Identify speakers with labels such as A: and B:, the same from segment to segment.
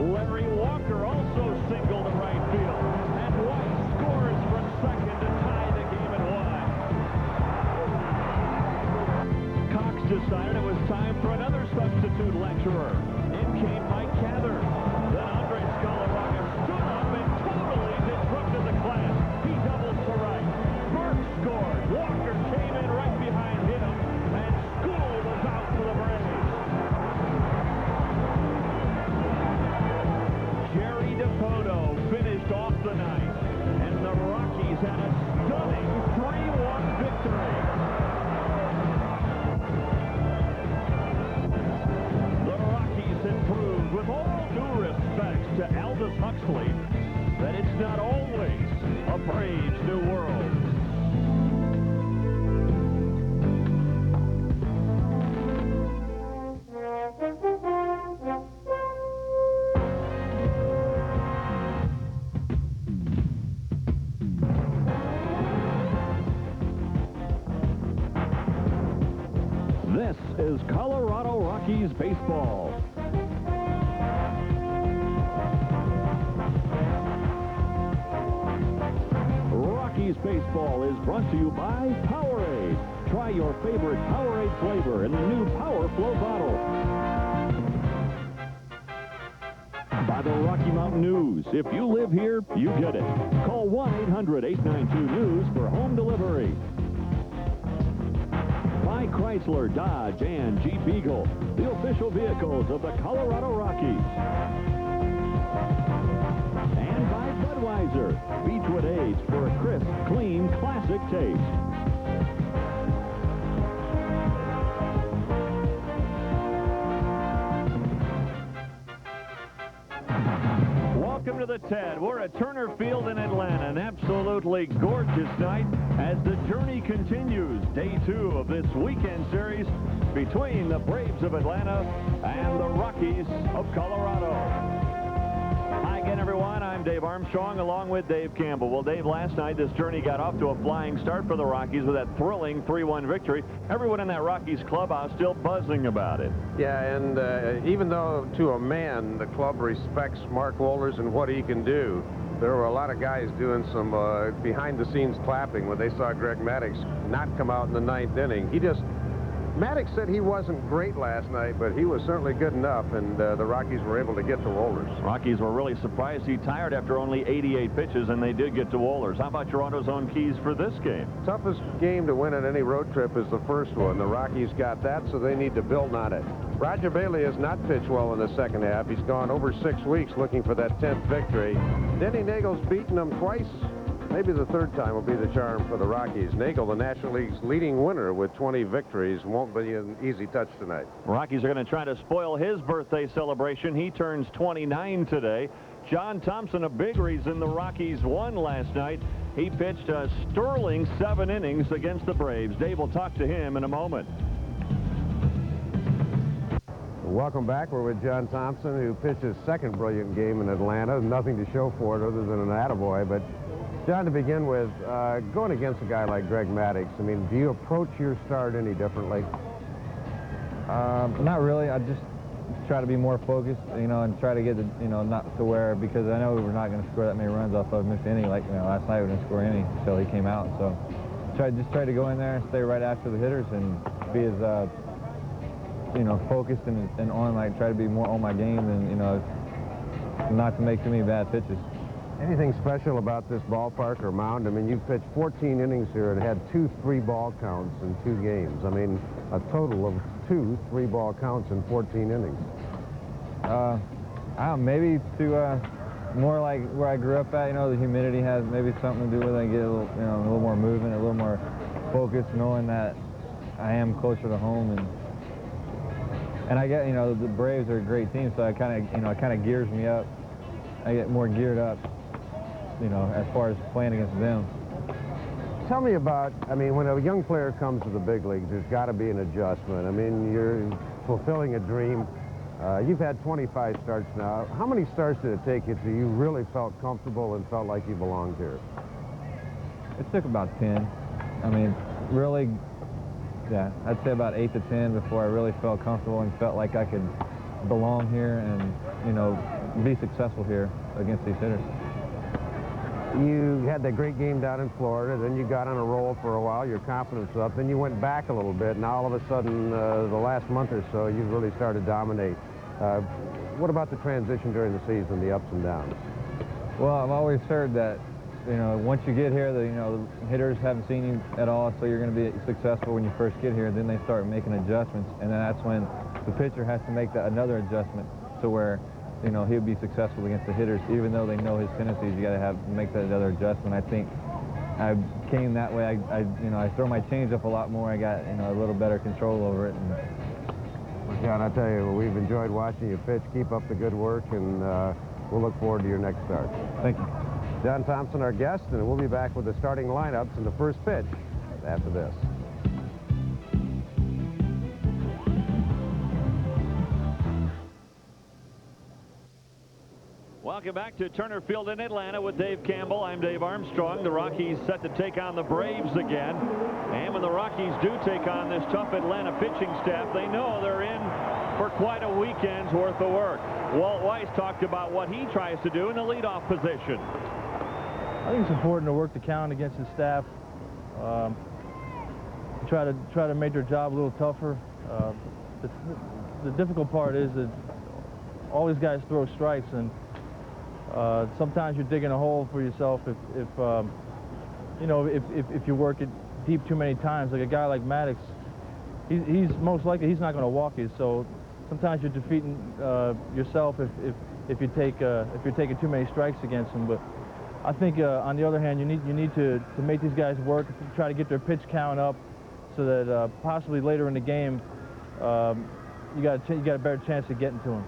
A: Larry Walker also singled to right field. And White scores from second to tie the game at 1. Cox decided it was time for another substitute lecturer. In came Mike Cather. Then Andres Colorado stood up and totally disrupted the class. He doubles to right. Burke scored. Walker came in right behind him. And School was out for the Braves. Jerry DePoto finished off the night. And the Rockies had a stunning 3-1 victory. Proved with all due respects to Aldous Huxley that it's not always a Braves new world. This is Colorado Rockies baseball. Rockies baseball is brought to you by Powerade. Try your favorite Powerade flavor in the new Power Flow bottle. By the Rocky Mountain News. If you live here, you get it. Call 1-800-892-NEWS for home delivery. By Chrysler, Dodge, and Jeep Eagle, the official vehicles of the Colorado Rockies. And by Budweiser, Beechwood aged for a crisp, clean, classic taste. Welcome to the TED. We're at Turner Field in Atlanta. An absolutely gorgeous night as the journey continues. Day 2 of this weekend series between the Braves of Atlanta and the Rockies of Colorado. Hi again, everyone. I'm Dave Armstrong along with Dave Campbell. Well, Dave, last night this journey got off to a flying start for the Rockies with that thrilling 3-1 victory. Everyone in that Rockies clubhouse still buzzing about it.
B: Yeah, and even though to a man the club respects Mark Wohlers and what he can do, there were a lot of guys doing some behind-the-scenes clapping when they saw Greg Maddux not come out in the 9th inning. Maddux said he wasn't great last night, but he was certainly good enough, and the Rockies were able to get to Wohlers.
A: Rockies were really surprised he tired after only 88 pitches, and they did get to Wohlers. How about your AutoZone keys for this game?
B: Toughest game to win on any road trip is the first one. The Rockies got that, so they need to build on it. Roger Bailey has not pitched well in the second half. He's gone over 6 weeks looking for that 10th victory. Denny Nagel's beaten him twice. Maybe the third time will be the charm for the Rockies. Nagel, the National League's leading winner with 20 victories, won't be an easy touch tonight.
A: Rockies are going to try to spoil his birthday celebration. He turns 29 today. John Thompson, a big reason the Rockies won last night. He pitched a sterling 7 innings against the Braves. Dave will talk to him in a moment.
B: Welcome back. We're with John Thompson, who pitched his second brilliant game in Atlanta. Nothing to show for it other than an attaboy, but John, to begin with, going against a guy like Greg Maddux, I mean, do you approach your start any differently?
C: Not really. I just try to be more focused, you know, and try to get the, you know, not to where, because I know we're not going to score that many runs off of missed inning. Like, you know, last night we didn't score any until he came out. So just try to go in there and stay right after the hitters and be as, you know, focused and on, like, try to be more on my game and, you know, not to make too many bad pitches.
B: Anything special about this ballpark or mound? I mean, you've pitched 14 innings here and had 2 3-ball counts in 2 games. I mean, a total of 2 3-ball counts in 14 innings.
C: I don't know, maybe to more like where I grew up at, you know, the humidity has maybe something to do with it. I get a little, you know, a little more movement, a little more focus, knowing that I am closer to home, and I get, you know, the Braves are a great team, so I kind of, you know, it kind of gears me up. I get more geared up, you know, as far as playing against them.
B: Tell me about, I mean, when a young player comes to the big leagues, there's got to be an adjustment. I mean, you're fulfilling a dream. You've had 25 starts now. How many starts did it take you till you really felt comfortable and felt like you belonged here?
C: It took about 10. I mean, really, yeah, I'd say about 8 to 10 before I really felt comfortable and felt like I could belong here and, you know, be successful here against these hitters.
B: You had that great game down in Florida, then you got on a roll for a while, your confidence was up, then you went back a little bit, now all of a sudden, the last month or so, you've really started to dominate. What about the transition during the season, the ups and downs?
C: Well, I've always heard that, you know, once you get here, the hitters haven't seen you at all, so you're going to be successful when you first get here. Then they start making adjustments, and then that's when the pitcher has to make another adjustment to where, you know, he'll be successful against the hitters. Even though they know his tendencies, you got to make that other adjustment. I think I came that way. I throw my changeup a lot more. I got, you know, a little better control over it.
B: Well, John, I'll tell you, we've enjoyed watching you pitch. Keep up the good work, and we'll look forward to your next start.
C: Thank you.
B: John Thompson, our guest, and we'll be back with the starting lineups and the first pitch after this.
A: Welcome back to Turner Field in Atlanta with Dave Campbell. I'm Dave Armstrong. The Rockies set to take on the Braves again. And when the Rockies do take on this tough Atlanta pitching staff, they know they're in for quite a weekend's worth of work. Walt Weiss talked about what he tries to do in the leadoff position.
D: I think it's important to work the count against the staff. Try to make their job a little tougher. The difficult part is that all these guys throw strikes, and sometimes you're digging a hole for yourself if you work it deep too many times. Like a guy like Maddox, he's most likely he's not going to walk you. So sometimes you're defeating yourself if you're taking too many strikes against him. But I think on the other hand, you need to make these guys work, try to get their pitch count up, so that possibly later in the game you got a better chance of getting to them.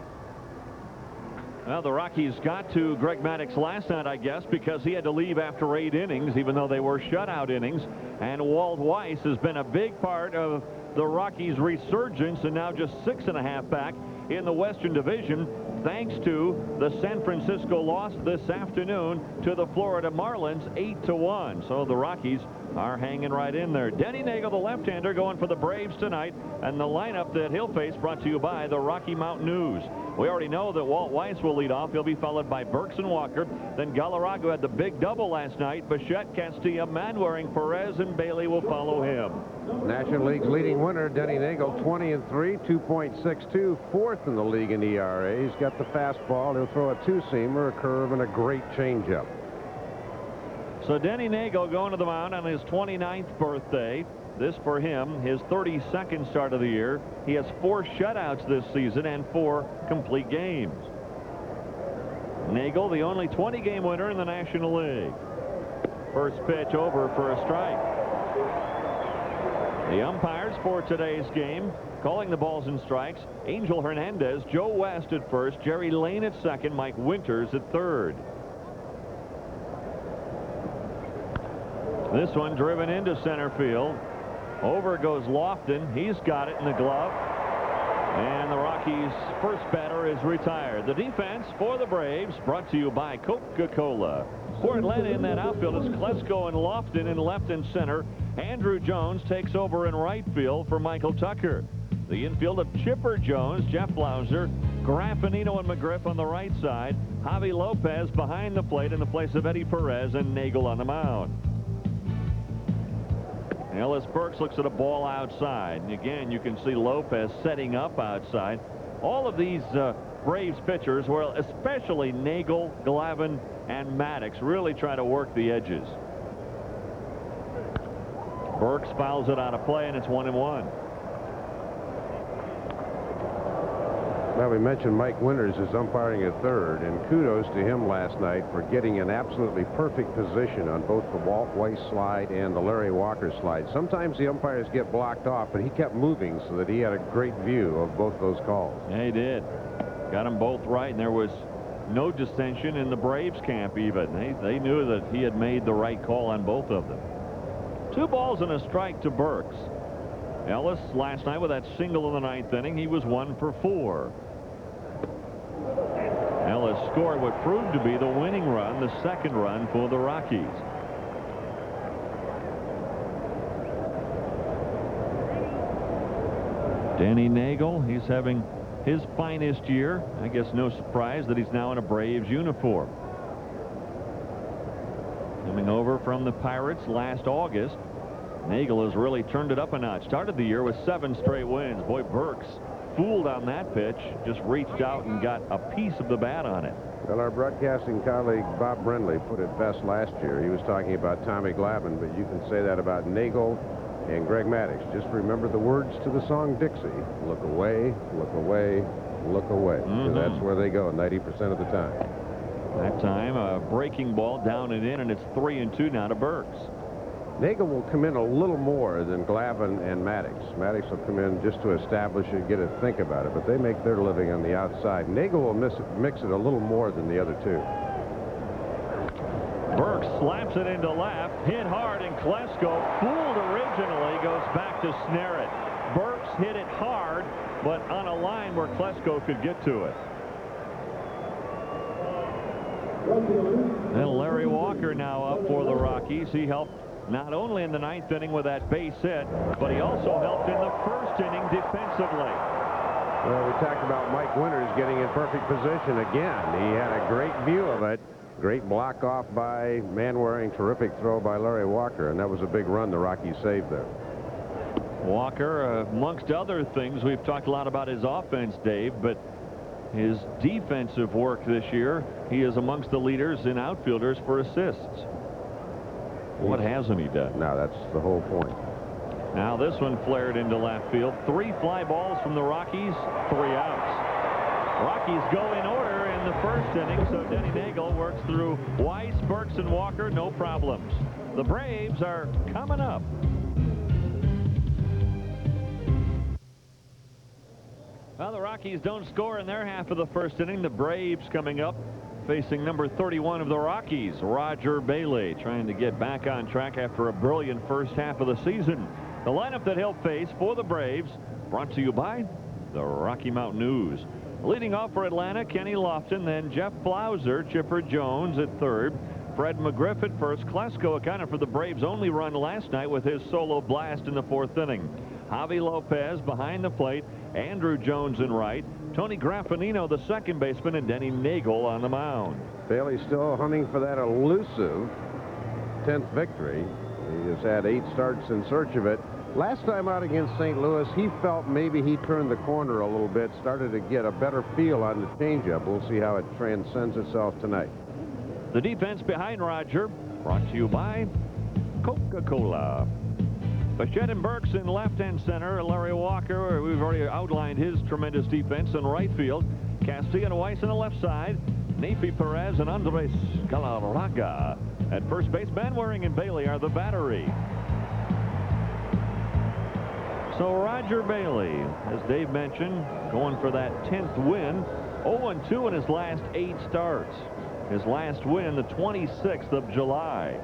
A: Well, the Rockies got to Greg Maddux last night, I guess, because he had to leave after 8 innings, even though they were shutout innings. And Walt Weiss has been a big part of the Rockies' resurgence, and now just 6.5 back in the Western Division, thanks to the San Francisco loss this afternoon to the Florida Marlins, 8-1. So the Rockies are hanging right in there. Denny Nagel, the left-hander, going for the Braves tonight, and the lineup that he'll face brought to you by the Rocky Mountain News. We already know that Walt Weiss will lead off. He'll be followed by Burks and Walker. Then Galarraga had the big double last night. Bichette, Castilla, Manwaring, Perez, and Bailey will follow him.
B: National League's leading winner, Denny Nagel, 20-3, 2.62, fourth in the league in ERA. He's got the fastball. He'll throw a two-seamer, a curve, and a great changeup.
A: So Denny Nagel going to the mound on his 29th birthday. This for him, his 32nd start of the year. He has 4 shutouts this season and 4 complete games. Nagel, the only 20-game winner in the National League. First pitch over for a strike. The umpires for today's game calling the balls and strikes: Angel Hernandez, Joe West at first, Jerry Lane at second, Mike Winters at third. This one driven into center field. Over goes Lofton. He's got it in the glove. And the Rockies' first batter is retired. The defense for the Braves brought to you by Coca-Cola. For Atlanta in that outfield is Klesko and Lofton in left and center. Andrew Jones takes over in right field for Michael Tucker. The infield of Chipper Jones, Jeff Blauser, Graffinino and McGriff on the right side. Javi Lopez behind the plate in the place of Eddie Perez, and Nagel on the mound. Ellis Burks looks at a ball outside. And again, you can see Lopez setting up outside. All of these Braves pitchers, well, especially Nagel, Glavine, and Maddox, really try to work the edges. Burks fouls it out of play, and it's 1-1.
B: Well, we mentioned Mike Winters is umpiring at third, and kudos to him last night for getting an absolutely perfect position on both the Walt Weiss slide and the Larry Walker slide. Sometimes the umpires get blocked off, but he kept moving so that he had a great view of both those calls.
A: Yeah, he did. Got them both right, and there was no dissension in the Braves camp even. They knew that he had made the right call on both of them. 2 balls and a strike to Burks. Ellis last night with that single in the 9th inning, he was 1 for 4. Ellis scored what proved to be the winning run, the second run for the Rockies. Denny Nagel, he's having his finest year. I guess no surprise that he's now in a Braves uniform. Coming over from the Pirates last August, Nagel has really turned it up a notch. Started the year with 7 straight wins. Boy, Burks fooled on that pitch, just reached out and got a piece of the bat on it.
B: Well, our broadcasting colleague Bob Brindley put it best last year. He was talking about Tommy Glavine, but you can say that about Nagel and Greg Maddux. Just remember the words to the song Dixie. Look away, look away, look away. And that's where they go 90% of the time.
A: That time, a breaking ball down and in, and it's 3-2 now to Burks.
B: Nagel will come in a little more than Glavine and Maddux. Maddux will come in just to establish it, get to think about it, but they make their living on the outside. Nagel will mix it a little more than the other two.
A: Burks slaps it into left, hit hard, and Klesko, fooled originally, goes back to snare it. Burks hit it hard, but on a line where Klesko could get to it. And Larry Walker now up for the Rockies. He helped not only in the 9th inning with that base hit, but he also helped in the 1st inning defensively.
B: Well, we talked about Mike Winters getting in perfect position again. He had a great view of it. Great block off by Manwaring. Terrific throw by Larry Walker, and that was a big run the Rockies saved there.
A: Walker, amongst other things, we've talked a lot about his offense, Dave, but his defensive work this year, he is amongst the leaders in outfielders for assists. What hasn't he done?
B: No, that's the whole point.
A: Now this one flared into left field. 3 fly balls from the Rockies, 3 outs. Rockies go in order in the 1st inning, so Denny Nagel works through Weiss, Burks, and Walker, no problems. The Braves are coming up. Well, the Rockies don't score in their half of the 1st inning. The Braves coming up, facing number 31 of the Rockies, Roger Bailey, trying to get back on track after a brilliant first half of the season. The lineup that he'll face for the Braves, brought to you by the Rocky Mountain News. Leading off for Atlanta, Kenny Lofton, then Jeff Plauser, Chipper Jones at 3rd, Fred McGriff at 1st. Klesko accounted for the Braves' only run last night with his solo blast in the 4th inning. Javi Lopez behind the plate, Andrew Jones in right, Tony Graffinino, the 2nd baseman, and Denny Nagel on the mound.
B: Bailey still hunting for that elusive 10th victory. He has had 8 starts in search of it. Last time out against St. Louis, he felt maybe he turned the corner a little bit, started to get a better feel on the changeup. We'll see how it transcends itself tonight.
A: The defense behind Roger, brought to you by Coca-Cola. Bichette and Burks in left and center. Larry Walker, we've already outlined his tremendous defense in right field. Castilla and Weiss on the left side. Nefi Perez and Andres Galarraga at first base. Manwaring and Bailey are the battery. So Roger Bailey, as Dave mentioned, going for that 10th win. 0-2 in his last 8 starts. His last win, the 26th of July.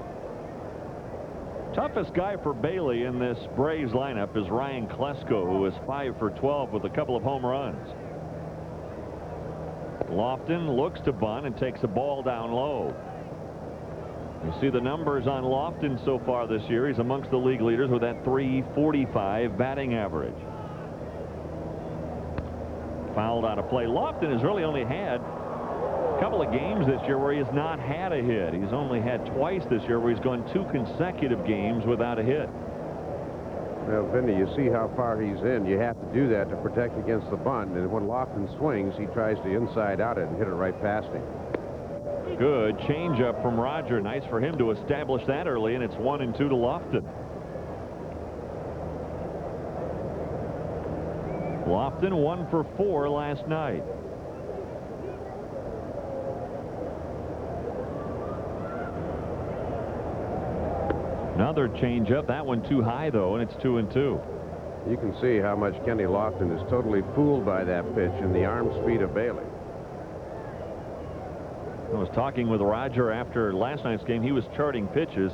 A: Toughest guy for Bailey in this Braves lineup is Ryan Klesko, who is 5 for 12 with a couple of home runs. Lofton looks to bunt and takes a ball down low. You see the numbers on Lofton so far this year. He's amongst the league leaders with that .345 batting average. Fouled out of play. Lofton has really only had a couple of games this year where he has not had a hit. He's only had twice this year where he's gone 2 consecutive games without a hit.
B: Well, Vinny, you see how far he's in. You have to do that to protect against the bunt. And when Lofton swings, he tries to inside out it and hit it right past him.
A: Good changeup from Roger. Nice for him to establish that early, and it's 1-2 to Lofton. Lofton 1 for 4 last night. Another changeup. That one too high, though, and it's 2-2.
B: You can see how much Kenny Lofton is totally fooled by that pitch and the arm speed of Bailey.
A: I was talking with Roger after last night's game. He was charting pitches,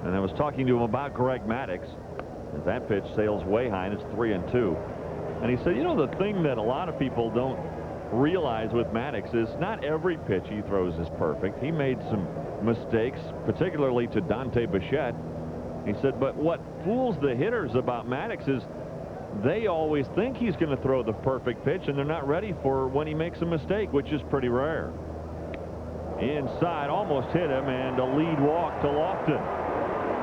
A: and I was talking to him about Greg Maddux. As that pitch sails way high, and it's 3-2. And he said, you know, the thing that a lot of people don't realize with Maddux is not every pitch he throws is perfect. He made some mistakes, particularly to Dante Bichette. He said, but what fools the hitters about Maddux is they always think he's going to throw the perfect pitch, and they're not ready for when he makes a mistake, which is pretty rare. Inside, almost hit him, and a lead walk to Lofton.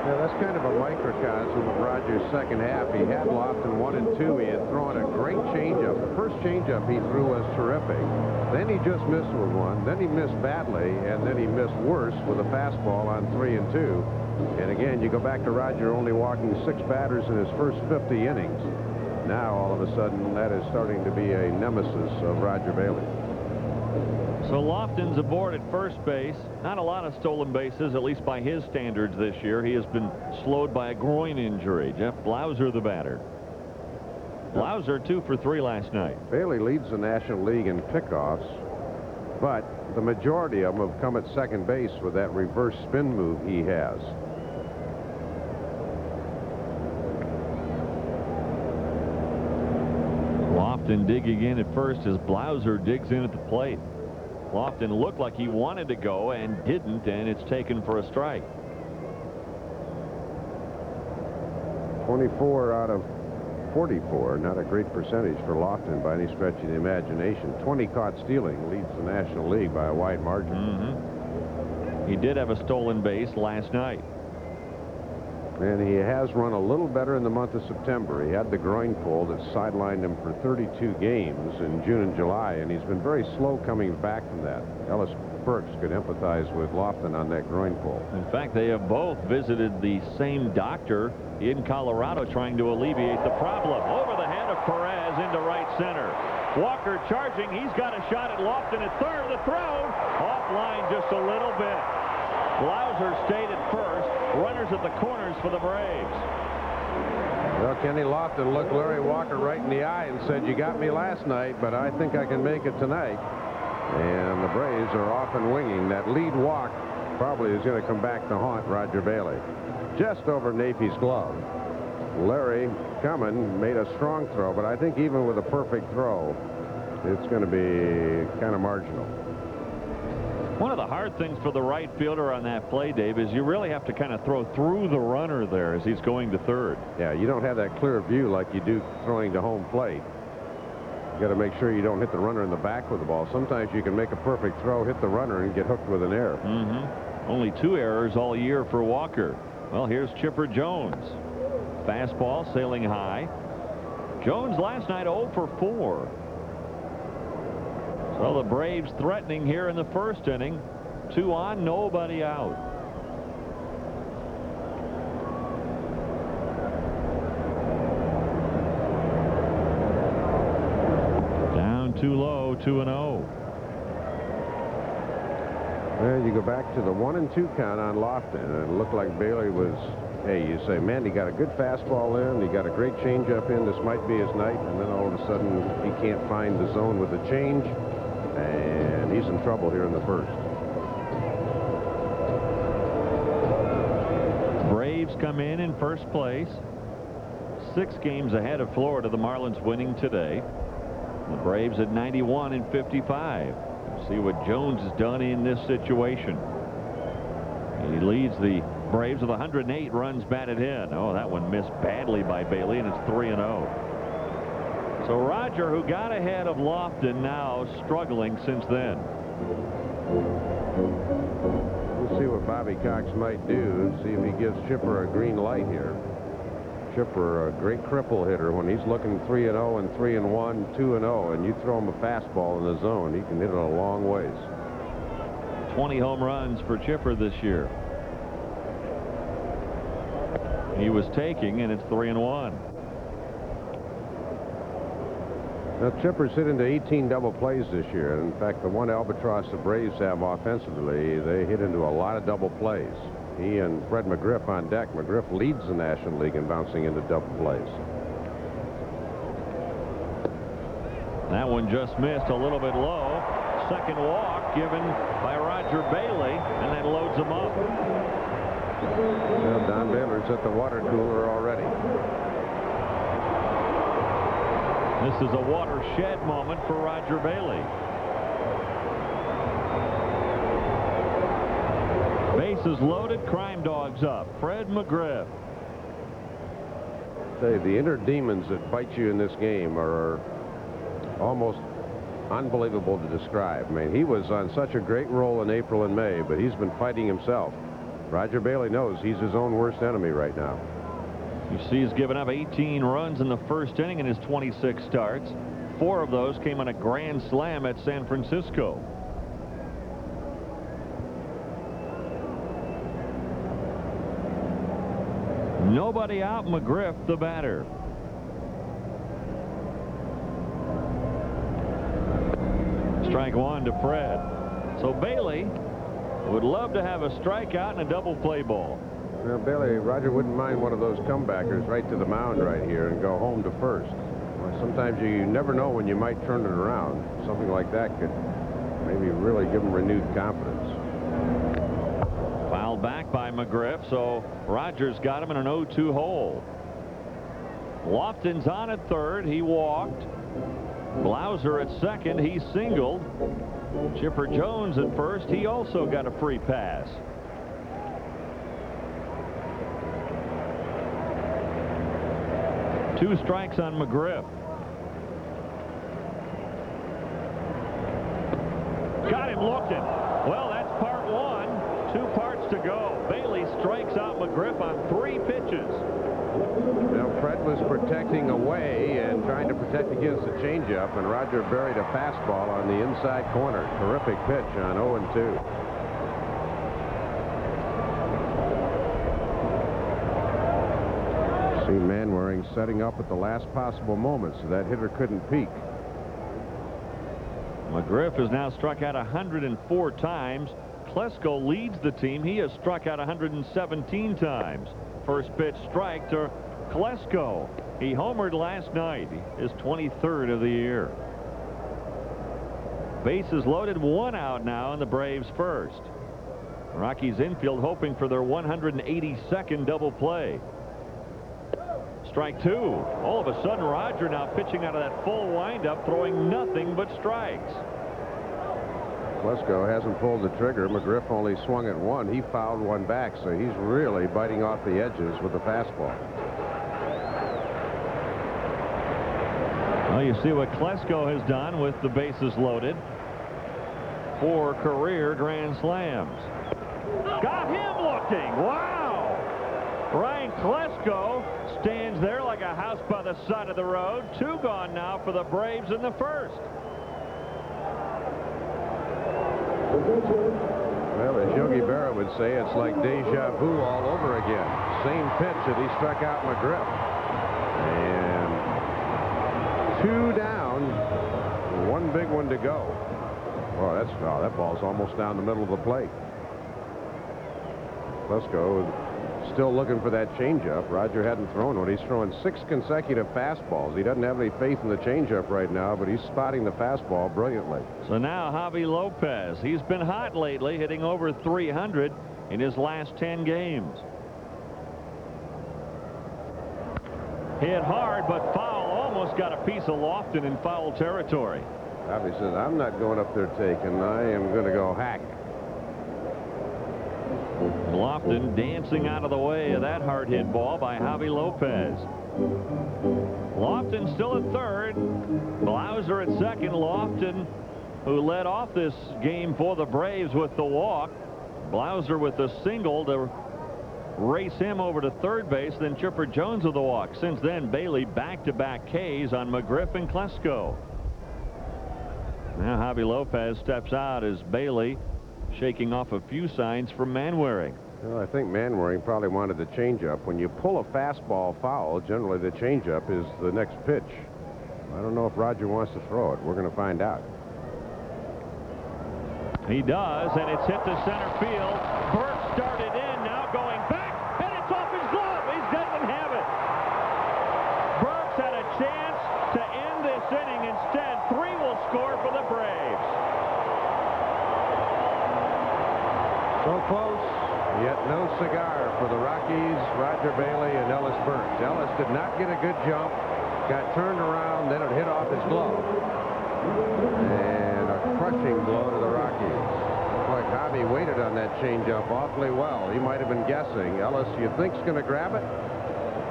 B: Yeah, that's kind of a microcosm of Rogers' second half. He had Lofton 1 and 2. He had thrown a great changeup. The first changeup he threw was terrific. Then he just missed with one. Then he missed badly, and then he missed worse with a fastball on 3 and 2. And again, you go back to Roger only walking 6 batters in his first 50 innings. Now, all of a sudden, that is starting to be a nemesis of Roger Bailey.
A: So Lofton's aboard at first base. Not a lot of stolen bases, at least by his standards this year. He has been slowed by a groin injury. Jeff Blauser, the batter. Blauser 2 for 3 last night.
B: Bailey leads the National League in pickoffs, but the majority of them have come at second base with that reverse spin move he has.
A: Lofton digging in at first as Blauser digs in at the plate. Lofton looked like he wanted to go and didn't, and it's taken for a strike.
B: 24 out of 44, not a great percentage for Lofton by any stretch of the imagination. 20 caught stealing, leads the National League by a wide margin.
A: He did have a stolen base last night.
B: And he has run a little better in the month of September. He had the groin pull that sidelined him for 32 games in June and July, and he's been very slow coming back from that. Ellis Burks could empathize with Lofton on that groin pull.
A: In fact, they have both visited the same doctor in Colorado trying to alleviate the problem. Over the head of Perez into right center. Walker charging. He's got a shot at Lofton at third. The throw offline just a little bit. Blauser stayed at first. Runners at the corners for the Braves.
B: Well, Kenny Lofton looked Larry Walker right in the eye and said, "You got me last night, but I think I can make it tonight." And the Braves are off and winging. That lead walk probably is going to come back to haunt Roger Bailey. Just over Nafe's glove. Larry coming made a strong throw, but I think even with a perfect throw, it's going to be kind of marginal.
A: One of the hard things for the right fielder on that play, Dave, is you really have to kind of throw through the runner there as he's going to third.
B: Yeah, you don't have that clear view like you do throwing to home plate. You got to make sure you don't hit the runner in the back with the ball. Sometimes you can make a perfect throw, hit the runner, and get hooked with an error.
A: Only 2 errors all year for Walker. Well, here's Chipper Jones. Fastball sailing high. Jones last night 0 for 4. So the Braves threatening here in the first inning. 2 on, nobody out. Down too low, 2-0.
B: Well, you go back to the 1 and 2 count on Lofton, and it looked like Bailey was, hey, you say, man, he got a good fastball in, he got a great changeup in, this might be his night, and then all of a sudden he can't find the zone with the change, and he's in trouble here in the first.
A: Braves come in first place. 6 games ahead of Florida. The Marlins winning today. The Braves at 91 and 55. See what Jones has done in this situation. He leads the Braves with 108 runs batted in. Oh, that one missed badly by Bailey, and it's 3-0. So Roger, who got ahead of Lofton, now struggling since then.
B: We'll see what Bobby Cox might do, see if he gives Chipper a green light here. Chipper, a great cripple hitter. When he's looking 3-0 and 3-1, 2-0, and you throw him a fastball in the zone, he can hit it a long ways.
A: 20 home runs for Chipper this year. He was taking, and it's 3-1.
B: Now, Chipper's hit into 18 double plays this year. In fact, the one albatross the Braves have offensively, they hit into a lot of double plays. He and Fred McGriff on deck. McGriff leads the National League in bouncing into double plays.
A: That one just missed a little bit low. Second walk given by Roger Bailey, and that loads him up.
B: Well, Don Baylor's at the water cooler already.
A: This is a watershed moment for Roger Bailey. Bases loaded, crime dogs up. Fred McGriff.
B: tell you, the inner demons that fight you in this game are almost unbelievable to describe. I mean, he was on such a great roll in April and May, but he's been fighting himself. Roger Bailey knows he's his own worst enemy right now.
A: You see he's given up 18 runs in the first inning in his 26 starts. 4 of those came on a grand slam at San Francisco. Nobody out. McGriff, the batter. Strike 1 to Fred. So Bailey would love to have a strikeout and a double play ball.
B: Well, Bailey, Roger wouldn't mind one of those comebackers right to the mound right here and go home to first. Well, sometimes you never know when you might turn it around. Something like that could maybe really give him renewed confidence.
A: Fouled back by McGriff, so Rogers got him in an 0-2 hole. Lofton's on at third. He walked. Blauser at second. He singled. Chipper Jones at first. He also got a free pass. Two strikes on McGriff. Got him looking. Well, that's part 1. 2 parts to go. Bailey strikes out McGriff on 3 pitches.
B: Now, Fred was protecting away and trying to protect against the changeup, and Roger buried a fastball on the inside corner. Terrific pitch on 0-2. See Manwaring setting up at the last possible moment so that hitter couldn't peek.
A: McGriff has now struck out 104 times. Klesko leads the team. He has struck out 117 times. First pitch strike to Klesko. He homered last night. His 23rd of the year. Bases loaded, 1 out now, and the Braves first. Rockies infield hoping for their 182nd double play. Strike 2. All of a sudden, Roger now pitching out of that full windup, throwing nothing but strikes.
B: Klesko hasn't pulled the trigger. McGriff only swung at 1. He fouled 1 back, so he's really biting off the edges with the fastball.
A: Well, you see what Klesko has done with the bases loaded. 4 career grand slams. Got him looking. Wow. Ryan Klesko stands there like a house by the side of the road. 2 gone now for the Braves in the first.
B: Well, as Yogi Berra would say, it's like deja vu all over again. Same pitch that he struck out McGriff. And 2 down, 1 big one to go. Oh, that ball's almost down the middle of the plate. Klesko still looking for that changeup. Roger hadn't thrown one. He's throwing 6 consecutive fastballs. He doesn't have any faith in the changeup right now, but he's spotting the fastball brilliantly.
A: So now Javi Lopez. He's been hot lately, hitting over 300 in his last 10 games. Hit hard, but foul. Almost got a piece of Lofton in foul territory.
B: Javi says, I'm not going up there taking. I am going to go hack.
A: Lofton dancing out of the way of that hard hit ball by Javi Lopez. Lofton still at third. Blauser at second. Lofton, who led off this game for the Braves with the walk. Blauser with the single to race him over to third base. Then Chipper Jones with the walk. Since then, Bailey back-to-back Ks on McGriff and Klesko. Now Javi Lopez steps out as Bailey shaking off a few signs from Manwaring.
B: Well, I think Manwaring probably wanted the changeup. When you pull a fastball foul, generally the changeup is the next pitch. I don't know if Roger wants to throw it. We're going to find out.
A: He does, and it's hit to center field. Burke started in, now going back, and it's off his glove. He doesn't have it. Burke's had a chance to end this inning. Instead, 3 will score for the Braves.
B: So close, yet no cigar for the Rockies, Roger Bailey, and Ellis Burke. Ellis did not get a good jump, got turned around, then it hit off his glove. And a crushing blow to the Rockies. Looks like Javi waited on that changeup awfully well. He might have been guessing. Ellis, you think's going to grab it?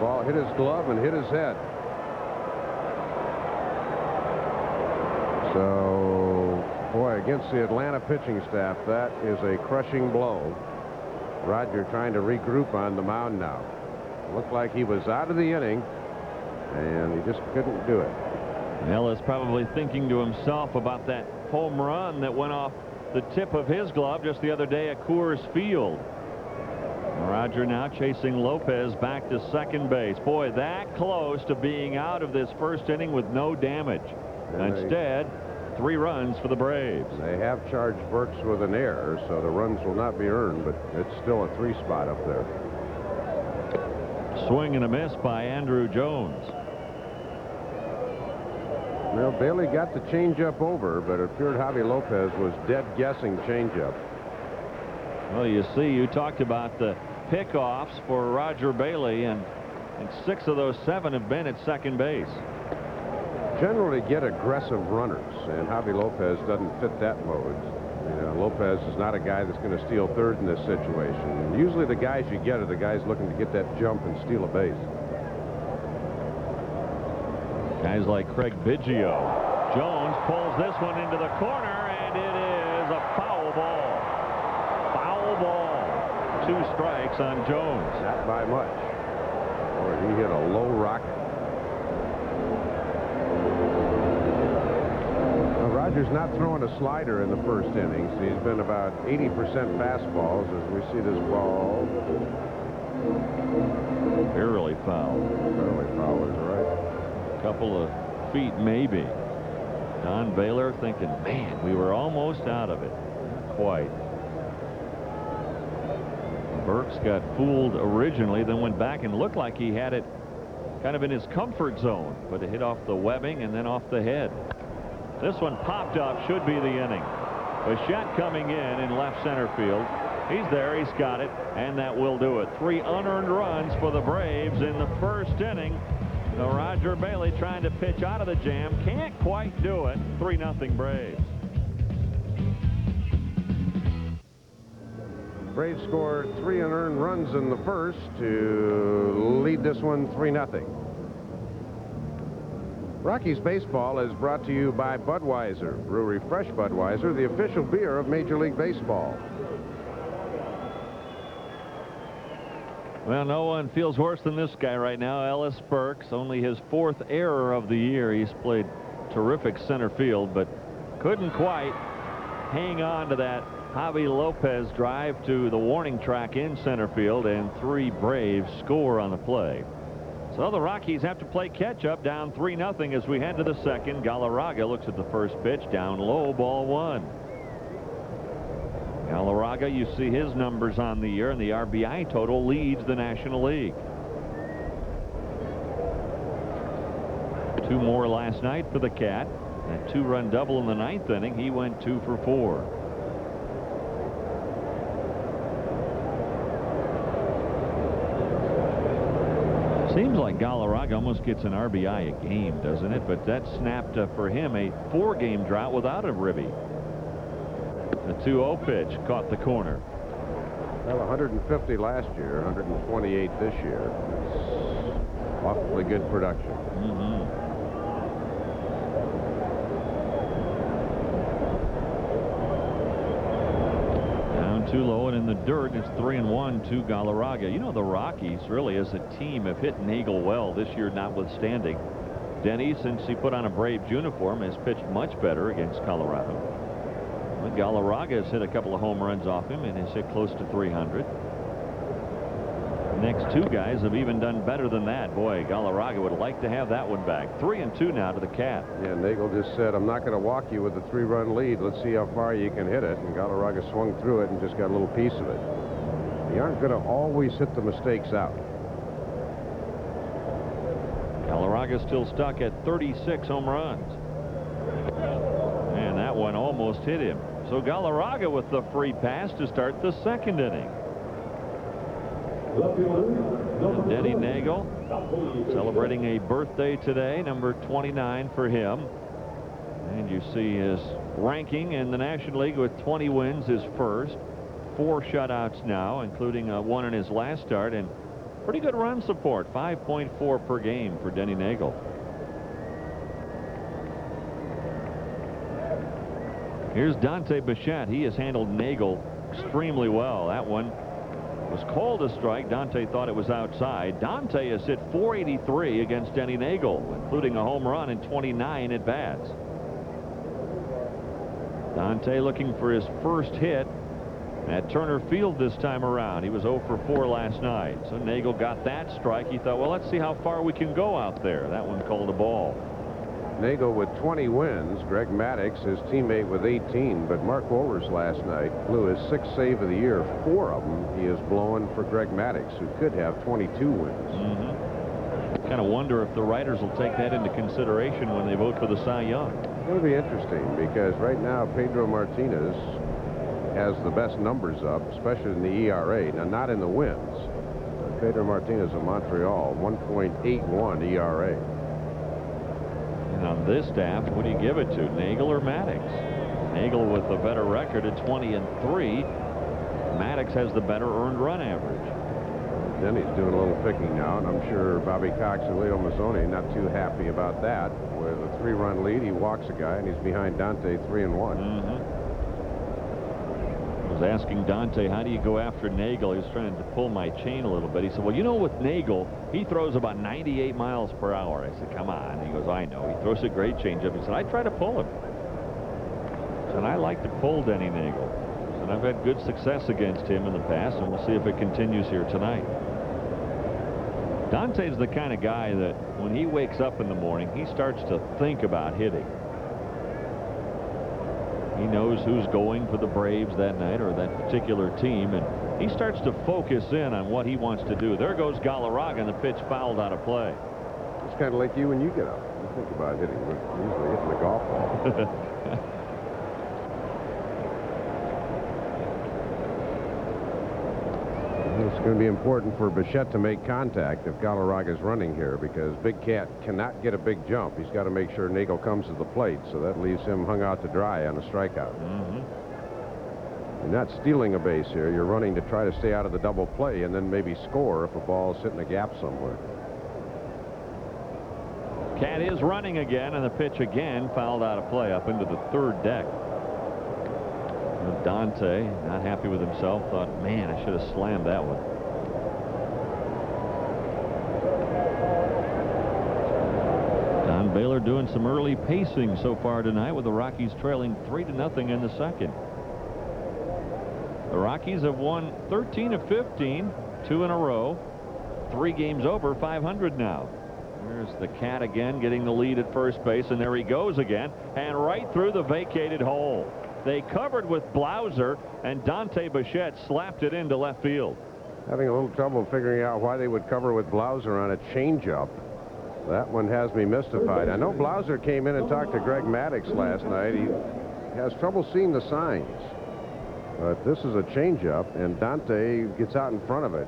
B: Ball hit his glove and hit his head. So, boy, against the Atlanta pitching staff, that is a crushing blow. Roger trying to regroup on the mound now. Looked like he was out of the inning, and he just couldn't do it.
A: Ellis probably thinking to himself about that home run that went off the tip of his glove just the other day at Coors Field. Roger now chasing Lopez back to second base. Boy, that close to being out of this first inning with no damage. Instead, 3 runs for the Braves.
B: They have charged Burks with an error, so the runs will not be earned, but it's still a 3 spot up there.
A: Swing and a miss by Andrew Jones.
B: Well, Bailey got the changeup over, but it appeared Javi Lopez was dead guessing changeup.
A: Well, you see, you talked about the pickoffs for Roger Bailey, and 6 of those 7 have been at second base.
B: Generally get aggressive runners, and Javi Lopez doesn't fit that mode. You know, Lopez is not a guy that's going to steal third in this situation. Usually the guys you get are the guys looking to get that jump and steal a base.
A: Guys like Craig Biggio. Jones pulls this one into the corner, and it is a foul ball. Foul ball. 2 strikes on Jones.
B: Not by much. Boy, he hit a low rocket. Rogers not throwing a slider in the first innings. He's been about 80% fastballs as we see this ball.
A: Barely foul.
B: Barely foul is right.
A: Couple of feet maybe. Don Baylor thinking, man, we were almost out of it. Not quite. Burks got fooled originally, then went back and looked like he had it kind of in his comfort zone, but it hit off the webbing and then off the head. This one popped up, should be the inning. Bichette coming in left center field. He's there, he's got it, and that will do it. 3 unearned runs for the Braves in the first inning. So Roger Bailey trying to pitch out of the jam, can't quite do it. 3-0 Braves.
B: Braves scored 3 unearned runs in the first to lead this one 3-0. Rockies baseball is brought to you by Budweiser. Brewery Fresh Budweiser, the official beer of Major League Baseball.
A: Well, no one feels worse than this guy right now, Ellis Burks. Only his 4th error of the year. He's played terrific center field, but couldn't quite hang on to that Javi Lopez drive to the warning track in center field, and 3 Braves score on the play. So the Rockies have to play catch-up, down 3-0 as we head to the second. Galarraga looks at the first pitch, down low, ball 1. Galarraga, you see his numbers on the year, and the RBI total leads the National League. 2 more last night for the Cat. That 2-run double in the 9th inning. He went 2 for 4. Seems like Galarraga almost gets an RBI a game, doesn't it? But that snapped for him a 4-game drought without a ribby. The 2-0 pitch caught the corner.
B: Well, 150 last year, 128 this year. It's awfully good production.
A: Down too low and in the dirt. It's 3-1 to Galarraga. You know, the Rockies really as a team have hit Nagel well this year, notwithstanding. Denny, since he put on a Braves uniform, has pitched much better against Colorado. But Galarraga has hit a couple of home runs off him and has hit close to 300. The next 2 guys have even done better than that. Boy, Galarraga would like to have that one back. 3-2 now to the Cat.
B: Yeah, Nagel just said, I'm not going to walk you with a 3-run lead. Let's see how far you can hit it. And Galarraga swung through it and just got a little piece of it. You aren't going to always hit the mistakes out.
A: Galarraga still stuck at 36 home runs. And that one almost hit him. So Galarraga with the free pass to start the second inning. And Denny Nagel celebrating a birthday today, number 29 for him. And you see his ranking in the National League with 20 wins, his first. 4 shutouts now, including 1 in his last start, and Pretty good run support, 5.4 per game for Denny Nagel. Here's Dante Bichette. He has handled Nagel extremely well. That one was called a strike. Dante thought it was outside. Dante has hit .483 against Denny Nagel, including a home run and 29 at-bats. Dante looking for his first hit at Turner Field this time around. He was 0 for 4 last night. So Nagel got that strike. He thought, well, let's see how far we can go out there. That one called a ball.
B: Nagel with 20 wins. Greg Maddux, his teammate, with 18. But Mark Wohlers last night blew his 6th save of the year. 4 of them he is blowing for Greg Maddux, who could have 22 wins.
A: Kind of wonder if the writers will take that into consideration when they vote for the Cy Young.
B: It's going to be interesting because right now Pedro Martinez has the best numbers up, especially in the ERA. Now, not in the wins. Pedro Martinez of Montreal, 1.81 ERA.
A: And on this staff, what do you give it to, Nagel or Maddux? Nagel with a better record at 20-3. Maddox has the better earned run average.
B: Denny's doing a little picking now, and I'm sure Bobby Cox and Leo Mazzoni not too happy about that. With a 3-run lead, he walks a guy, and he's behind Dante 3-1.
A: I was asking Dante, how do you go after Nagel? He was trying to pull my chain a little bit. He said, well, you know, with Nagel, he throws about 98 miles per hour. I said, come on. He goes, I know. He throws a great changeup. He said, I try to pull him. And I like to pull Denny Nagel. And I've had good success against him in the past, and we'll see if it continues here tonight. Dante's the kind of guy that when he wakes up in the morning, he starts to think about hitting. He knows who's going for the Braves that night or that particular team, and he starts to focus in on what he wants to do. There goes Galarraga, and the pitch fouled out of play.
B: It's kind of like you when you get up. You think about hitting, but usually hitting the golf ball. It's going to be important for Bichette to make contact if Galarraga is running here, because Big Cat cannot get a big jump. He's got to make sure Nagel comes to the plate, so that leaves him hung out to dry on a strikeout. You're not stealing a base here. You're running to try to stay out of the double play and then maybe score if a ball is hitting a gap somewhere.
A: Cat is running again, and the pitch again fouled out of play up into the third deck. Dante, not happy with himself, thought, man, I should have slammed that one. Don Baylor doing some early pacing so far tonight, with the Rockies trailing 3-0 in the second. The Rockies have won 13 of 15, 2 in a row, 3 games over 500 now. There's the Cat again getting the lead at first base, and there he goes again, and right through the vacated hole. They covered with Blauser, and Dante Bichette slapped it into left field.
B: Having a little trouble figuring out why they would cover with Blauser on a changeup. That one has me mystified. I know Blauser came in and talked to Greg Maddux last night. He has trouble seeing the signs. But this is a changeup, and Dante gets out in front of it.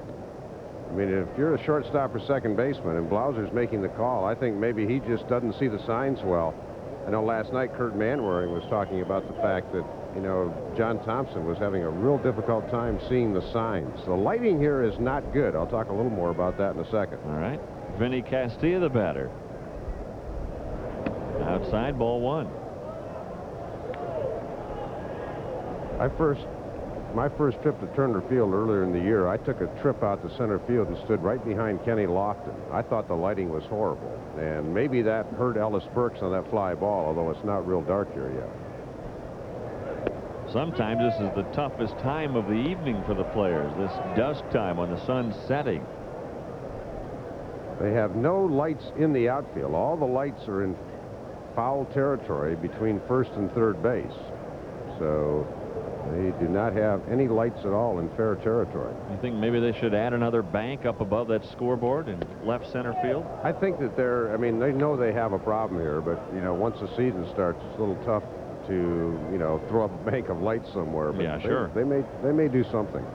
B: I mean, if you're a shortstop or second baseman and Blauser's making the call, I think maybe he just doesn't see the signs well. I know last night Kurt Manwaring was talking about the fact that, you know, John Thompson was having a real difficult time seeing the signs. The lighting here is not good. I'll talk a little more about that in a second.
A: All right. Vinny Castilla, the batter. Outside, ball 1. My first trip to Turner Field earlier in the year, I took a trip out to center field and stood right behind Kenny Lofton. I thought the lighting was horrible, and maybe that hurt Ellis Burks on that fly ball, although it's not real dark here yet. Sometimes this is the toughest time of the evening for the players, this dusk time when the sun's setting.
B: They have no lights in the outfield. All the lights are in foul territory between first and third base. So they do not have any lights at all in fair territory.
A: You think maybe they should add another bank up above that scoreboard in left center field?
B: I think that I mean, they know they have a problem here, but, you know, once the season starts, it's a little tough to, you know, throw up a bank of lights somewhere. But
A: yeah, sure.
B: They may do something.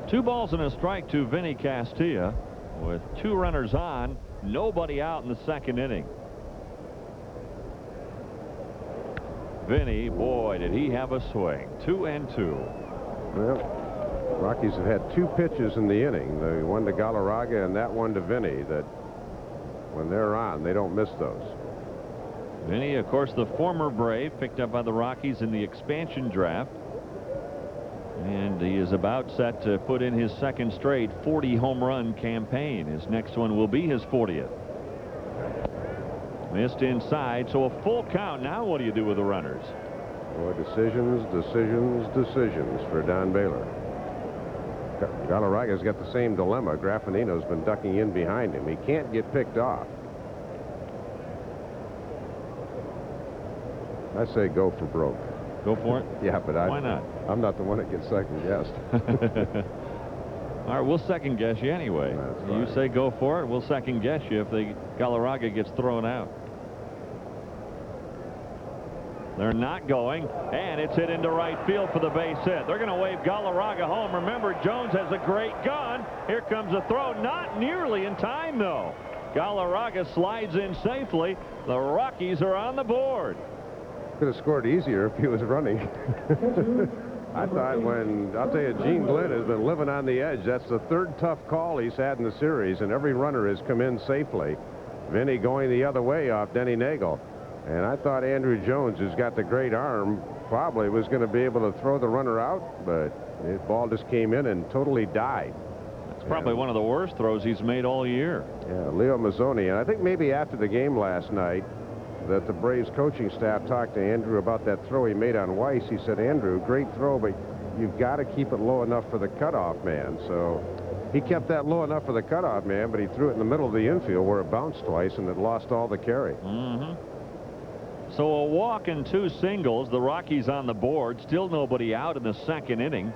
A: 2 balls and a strike to Vinny Castilla with 2 runners on, nobody out in the second inning. Vinny, boy, did he have a swing. 2-2.
B: Well, Rockies have had 2 pitches in the inning, the one to Galarraga and that one to Vinny, that when they're on, they don't miss those.
A: Vinny, of course, the former Brave, picked up by the Rockies in the expansion draft. And he is about set to put in his second straight 40 home run campaign. His next one will be his 40th. Missed inside, so a full count. Now what do you do with the runners?
B: Boy, decisions for Don Baylor. Galarraga's got the same dilemma. Graffinino's been ducking in behind him. He can't get picked off. I say go for broke.
A: Go for it?
B: Yeah, but
A: why not?
B: I'm not the one that gets second guessed.
A: All right, we'll second guess you anyway. You say go for it, we'll second guess you if the Galarraga gets thrown out. They're not going, and it's hit into right field for the base hit. They're going to wave Galarraga home. Remember, Jones has a great gun. Here comes a throw, not nearly in time though. Galarraga slides in safely. The Rockies are on the board.
B: Could have scored easier if he was running. I thought I'll tell you, Gene Glenn has been living on the edge. That's the 3rd tough call he's had in the series, and every runner has come in safely. Vinny going the other way off Denny Nagel. And I thought Andrew Jones, who's got the great arm, probably was going to be able to throw the runner out, but the ball just came in and totally died.
A: It's probably one of the worst throws he's made all year.
B: Yeah, Leo Mazzoni, and I think maybe after the game last night, that the Braves coaching staff talked to Andrew about that throw he made on Weiss. He said, Andrew, great throw, but you've got to keep it low enough for the cutoff man. So he kept that low enough for the cutoff man, but he threw it in the middle of the infield where it bounced twice and it lost all the carry.
A: So a walk and 2 singles. The Rockies on the board. Still nobody out in the 2nd inning.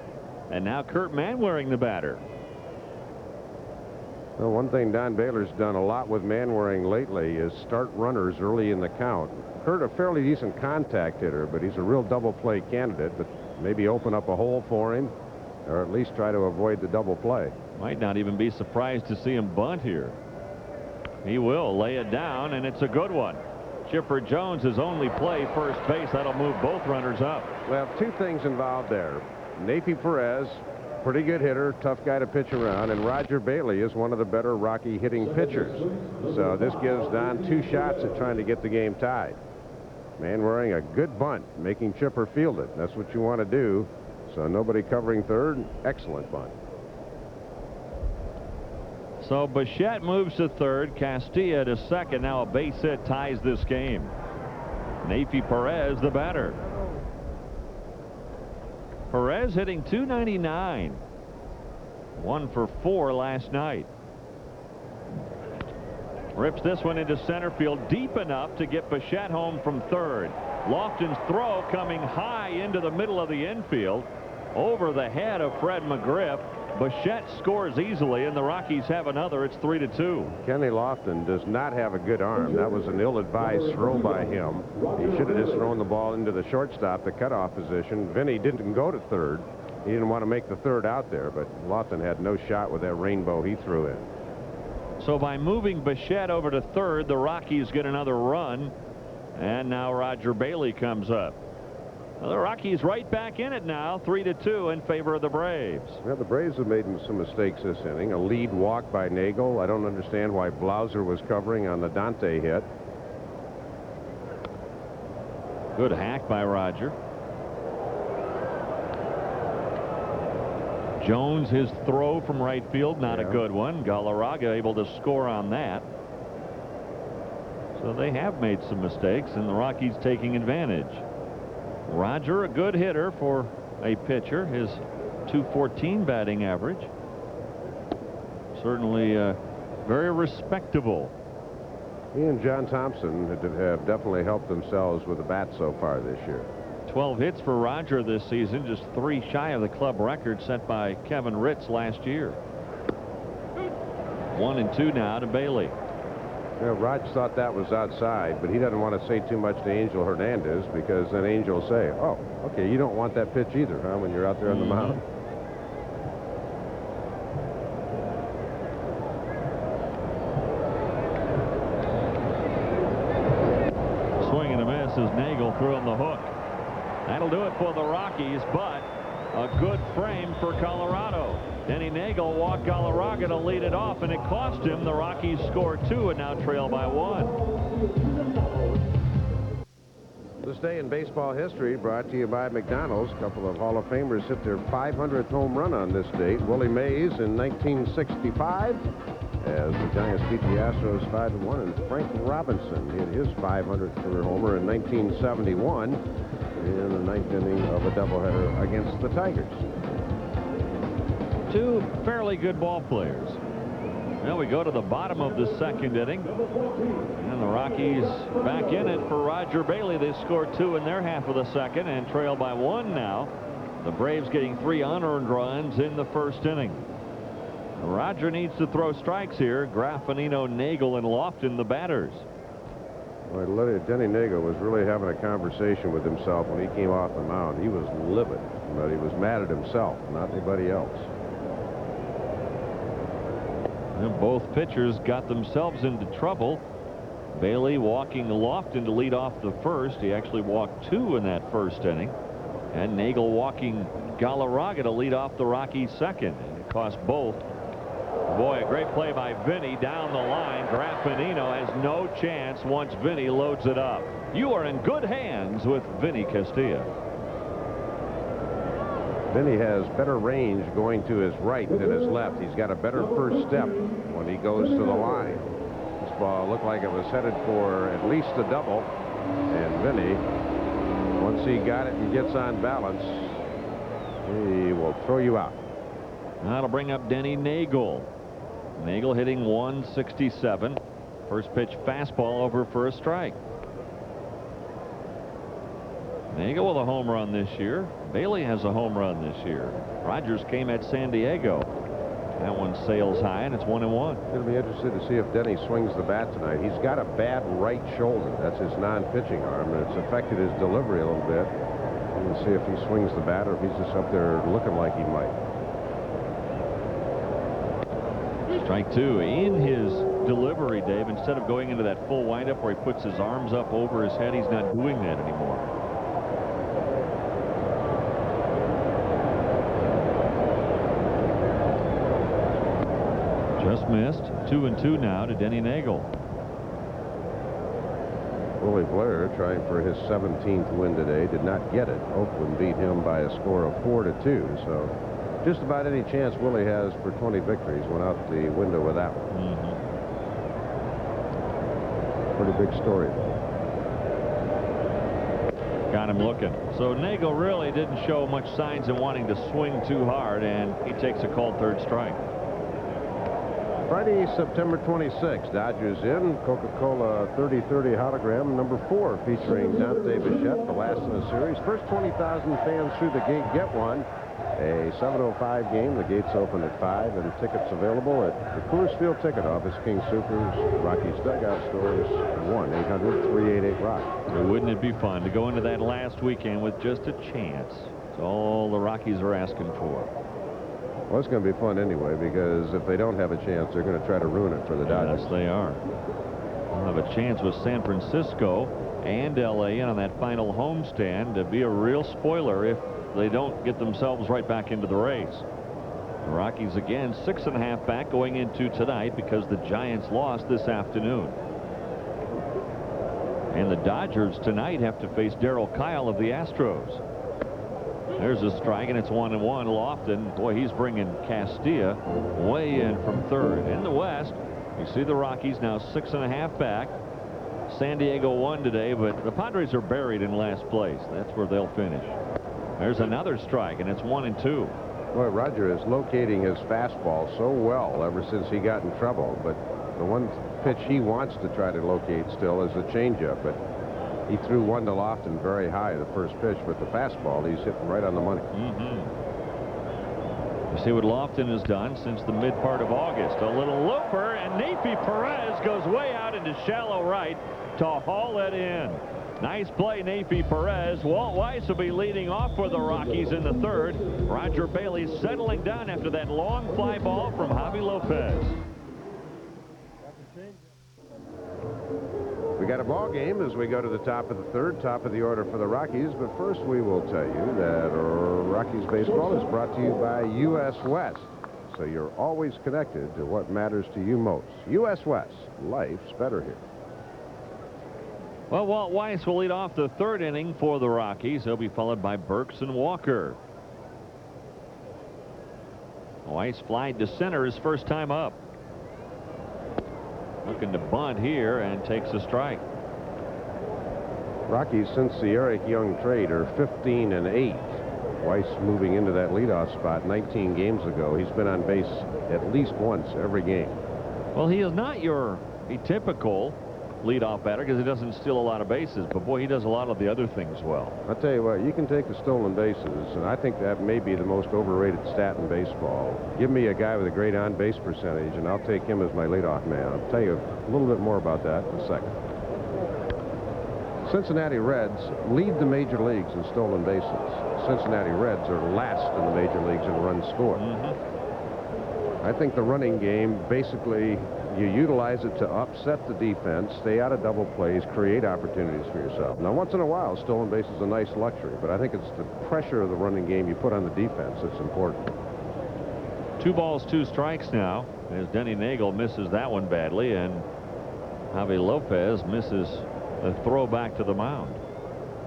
A: And now Kurt Manwaring, the batter.
B: Well, one thing Don Baylor's done a lot with Manwaring lately is start runners early in the count. Kurt, a fairly decent contact hitter, but he's a real double play candidate. But maybe open up a hole for him, or at least try to avoid the double play.
A: Might not even be surprised to see him bunt here. He will lay it down, and it's a good one. Chipper Jones his only play first base. That'll move both runners up.
B: Well, 2 things involved there. Nafi Perez, pretty good hitter, tough guy to pitch around, and Roger Bailey is one of the better Rocky hitting pitchers. So this gives Don 2 shots at trying to get the game tied. Manwaring a good bunt, making Chipper field it. That's what you want to do. So nobody covering third. Excellent bunt.
A: So Bichette moves to third, Castilla to second. Now a base hit ties this game. Nafi Perez, the batter. Perez hitting .299. 1 for 4 last night. Rips this one into center field deep enough to get Bichette home from third. Lofton's throw coming high into the middle of the infield over the head of Fred McGriff. Bichette scores easily, and the Rockies have another. It's 3-2.
B: Kenny Lofton does not have a good arm. That was an ill-advised throw by him. He should have just thrown the ball into the shortstop, the cutoff position. Vinny didn't go to third. He didn't want to make the third out there, but Lofton had no shot with that rainbow he threw in.
A: So by moving Bichette over to third, the Rockies get another run, and now Roger Bailey comes up. Well, the Rockies right back in it now, 3-2 in favor of the Braves.
B: Well, the Braves have made some mistakes this inning. A lead walk by Nagel. I don't understand why Blauser was covering on the Dante hit.
A: Good hack by Roger. Jones, his throw from right field, not a good one. Galarraga able to score on that. So they have made some mistakes, and the Rockies taking advantage. Roger, a good hitter for a pitcher. His .214 batting average. Certainly very respectable.
B: He and John Thompson have definitely helped themselves with the bat so far this year.
A: 12 hits for Roger this season, just 3 shy of the club record set by Kevin Ritz last year. 1-2 now to Bailey.
B: Yeah, Raj thought that was outside, but he doesn't want to say too much to Angel Hernandez, because then Angel will say, oh, okay, you don't want that pitch either, huh, when you're out there on the mound. Swing and a miss as Nagel threw him the hook. That'll do it for the Rockies, but
A: a good frame for Colorado. Denny Nagel walked Galarraga to lead it off, and it cost him. The Rockies score 2 and now trail by 1.
B: This day in baseball history brought to you by McDonald's. A couple of Hall of Famers hit their 500th home run on this date. Willie Mays in 1965 as the Giants beat the Astros 5-1, and Frank Robinson hit his 500th career homer in 1971 in the 9th inning of a doubleheader against the Tigers.
A: Two fairly good ball players. Now we go to the bottom of the 2nd inning, and the Rockies back in it for Roger Bailey. They scored 2 in their half of the 2nd and trail by 1 now. The Braves getting 3 unearned runs in the 1st inning. Roger needs to throw strikes here. Graffinino, Nagel, and Lofton the batters.
B: Well, Denny Nagel was really having a conversation with himself when he came off the mound. He was livid, but he was mad at himself, not anybody else.
A: And both pitchers got themselves into trouble. Bailey walking Lofton to lead off the 1st. He actually walked 2 in that 1st inning. And Nagel walking Galarraga to lead off the Rockies' 2nd. And it cost both. Boy, a great play by Vinny down the line. Graffinino has no chance once Vinny loads it up. You are in good hands with Vinny Castilla.
B: Vinny has better range going to his right than his left. He's got a better first step when he goes to the line. This ball looked like it was headed for at least a double. And Vinny, once he got it and gets on balance, he will throw you out.
A: That'll bring up Denny Nagel. Nagel hitting 167. First pitch fastball over for a strike. Nagel with a home run this year. Bailey has a home run this year. Rogers came at San Diego. That one sails high, and it's 1-1.
B: It'll be interesting to see if Denny swings the bat tonight. He's got a bad right shoulder. That's his non-pitching arm, and it's affected his delivery a little bit. We'll see if he swings the bat or if he's just up there looking like he might.
A: Strike 2. In his delivery, Dave, instead of going into that full windup where he puts his arms up over his head, he's not doing that anymore. Just missed. 2-2 now to Denny Nagel.
B: Willie Blair trying for his 17th win today. Did not get it. Oakland beat him by a score of 4-2. So just about any chance Willie has for 20 victories went out the window with that one. Pretty big story, though.
A: Got him looking. So Nagel really didn't show much signs of wanting to swing too hard, and he takes a called 3rd strike.
B: Friday, September 26th, Dodgers in. Coca-Cola 30-30 hologram number 4 featuring Dante Bichette, the last in the series. First 20,000 fans through the gate get one. A 7:05 game. The gates open at 5, and tickets available at the Coors Field Ticket Office, King Soopers, Rockies Dugout Stores, 1-800-388-ROCK.
A: Wouldn't it be fun to go into that last weekend with just a chance? It's all the Rockies are asking for.
B: Well, it's going to be fun anyway, because if they don't have a chance, they're going to try to ruin it for the Dodgers.
A: Yes, they are. They'll have a chance with San Francisco and L.A. in on that final homestand to be a real spoiler if they don't get themselves right back into the race. The Rockies again 6.5 back going into tonight because the Giants lost this afternoon. And the Dodgers tonight have to face Darryl Kyle of the Astros. There's a strike, and it's 1-1. Lofton, boy, he's bringing Castilla way in from 3rd. In the West, you see the Rockies now 6.5 back. San Diego won today, but the Padres are buried in last place. That's where they'll finish. There's another strike, and it's 1-2.
B: Boy, Roger is locating his fastball so well ever since he got in trouble. But the one pitch he wants to try to locate still is the changeup. But he threw one to Lofton very high the first pitch, but the fastball he's hitting right on the money.
A: You see what Lofton has done since the mid part of August. A little looper, and Nefi Perez goes way out into shallow right to haul it in. Nice play, Nefi Perez. Walt Weiss will be leading off for the Rockies in the 3rd. Roger Bailey settling down after that long fly ball from Javi Lopez.
B: We got a ball game as we go to the top of the 3rd, top of the order for the Rockies. But first, we will tell you that Rockies Rockies baseball is brought to you by U.S. West. So you're always connected to what matters to you most. U.S. West, life's better here.
A: Well, Walt Weiss will lead off the third inning for the Rockies. He'll be followed by Burks and Walker. Weiss flied to center his first time up. Looking to bunt here and takes a strike.
B: Rockies, since the Eric Young trade, are 15-8. Weiss moving into that leadoff spot 19 games ago. He's been on base at least once every game.
A: Well, he is not your typical leadoff batter because he doesn't steal a lot of bases, but boy, he does a lot of the other things well.
B: I'll tell you what, you can take the stolen bases, and I think that may be the most overrated stat in baseball. Give me a guy with a great on-base percentage, and I'll take him as my leadoff man. I'll tell you a little bit more about that in a second. Cincinnati Reds lead the major leagues in stolen bases. Cincinnati Reds are last in the major leagues in runs scored. I think the running game, basically, you utilize it to upset the defense, stay out of double plays, create opportunities for yourself. Now, once in a while, stolen base is a nice luxury, but I think it's the pressure of the running game you put on the defense that's important.
A: 2 balls, 2 strikes now, as Denny Nagel misses that one badly, and Javi Lopez misses the throw back to the mound.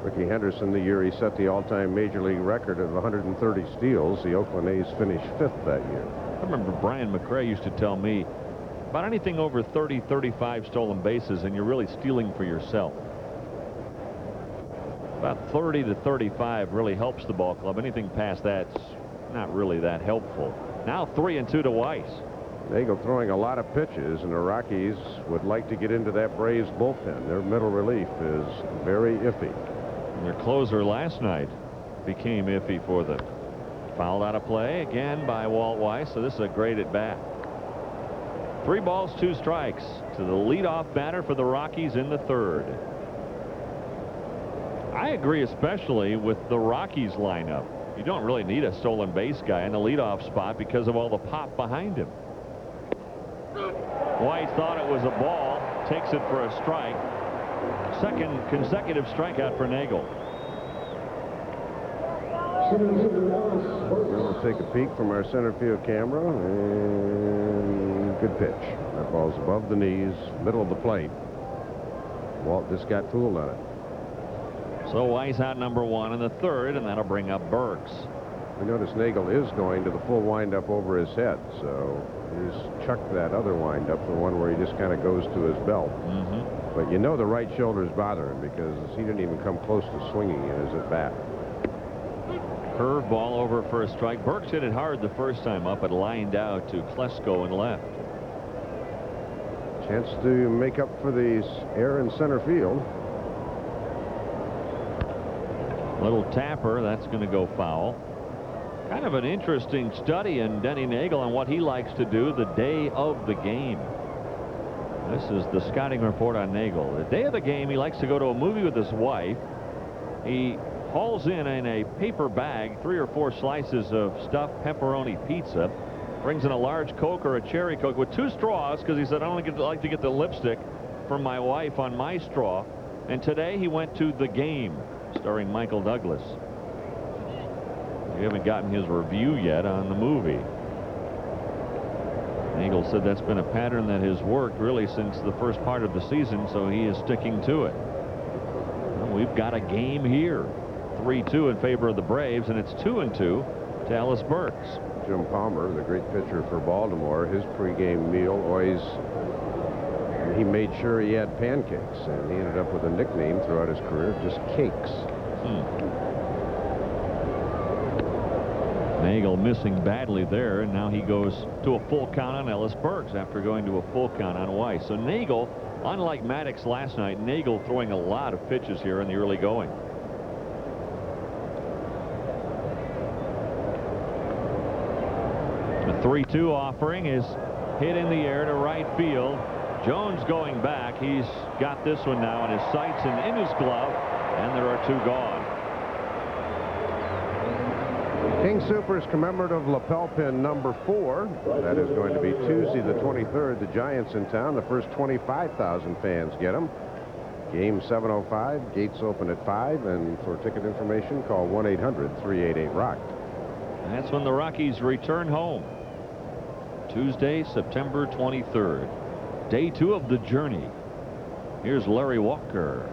B: Ricky Henderson, the year he set the all-time major league record of 130 steals, the Oakland A's finished 5th that year.
A: I remember Brian McRae used to tell me about anything over 30, 35 stolen bases, and you're really stealing for yourself. About 30 to 35 really helps the ball club. Anything past that's not really that helpful. Now 3-2 to Weiss.
B: Nagel throwing a lot of pitches, and the Rockies would like to get into that Braves bullpen. Their middle relief is very iffy.
A: And their closer last night became iffy for them. Fouled out of play again by Walt Weiss, so this is a great at bat. 3 balls, 2 strikes to the leadoff batter for the Rockies in the third. I agree, especially with the Rockies lineup. You don't really need a stolen base guy in the leadoff spot because of all the pop behind him. Weiss thought it was a ball, takes it for a strike. Second consecutive strikeout for Nagel.
B: We'll take a peek from our center field camera, and good pitch. That ball's above the knees, middle of the plate. Walt just got fooled on it.
A: So Weiss out number 1 in the third, and that'll bring up Burks.
B: We notice Nagel is going to the full windup over his head, so he's chucked that other windup, the one where he just kind of goes to his belt. But you know the right shoulder's bothering because he didn't even come close to swinging in his at bat.
A: Curve ball over for a strike. Burks hit it hard the first time up. It lined out to Klesko and left.
B: Chance to make up for the air in center field.
A: Little tapper, that's going to go foul. Kind of an interesting study in Denny Nagel on what he likes to do the day of the game. This is the scouting report on Nagel. The day of the game, he likes to go to a movie with his wife. He hauls in a paper bag 3 or 4 slices of stuffed pepperoni pizza, brings in a large Coke or a cherry Coke with 2 straws because he said, I don't like to get the lipstick from my wife on my straw. And today he went to The Game, starring Michael Douglas. We haven't gotten his review yet on the movie. Nagel said that's been a pattern that has worked really since the first part of the season, so he is sticking to it. Well, we've got a game here. 3-2 in favor of the Braves, and it's 2-2 to Ellis Burks.
B: Jim Palmer, the great pitcher for Baltimore, his pregame meal always, he made sure he had pancakes, and he ended up with a nickname throughout his career, just Cakes.
A: Nagel missing badly there, and now he goes to a full count on Ellis Burks after going to a full count on Weiss. So Nagel, unlike Maddox last night, Nagel throwing a lot of pitches here in the early going. The 3-2 offering is hit in the air to right field. Jones going back. He's got this one now in his sights and in his glove, and there are 2 gone.
B: King Soopers commemorative lapel pin number 4. That is going to be Tuesday the 23rd. The Giants in town. The first 25,000 fans get them. Game 7:05. Gates open at 5. And for ticket information, call 1-800-388-ROCK.
A: That's when the Rockies return home. Tuesday, September 23rd. Day 2 of the journey. Here's Larry Walker.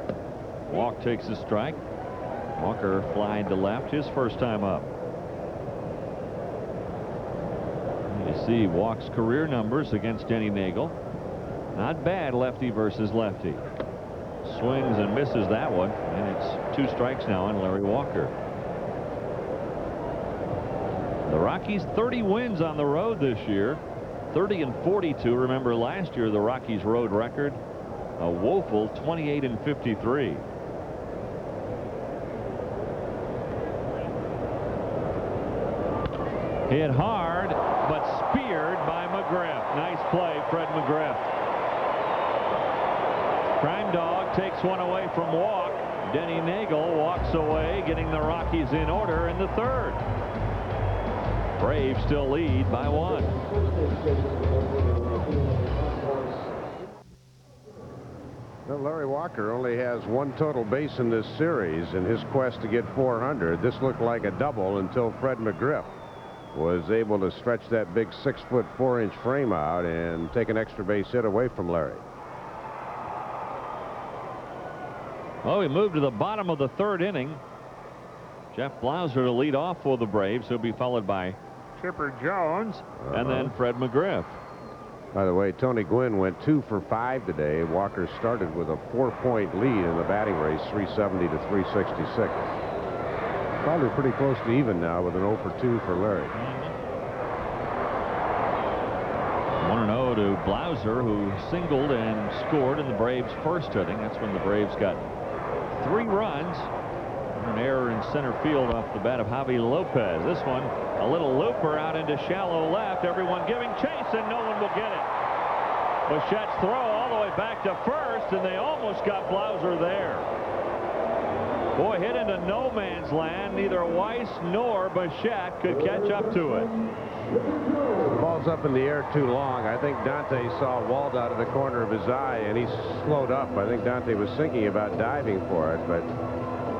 A: Walk takes a strike. Walker flying to left, his first time up. You see Walk's career numbers against Denny Nagel. Not bad, lefty versus lefty. Swings and misses that one, and it's 2 strikes now on Larry Walker. The Rockies 30 wins on the road this year. 30-42. Remember last year the Rockies road record, a woeful 28-53. Hit hard, but speared by McGriff. Nice play, Fred McGriff. Crime Dog takes one away from Walk. Denny Nagel walks away, getting the Rockies in order in the 3rd. Braves still lead by 1.
B: Well, Larry Walker only has 1 total base in this series in his quest to get 400. This looked like a double until Fred McGriff was able to stretch that big 6-foot 4-inch frame out and take an extra base hit away from Larry.
A: Oh, we moved to the bottom of the 3rd inning. Jeff Blauser to lead off for the Braves. He'll be followed by Chipper Jones and then Fred McGriff.
B: By the way, Tony Gwynn went 2 for 5 today. Walker started with a 4-point lead in the batting race, 370 to 366. Probably pretty close to even now with an 0 for 2 for Larry.
A: 1-0 to Blauser, who singled and scored in the Braves' first inning. That's when the Braves got 3 runs. An error in center field off the bat of Javi Lopez. This one, a little looper out into shallow left. Everyone giving chase, and no one will get it. Bichette's throw all the way back to first, and they almost got Blauser there. Boy, hit into no man's land. Neither Weiss nor Bichette could catch up to it.
B: The ball's up in the air too long. I think Dante saw Wald out of the corner of his eye, and he slowed up. I think Dante was thinking about diving for it, but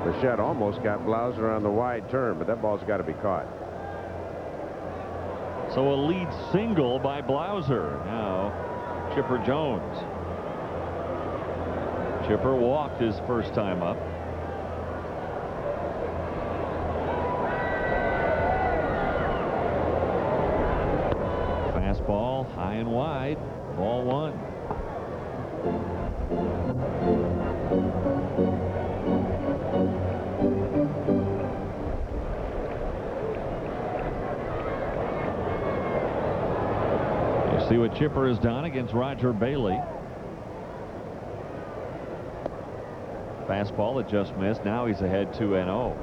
B: Bichette almost got Blauser on the wide turn, but that ball's got to be caught.
A: So a lead single by Blauser. Now Chipper Jones. Chipper walked his first time up. Fastball high and wide. Ball 1. See what Chipper has done against Roger Bailey. Fastball that just missed. Now he's ahead 2-0.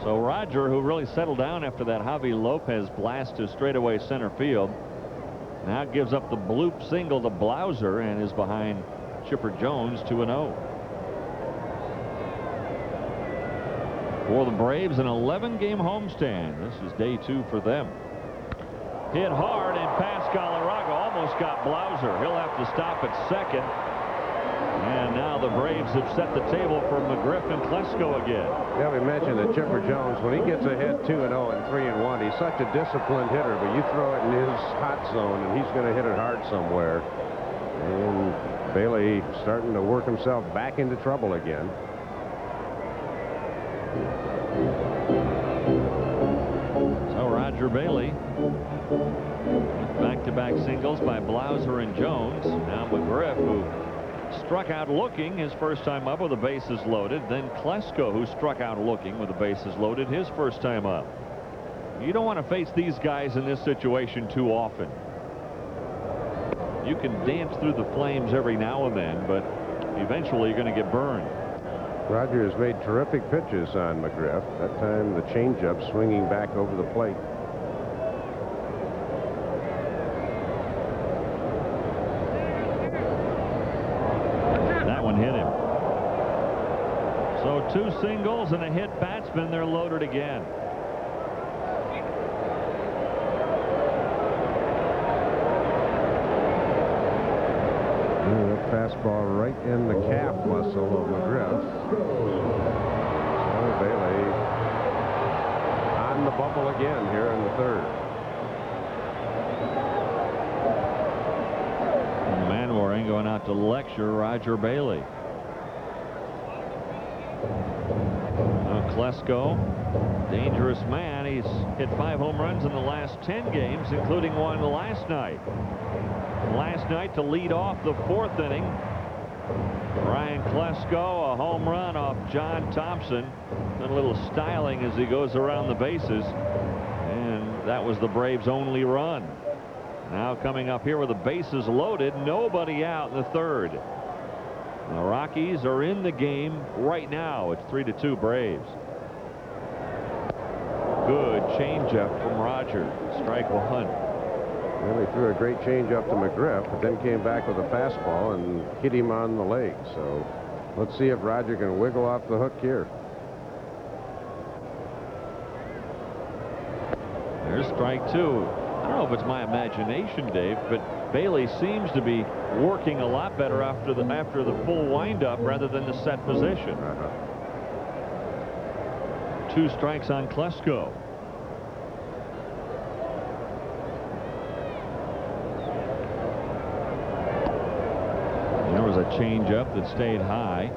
A: So Roger, who really settled down after that Javi Lopez blast to straightaway center field, now gives up the bloop single to Blauser and is behind Chipper Jones 2-0. For the Braves, an 11-game homestand. This is day 2 for them. Hit hard and past Galarraga, almost got Blauser. He'll have to stop at second. And now the Braves have set the table for McGriff and Klesko again.
B: Yeah, we mentioned that Chipper Jones, when he gets ahead 2-0 and 3-1, he's such a disciplined hitter, but you throw it in his hot zone and he's going to hit it hard somewhere. And Bailey starting to work himself back into trouble again.
A: So Roger Bailey, back-to-back singles by Blauser and Jones. Now McGriff, who struck out looking his first time up with the bases loaded. Then Klesko, who struck out looking with the bases loaded his first time up. You don't want to face these guys in this situation too often. You can dance through the flames every now and then, but eventually you're going to get burned.
B: Roger has made terrific pitches on McGriff. That time the changeup swinging back over the plate.
A: That one hit him. So 2 singles and a hit batsman. They're loaded again.
B: Fastball right in the calf muscle of McGriff. So Bailey on in the bubble again here in the third.
A: Manwaring going out to lecture Roger Bailey. Klesko, dangerous man. He's hit 5 home runs in the last 10 games, including one last night. Last night to lead off the 4th inning. Ryan Klesko, a home run off John Thompson. And a little styling as he goes around the bases. And that was the Braves' only run. Now coming up here with the bases loaded, nobody out in the third. The Rockies are in the game right now. It's 3-2 Braves. Good changeup from Roger. Strike one.
B: Well, he threw a great changeup to McGriff, but then came back with a fastball and hit him on the leg. So let's see if Roger can wiggle off the hook here.
A: There's strike two. I don't know if it's my imagination, Dave, but Bailey seems to be working a lot better after the full windup rather than the set position. 2 strikes on Klesko. There was a changeup that stayed high.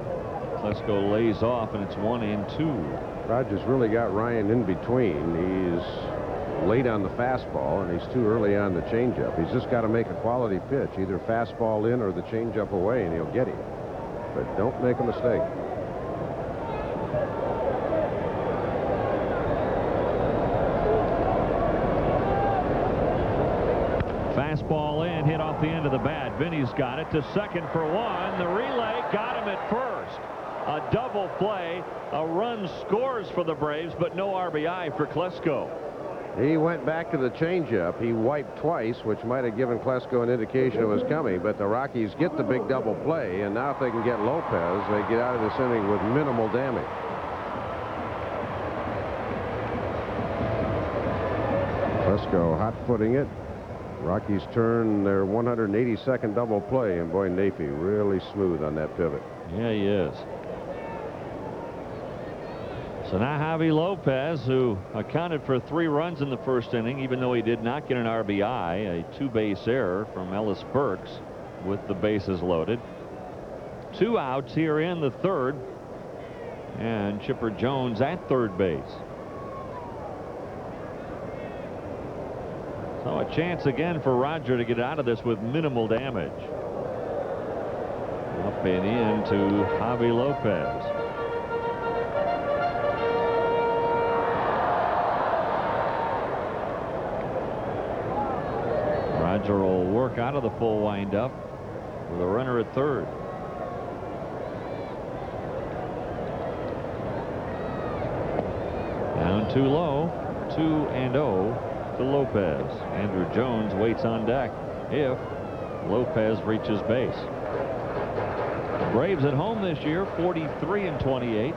A: Klesko lays off, and it's 1-2.
B: Rogers really got Ryan in between. He's late on the fastball, and he's too early on the changeup. He's just got to make a quality pitch, either fastball in or the changeup away, and he'll get him. But don't make a mistake.
A: Fastball in, hit off the end of the bat. Vinny's got it to second for 1. The relay got him at first. A double play. A run scores for the Braves, but no RBI for Klesko.
B: He went back to the changeup. He wiped twice, which might have given Klesko an indication it was coming, but the Rockies get the big double play, and now if they can get Lopez, they get out of this inning with minimal damage. Klesko hot-footing it. Rockies turn their 182nd double play, and boy, Napey really smooth on that pivot.
A: Yeah, he is. So now Javi Lopez, who accounted for 3 runs in the first inning, even though he did not get an RBI, a 2-base error from Ellis Burks with the bases loaded. 2 outs here in the third, and Chipper Jones at third base. So a chance again for Roger to get out of this with minimal damage. Up and in to Javi Lopez. Roger will work out of the full windup with a runner at third. Down too low, 2-0 to Lopez. Andrew Jones waits on deck if Lopez reaches base. The Braves at home this year, 43-28.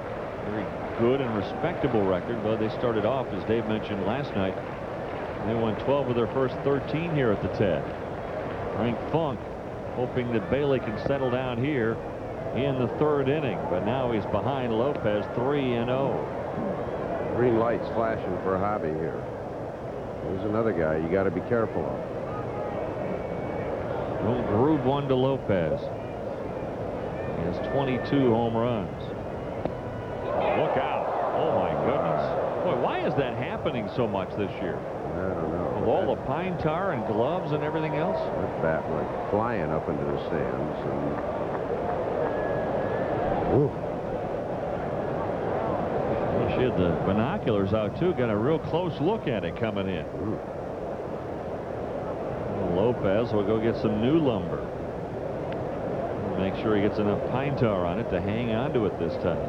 A: Very good and respectable record, but they started off, as Dave mentioned last night, they won 12 of their first 13 here at the TED. Frank Funk hoping that Bailey can settle down here in the third inning, but now he's behind Lopez, 3-0.
B: Green lights flashing for a hobby here. There's another guy you got to be careful of.
A: Don't groove one to Lopez. He has 22 home runs. Look out. Oh my goodness. Boy, why is that happening so much this year?
B: I don't know.
A: With all the pine tar and gloves and everything else?
B: That bat went flying up into the stands. And
A: she had the binoculars out too. Got a real close look at it coming in. Lopez will go get some new lumber. Make sure he gets enough pine tar on it to hang on to it this time.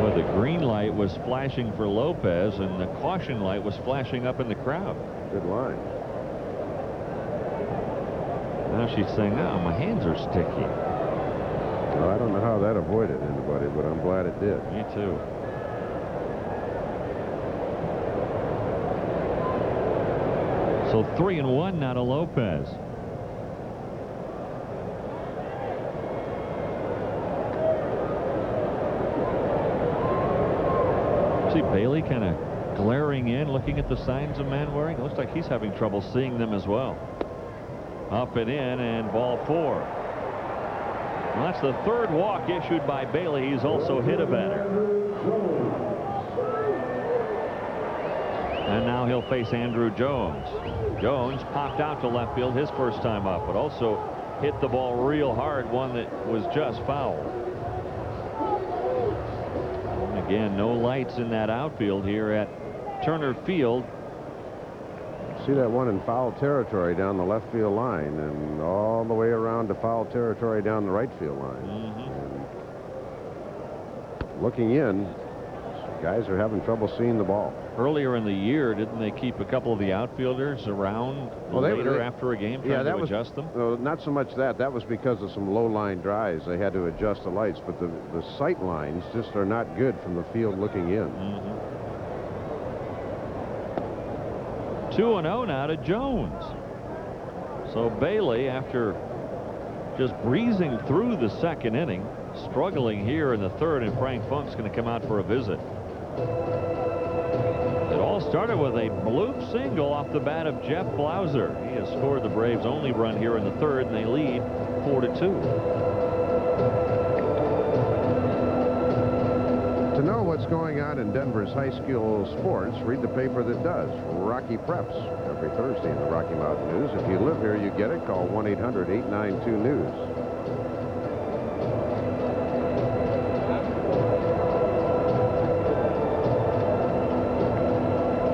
A: Well, the green light was flashing for Lopez, and the caution light was flashing up in the crowd.
B: Good line.
A: Now she's saying, "Oh, my hands are sticky."
B: Well, I don't know how that avoided anybody, but I'm glad it did.
A: Me too. So 3-1 now to Lopez. See Bailey kind of glaring in, looking at the signs of man wearing. It looks like he's having trouble seeing them as well. Up and in, and ball 4. Well, that's the third walk issued by Bailey. He's also hit a batter. And now he'll face Andrew Jones. Jones popped out to left field his first time up, but also hit the ball real hard, one that was just foul. And again, no lights in that outfield here at Turner Field.
B: See that one in foul territory down the left field line and all the way around to foul territory down the right field line. And looking in, guys are having trouble seeing the ball.
A: Earlier in the year, didn't they keep a couple of the outfielders around later after a game trying to adjust them?
B: No, not so much that. That was because of some low line drives. They had to adjust the lights, but the sight lines just are not good from the field looking in.
A: 2-0 now to Jones. So Bailey, after just breezing through the second inning, struggling here in the third, and Frank Funk's going to come out for a visit. It all started with a bloop single off the bat of Jeff Blauser. He has scored the Braves' only run here in the third, and they lead 4-2.
B: To know what's going on in Denver's high school sports, read the paper that does, Rocky Preps, every Thursday in the Rocky Mountain News. If you live here, you get it. Call 1-800-892-NEWS.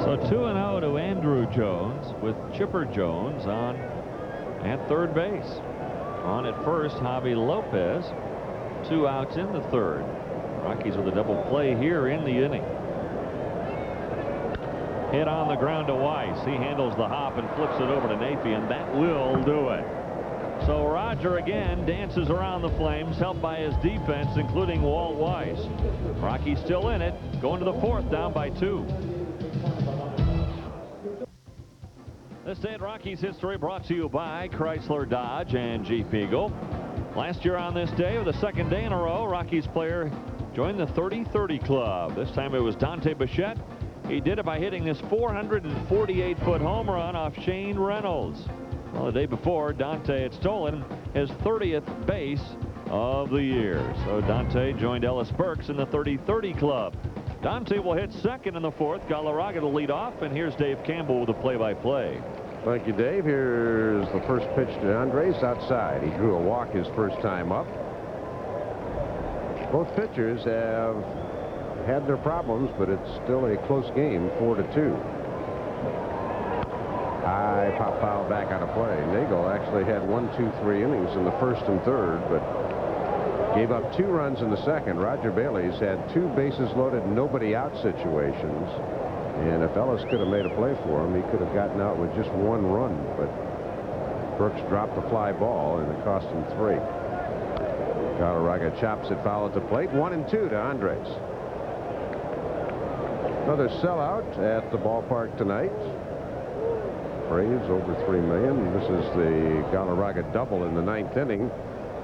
A: So 2-0 to Andrew Jones, with Chipper Jones on at third base. On at first, Javi Lopez. 2 outs in the third. Rockies with a double play here in the inning. Hit on the ground to Weiss. He handles the hop and flips it over to Nafee, and that will do it. So Roger again dances around the Flames, helped by his defense, including Walt Weiss. Rockies still in it, going to the fourth, down by 2. This day in Rockies history brought to you by Chrysler, Dodge, and Jeep Eagle. Last year on this day, or the second day in a row, Rockies player joined the 30-30 club. This time it was Dante Bichette. He did it by hitting this 448-foot home run off Shane Reynolds. Well, the day before, Dante had stolen his 30th base of the year. So Dante joined Ellis Burks in the 30-30 club. Dante will hit second in the fourth. Galarraga to lead off, and here's Dave Campbell with the play-by-play.
B: Thank you, Dave. Here's the first pitch to Andres outside. He drew a walk his first time up. Both pitchers have had their problems, but it's still a close game, 4-2. High pop foul back out of play. Nagel actually had 1, 2, 3 innings in the first and third, but gave up 2 runs in the second. Roger Bailey's had 2 bases loaded, nobody out situations. And if Ellis could have made a play for him, he could have gotten out with just 1 run. But Brooks dropped the fly ball, and it cost him 3. Galarraga chops it foul at the plate. 1-2 to Andres. Another sellout at the ballpark tonight. Braves over 3 million. This is the Galarraga double in the 9th inning.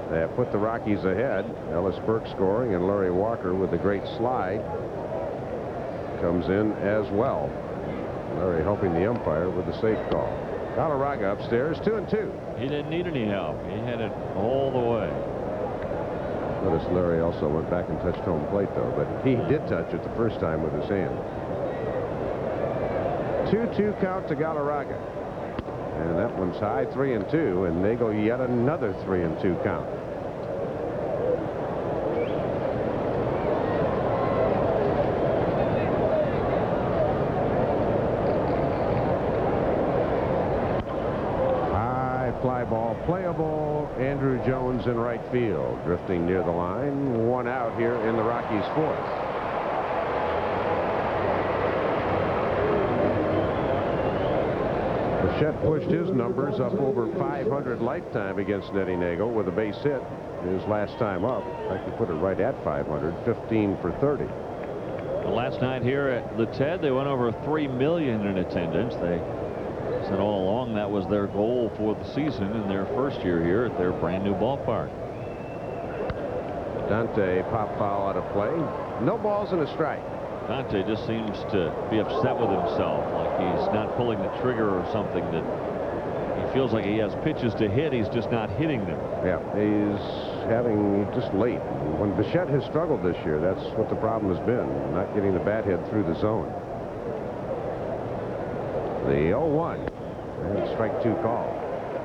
B: They have put the Rockies ahead. Ellis Burke scoring, and Larry Walker with the great slide comes in as well. Larry helping the umpire with the safe call. Galarraga upstairs, 2-2.
A: He didn't need any help. He had it all the way.
B: Notice Larry also went back and touched home plate, though, but he did touch it the first time with his hand. 2-2 count to Galarraga. And that one's high, 3-2, and Nagel yet another 3-2 count. High fly ball playable. Andrew Jones in right field, drifting near the line. 1 out here in the Rockies' fourth. Bichette pushed his numbers up over 500 lifetime against Nettie Nagel with a base hit his last time up. In fact, he put it right at 500, 15 for 30.
A: Well, last night here at the TED, they went over 3 million in attendance. They said all along that was their goal for the season in their first year here at their brand new ballpark.
B: Dante pop foul out of play. No balls and a strike.
A: Dante just seems to be upset with himself, like he's not pulling the trigger or something, that he feels like he has pitches to hit, he's just not hitting them.
B: Yeah, he's having just late. When Bichette has struggled this year, that's what the problem has been, not getting the bat head through the zone. The 0-1 and strike 2 call.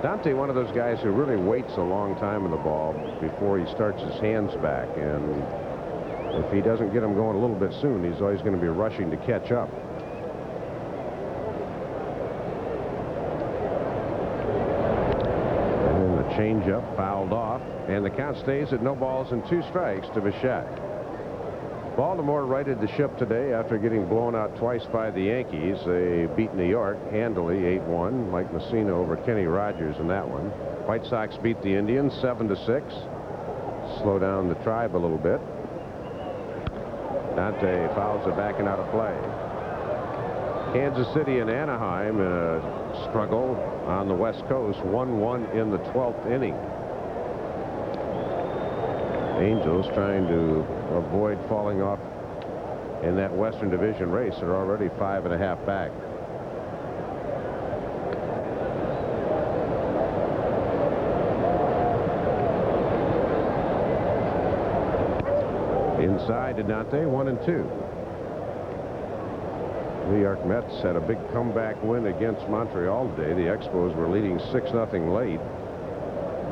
B: Dante, one of those guys who really waits a long time in the ball before he starts his hands back, and if he doesn't get him going a little bit soon, he's always going to be rushing to catch up. And then the changeup fouled off, and the count stays at 0-2 strikes to Bichette. Baltimore righted the ship today after getting blown out twice by the Yankees. They beat New York handily 8-1. Mike Mussina over Kenny Rogers in that one. White Sox beat the Indians 7-6. Slow down the Tribe a little bit. Dante fouls it back and out of play. Kansas City and Anaheim in a struggle on the West Coast. 1-1 in the 12th inning. Angels trying to avoid falling off in that Western Division race. They're already 5.5 back. Inside to Dante, 1-2. New York Mets had a big comeback win against Montreal today. The Expos were leading 6-0 late.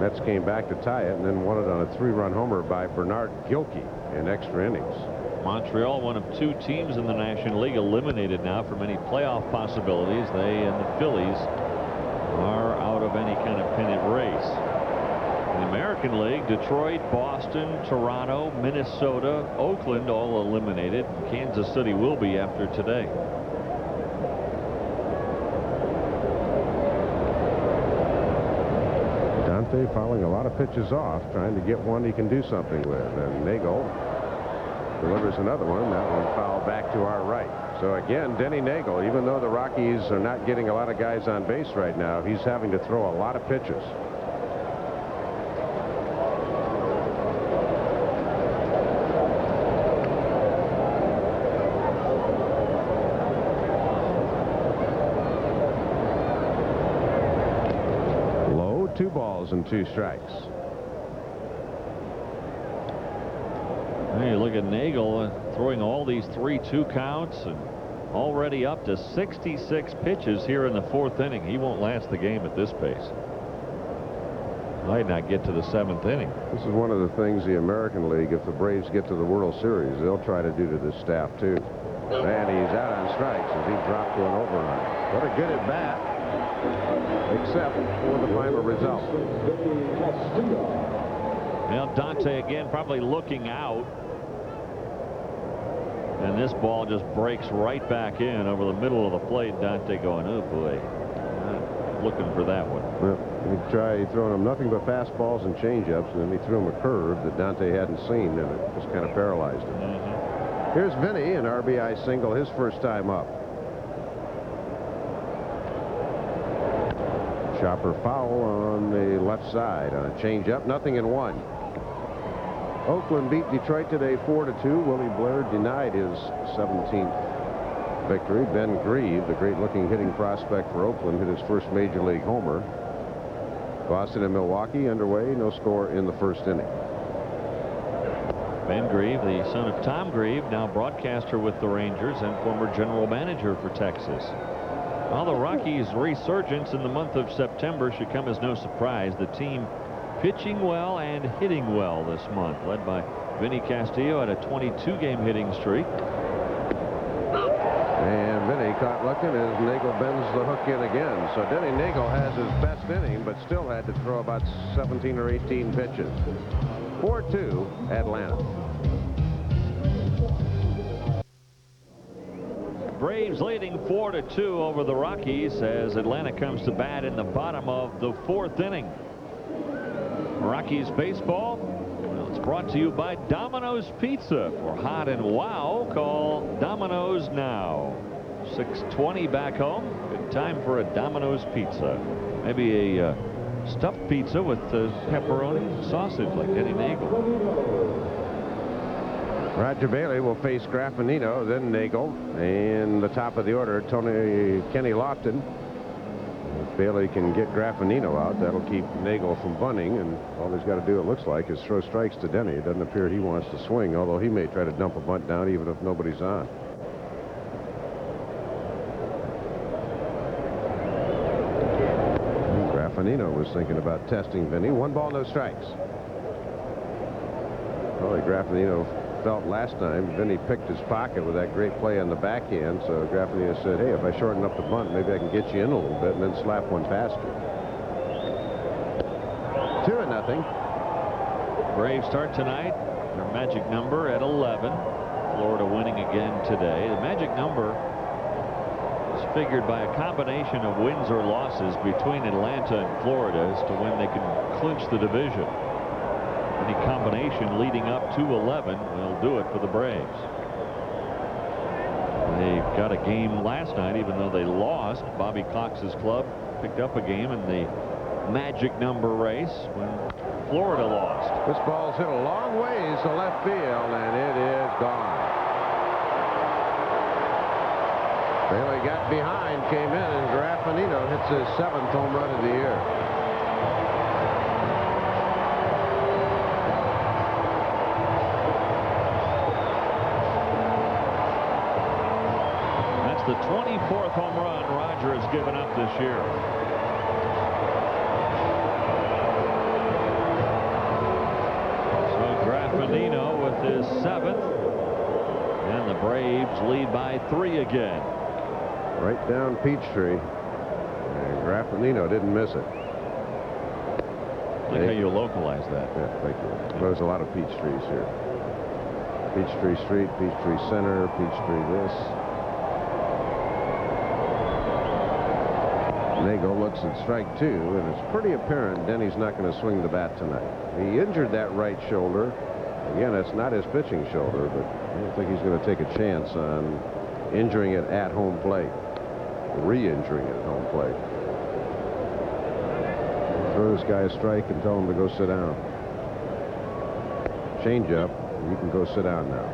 B: Mets came back to tie it and then won it on a 3-run homer by Bernard Gilkey in extra innings.
A: Montreal, one of 2 teams in the National League, eliminated now from any playoff possibilities. They and the Phillies are out of any kind of pennant race. In the American League, Detroit, Boston, Toronto, Minnesota, Oakland all eliminated. Kansas City will be after today.
B: Dante fouling a lot of pitches off, trying to get one he can do something with, and Nagel delivers another one. That one fouled back to our right. So again, Denny Nagel, even though the Rockies are not getting a lot of guys on base right now, he's having to throw a lot of pitches. Low, 2-2 strikes.
A: Hey, look at Nagel throwing all these 3-2 counts and already up to 66 pitches here in the 4th inning. He won't last the game at this pace. Might not get to the 7th inning.
B: This is one of the things the American League, if the Braves get to the World Series, they'll try to do to this staff too. And he's out on strikes as he dropped to an overrun. What a good at bat, except for the final result.
A: Well, Dante again probably looking out. And this ball just breaks right back in over the middle of the plate. Dante going, oh boy, not looking for that one.
B: Well, he tried throwing him nothing but fastballs and changeups, and then he threw him a curve that Dante hadn't seen, and it just kind of paralyzed him. Here's Vinny, an RBI single, his first time up. Chopper foul on the left side on a changeup, 0-1. Oakland beat Detroit today 4-2. Willie Blair denied his 17th victory. Ben Grieve, the great-looking hitting prospect for Oakland, hit his first major league homer. Boston and Milwaukee underway, no score in the 1st inning.
A: Ben Grieve, the son of Tom Grieve, now broadcaster with the Rangers and former general manager for Texas. Well, the Rockies' resurgence in the month of September should come as no surprise. The team pitching well and hitting well this month, led by Vinny Castillo at a 22-game hitting streak.
B: And Vinny caught looking as Nagel bends the hook in again. So Denny Nagel has his best inning, but still had to throw about 17 or 18 pitches. 4-2 Atlanta.
A: Braves leading 4-2 over the Rockies as Atlanta comes to bat in the bottom of the 4th inning. Rockies baseball, well, it's brought to you by Domino's Pizza. For hot and wow, call Domino's now. 6:20 back home. Good time for a Domino's Pizza. Maybe a stuffed pizza with pepperoni sausage like Denny Nagel.
B: Roger Bailey will face Graffinino, then Nagel, and the top of the order, Kenny Lofton. If Bailey can get Graffinino out, that'll keep Nagel from bunting, and all he's got to do, it looks like, is throw strikes to Denny. It doesn't appear he wants to swing, although he may try to dump a bunt down even if nobody's on. Graffinino was thinking about testing Vinny. 1 ball, no strikes. Probably Graffinino felt last time Vinny picked his pocket with that great play on the backhand, so Graffinino said, hey, if I shorten up the bunt, maybe I can get you in a little bit and then slap one past you. 2-0.
A: Braves start tonight. Their magic number at 11. Florida winning again today. The magic number is figured by a combination of wins or losses between Atlanta and Florida as to when they can clinch the division. Any combination leading up to 11 will do it for the Braves. They got a game last night, even though they lost. Bobby Cox's club picked up a game in the magic number race when Florida lost.
B: This ball's hit a long ways to left field, and it is gone. Bailey got behind, came in, and Graffinino hits his 7th home run of the year.
A: The 24th home run Roger has given up this year. So Graffinino with his 7th, and the Braves lead by 3 again.
B: Right down Peachtree, and Graffinino didn't miss it.
A: I like how you localize that.
B: Yeah, thank you. There's a lot of peach trees here. Peachtree Street, Peachtree Center, Peachtree this. Nagel looks at strike 2, and it's pretty apparent Denny's not going to swing the bat tonight. He injured that right shoulder. Again, it's not his pitching shoulder, but I don't think he's going to take a chance on injuring it at home plate, re-injuring it at home plate. Throw this guy a strike and tell him to go sit down. Change up, and you can go sit down now.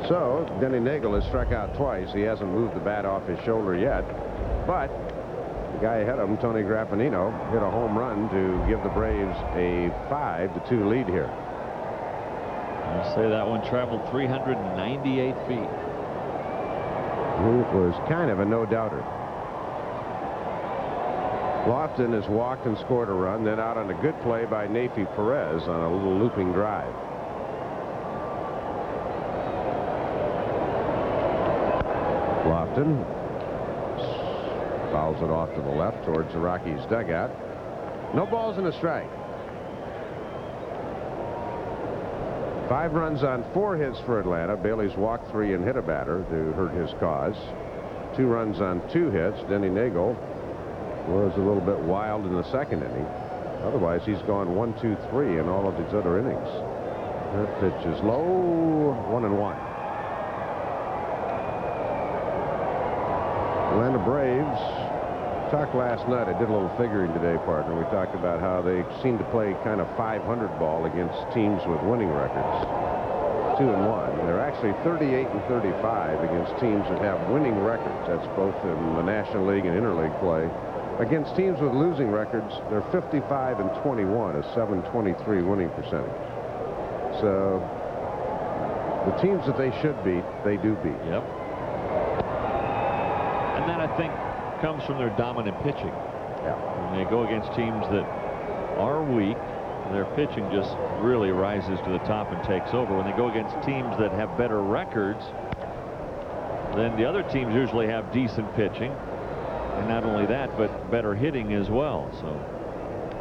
B: So Denny Nagel has struck out twice. He hasn't moved the bat off his shoulder yet, but the guy ahead of him, Tony Graffinino, hit a home run to give the Braves a 5-2 lead here.
A: I'll say that one traveled 398 feet.
B: It was kind of a no-doubter. Lofton has walked and scored a run, then out on a good play by Nafi Perez on a little looping drive. Lofton fouls it off to the left towards the Rockies dugout. No balls and a strike. 5 runs on 4 hits for Atlanta. Bailey's walked 3 and hit a batter to hurt his cause. 2 runs on 2 hits. Denny Nagel was a little bit wild in the 2nd inning. Otherwise, he's gone 1, 2, 3 in all of his other innings. That pitch is low, 1-1. Atlanta Braves talked last night. I did a little figuring today, partner. We talked about how they seem to play kind of 500 ball against teams with winning records. 2-1. They're actually 38 and 35 against teams that have winning records. That's both in the National League and interleague play. Against teams with losing records, they're 55 and 21, a .723 winning percentage. So the teams that they should beat, they do beat.
A: Yep. And that, I think, comes from their dominant pitching.
B: Yeah.
A: When they go against teams that are weak, their pitching just really rises to the top and takes over. When they go against teams that have better records, then the other teams usually have decent pitching. And not only that, but better hitting as well. So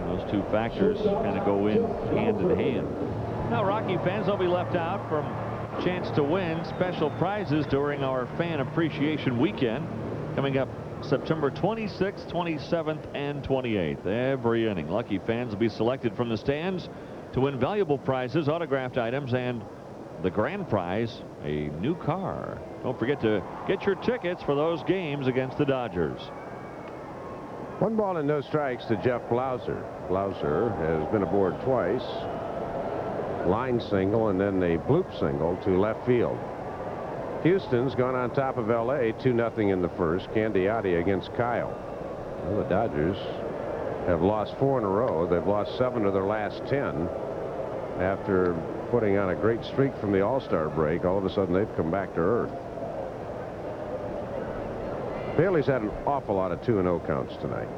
A: those two factors kind of go in hand in hand. Now, Rocky fans will be left out from chance to win special prizes during our Fan Appreciation Weekend coming up September 26th, 27th, and 28th. Every inning, lucky fans will be selected from the stands to win valuable prizes, autographed items, and the grand prize, a new car. Don't forget to get your tickets for those games against the Dodgers.
B: 1 ball and no strikes to Jeff Blauser. Blauser has been aboard twice. line single and then a bloop single to left field. Houston's gone on top of L.A. 2-0 in the first. Candiotti against Kyle. Well, the Dodgers have lost 4 in a row. They've lost 7 of their last 10 after putting on a great streak from the All-Star break. All of a sudden, they've come back to earth. Bailey's had an awful lot of 2-0 counts tonight.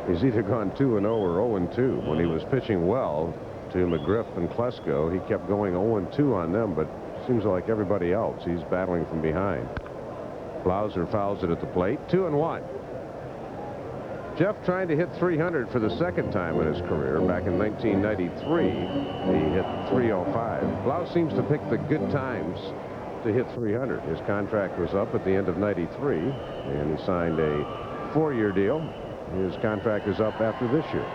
B: He's either gone 2-0 or 0-2. When he was pitching well to McGriff and Klesko, he kept going 0-2 on them, but seems like everybody else, he's battling from behind. Blauser fouls it at the plate. 2-1. Jeff trying to hit 300 for the second time in his career. Back in 1993, he hit 305. Blouse seems to pick the good times to hit 300. His contract was up at the end of 93, and he signed a 4-year deal. His contract is up after this year.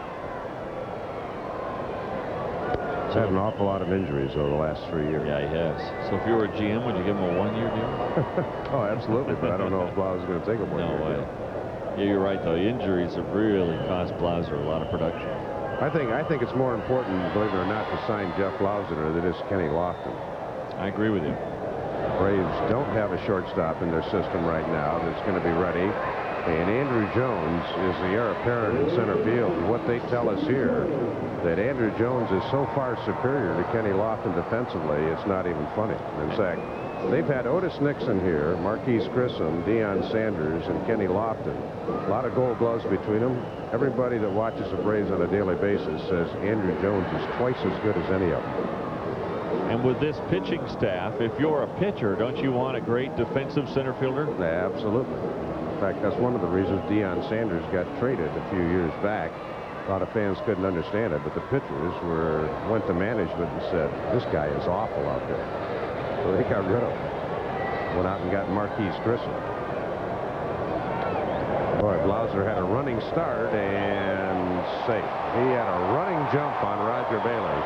B: He's had an awful lot of injuries over the last 3 years.
E: Yeah, he has. So if you were a GM, would you give him a 1-year deal?
B: Oh, absolutely, but I don't know if Blouse is going to take a 1-year deal.
E: Yeah, you're right, though. Injuries have really cost Blauser a lot of production.
B: I think it's more important, believe it or not, to sign Jeff Blauser than it is Kenny Lofton.
E: I agree with you.
B: Braves don't have a shortstop in their system right now that's going to be ready. And Andrew Jones is the heir apparent in center field. And what they tell us here, that Andrew Jones is so far superior to Kenny Lofton defensively, it's not even funny. In fact, they've had Otis Nixon here, Marquise Grissom, Deion Sanders, and Kenny Lofton. A lot of gold gloves between them. Everybody that watches the Braves on a daily basis says Andrew Jones is twice as good as any of them.
A: And with this pitching staff, if you're a pitcher, don't you want a great defensive center fielder?
B: Absolutely. In fact, that's one of the reasons Deion Sanders got traded a few years back. A lot of fans couldn't understand it, but the pitchers went to management and said, this guy is awful out there. So they got rid of him. Went out and got Marquise Grissom. Boy, Blauser had a running start and safe. He had a running jump on Roger Bailey.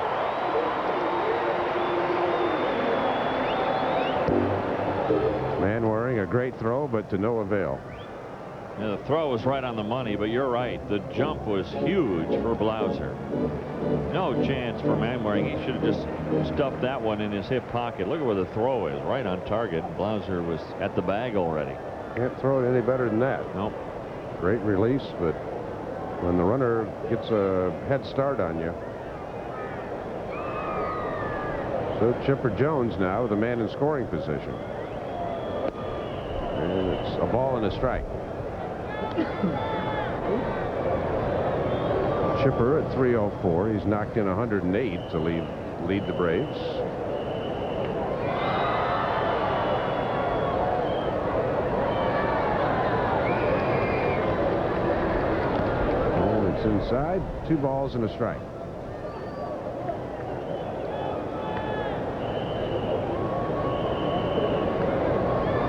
B: Manwaring, a great throw, but to no avail.
A: Yeah, the throw was right on the money, but you're right. The jump was huge for Blauser. No chance for Manwaring. He should have just stuffed that one in his hip pocket. Look at where the throw is, right on target. Blauser was at the bag already.
B: Can't throw it any better than that.
A: Nope.
B: Great release, but when the runner gets a head start on you. So Chipper Jones now, the man in scoring position. And it's a ball and a strike. Chipper at 304. He's knocked in 108 to lead the Braves. And it's inside. 2 balls and a strike.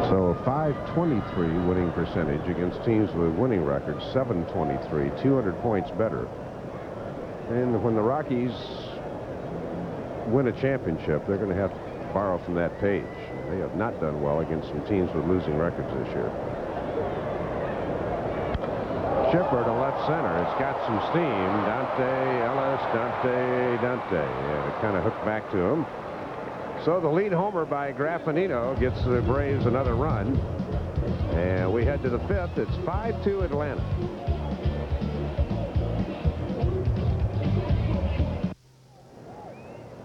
B: So a .523 winning percentage against teams with winning records, .723, 200 points better. And when the Rockies win a championship, they're going to have to borrow from that page. They have not done well against some teams with losing records this year. Chipper to left center. It's got some steam. Dante Ellis, Dante. And it kind of hooked back to him. So the lead homer by Graffinino gets the Braves another run. And we head to the 5th. It's 5-2 Atlanta.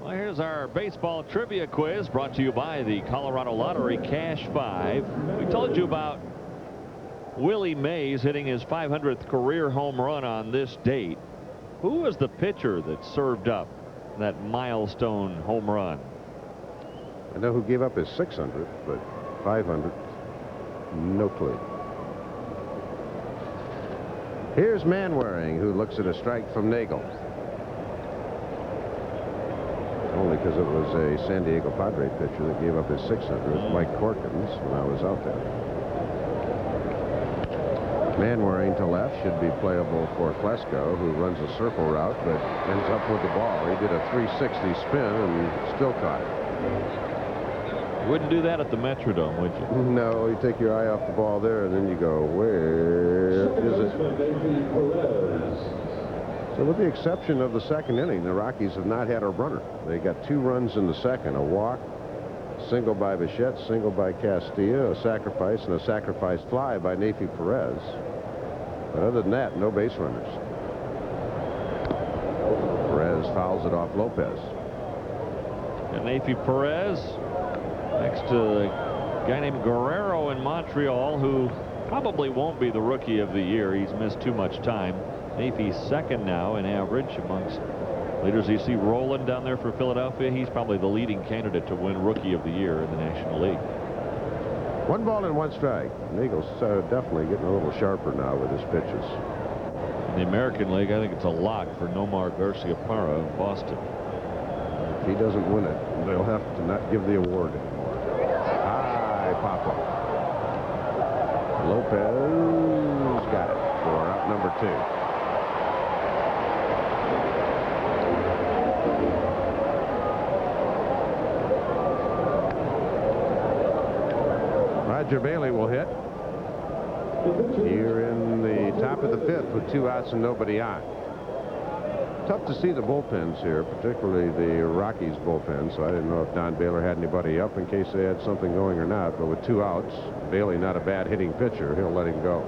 A: Well, here's our baseball trivia quiz brought to you by the Colorado Lottery Cash 5. We told you about Willie Mays hitting his 500th career home run on this date. Who was the pitcher that served up that milestone home run?
B: I know who gave up his 600th, but 500, no clue. Here's Manwaring, who looks at a strike from Nagel. Only because it was a San Diego Padre pitcher that gave up his 600th, Mike Corkins, when I was out there. Manwaring to left should be playable for Klesko, who runs a circle route but ends up with the ball. He did a 360 spin and still caught it.
A: You wouldn't do that at the Metrodome, would you?
B: No, you take your eye off the ball there, and then you go, where is it? So with the exception of the second inning, the Rockies have not had a runner. They got 2 runs in the second, a walk, single by Bichette, single by Castilla, a sacrifice, and a sacrifice fly by Neifi Perez. But other than that, no base runners. Perez fouls it off Lopez.
E: And Neifi Perez next to a guy named Guerrero in Montreal, who probably won't be the Rookie of the Year. He's missed too much time. Neifi's second now in average amongst leaders. You see Roland down there for Philadelphia. He's probably the leading candidate to win Rookie of the Year in the National League.
B: 1 ball and 1 strike. Eagles definitely getting a little sharper now with his pitches.
E: In the American League, I think it's a lock for Nomar Garciaparra of Boston.
B: If he doesn't win it, they'll have to not give the award anymore. High pop-up. Lopez got it for out number 2. Roger Bailey will hit here in the top of the 5th with 2 outs and nobody on. Tough to see the bullpens here, particularly the Rockies bullpen, so I didn't know if Don Baylor had anybody up in case they had something going or not. But with 2 outs, Bailey not a bad hitting pitcher. He'll let him go.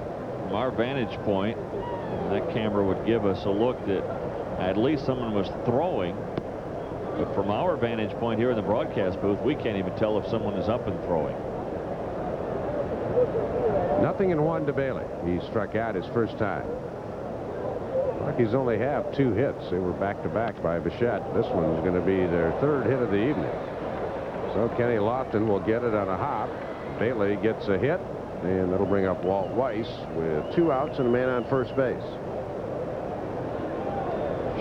E: From our vantage point, that camera would give us a look that at least someone was throwing. But from our vantage point here in the broadcast booth, we can't even tell if someone is up and throwing.
B: 0-1 to Bailey. He struck out his first time. Rockies only have 2 hits. They were back-to-back by Bichette. This one's going to be their 3rd hit of the evening. So Kenny Lofton will get it on a hop. Bailey gets a hit, and that'll bring up Walt Weiss with 2 outs and a man on first base.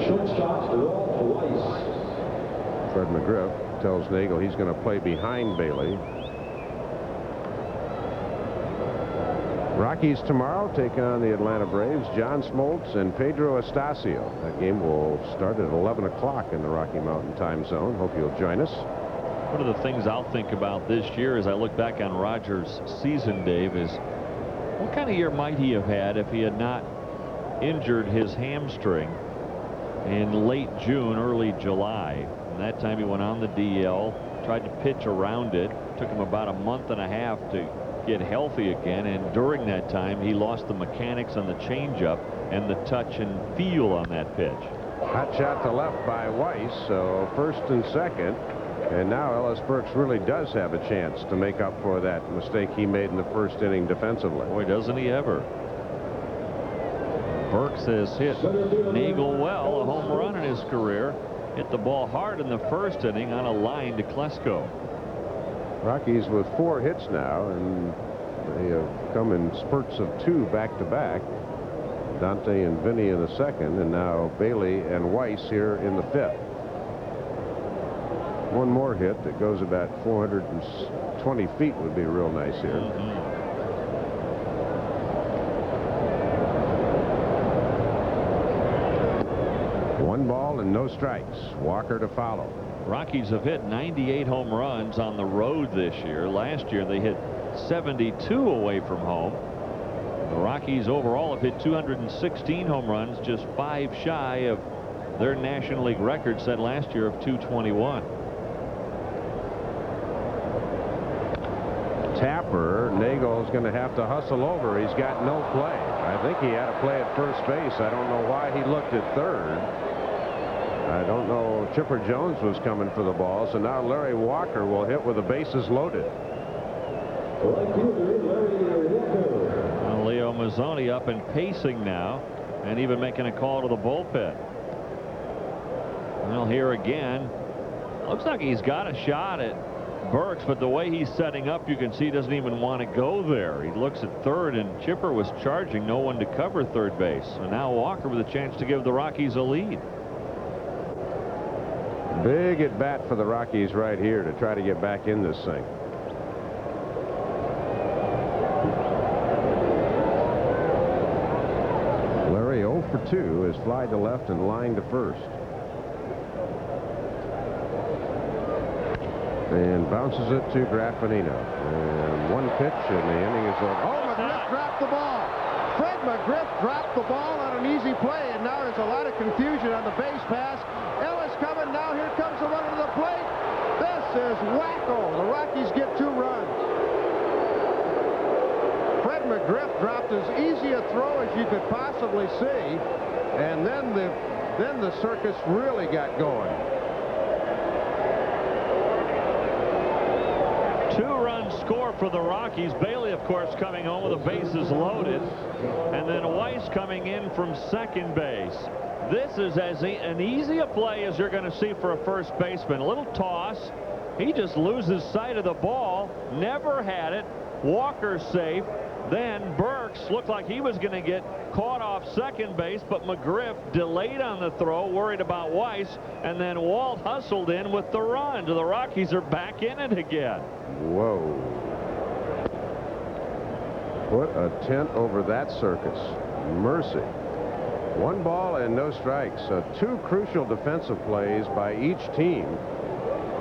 F: Shortstop Walt Weiss.
B: Fred McGriff tells Nagel he's going to play behind Bailey. Rockies tomorrow take on the Atlanta Braves. John Smoltz and Pedro Estacio. That game will start at 11 o'clock in the Rocky Mountain time zone. Hope you'll join us.
E: One of the things I'll think about this year as I look back on Rogers' season, Dave, is what kind of year might he have had if he had not injured his hamstring in late June, early July. And that time he went on the DL, tried to pitch around it. Took him about a month and a half to get healthy again, and during that time he lost the mechanics on the changeup and the touch and feel on that pitch.
B: Hot shot to left by Weiss, so first and second, and now Ellis Burks really does have a chance to make up for that mistake he made in the first inning defensively.
E: Boy, doesn't he ever. Burks has hit Nagel well, a home run in his career. Hit the ball hard in the first inning on a line to Klesko.
B: Rockies with 4 hits now, and they have come in spurts of 2 back-to-back. Dante and Vinny in the second, and now Bailey and Weiss here in the 5th. One more hit that goes about 420 feet would be real nice here. 1 ball and no strikes. Walker to follow.
E: Rockies have hit 98 home runs on the road this year. Last year they hit 72 away from home. The Rockies overall have hit 216 home runs, just 5 shy of their National League record set last year of 221.
B: Tapper, Nagel's going to have to hustle over. He's got no play. I think he had a play at first base. I don't know why he looked at third. I don't know. Chipper Jones was coming for the ball, so now Larry Walker will hit with the bases loaded.
E: Well, Leo Mazzoni up and pacing now, and even making a call to the bullpen. Well, here again, looks like he's got a shot at Burks, but the way he's setting up, you can see he doesn't even want to go there. He looks at third, and Chipper was charging, no one to cover third base. So now Walker with a chance to give the Rockies a lead.
B: Big at bat for the Rockies right here to try to get back in this thing. Larry 0 for 2 is fly to left and line to first. And bounces it to Graffinino. And 1 pitch, and the inning is over. Oh, McGriff dropped the ball. Fred McGriff dropped the ball on an easy play, and now there's a lot of confusion on the base pass. Ellis coming now. Here comes the runner to the plate. This is wacko. The Rockies get 2 runs. Fred McGriff dropped as easy a throw as you could possibly see, and then the circus really got going.
E: 2-run score for the Rockies. Bailey, of course, coming home with the bases loaded, and then Weiss coming in from second base. This is as an easy a play as you're going to see for a first baseman. A little toss. He just loses sight of the ball. Never had it. Walker's safe. Then Burks looked like he was going to get caught off second base, but McGriff delayed on the throw, worried about Weiss, and then Walt hustled in with the run. The Rockies are back in it again.
B: Whoa. Put a tent over that circus. Mercy. 1 ball and no strikes. 2 crucial defensive plays by each team.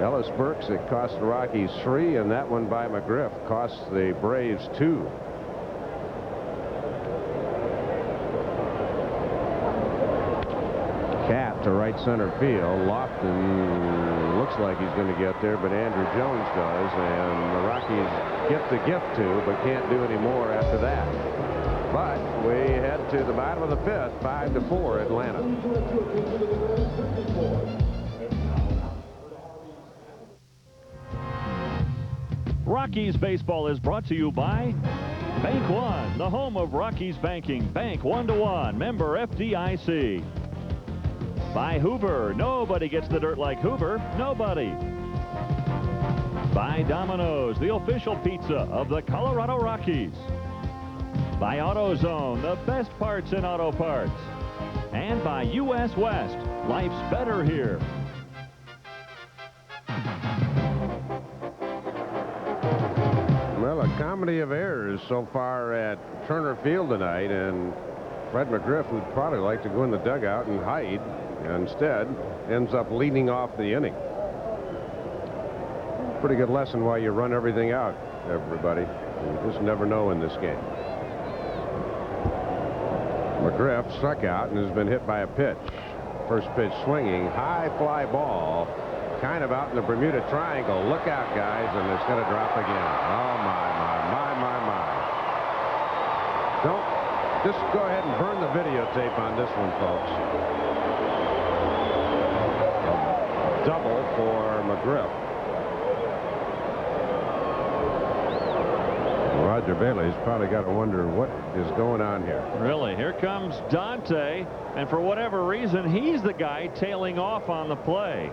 B: Ellis Burks, it cost the Rockies 3, and that one by McGriff cost the Braves 2. Cat to right center field. Lofton looks like he's going to get there, but Andrew Jones does, and the Rockies get the gift to, but can't do any more after that. But we head to the bottom of the 5th, 5-4 Atlanta.
A: Rockies baseball is brought to you by Bank One, the home of Rockies banking. Bank 1-to-1, member FDIC. By Hoover, nobody gets the dirt like Hoover, nobody. By Domino's, the official pizza of the Colorado Rockies. By AutoZone, the best parts in auto parts. And by US West, life's better here.
B: Well, a comedy of errors so far at Turner Field tonight, and Fred McGriff, who'd probably like to go in the dugout and hide, instead ends up leading off the inning. Pretty good lesson why you run everything out, everybody. You just never know in this game. McGriff struck out and has been hit by a pitch. First pitch swinging, high fly ball, kind of out in the Bermuda Triangle. Look out, guys, and it's going to drop again. Oh, my. Don't, just go ahead and burn the videotape on this one, folks. A double for McGriff. Roger Bailey's probably got to wonder what is going on here.
A: Really, here comes Dante, and for whatever reason, he's the guy tailing off on the play.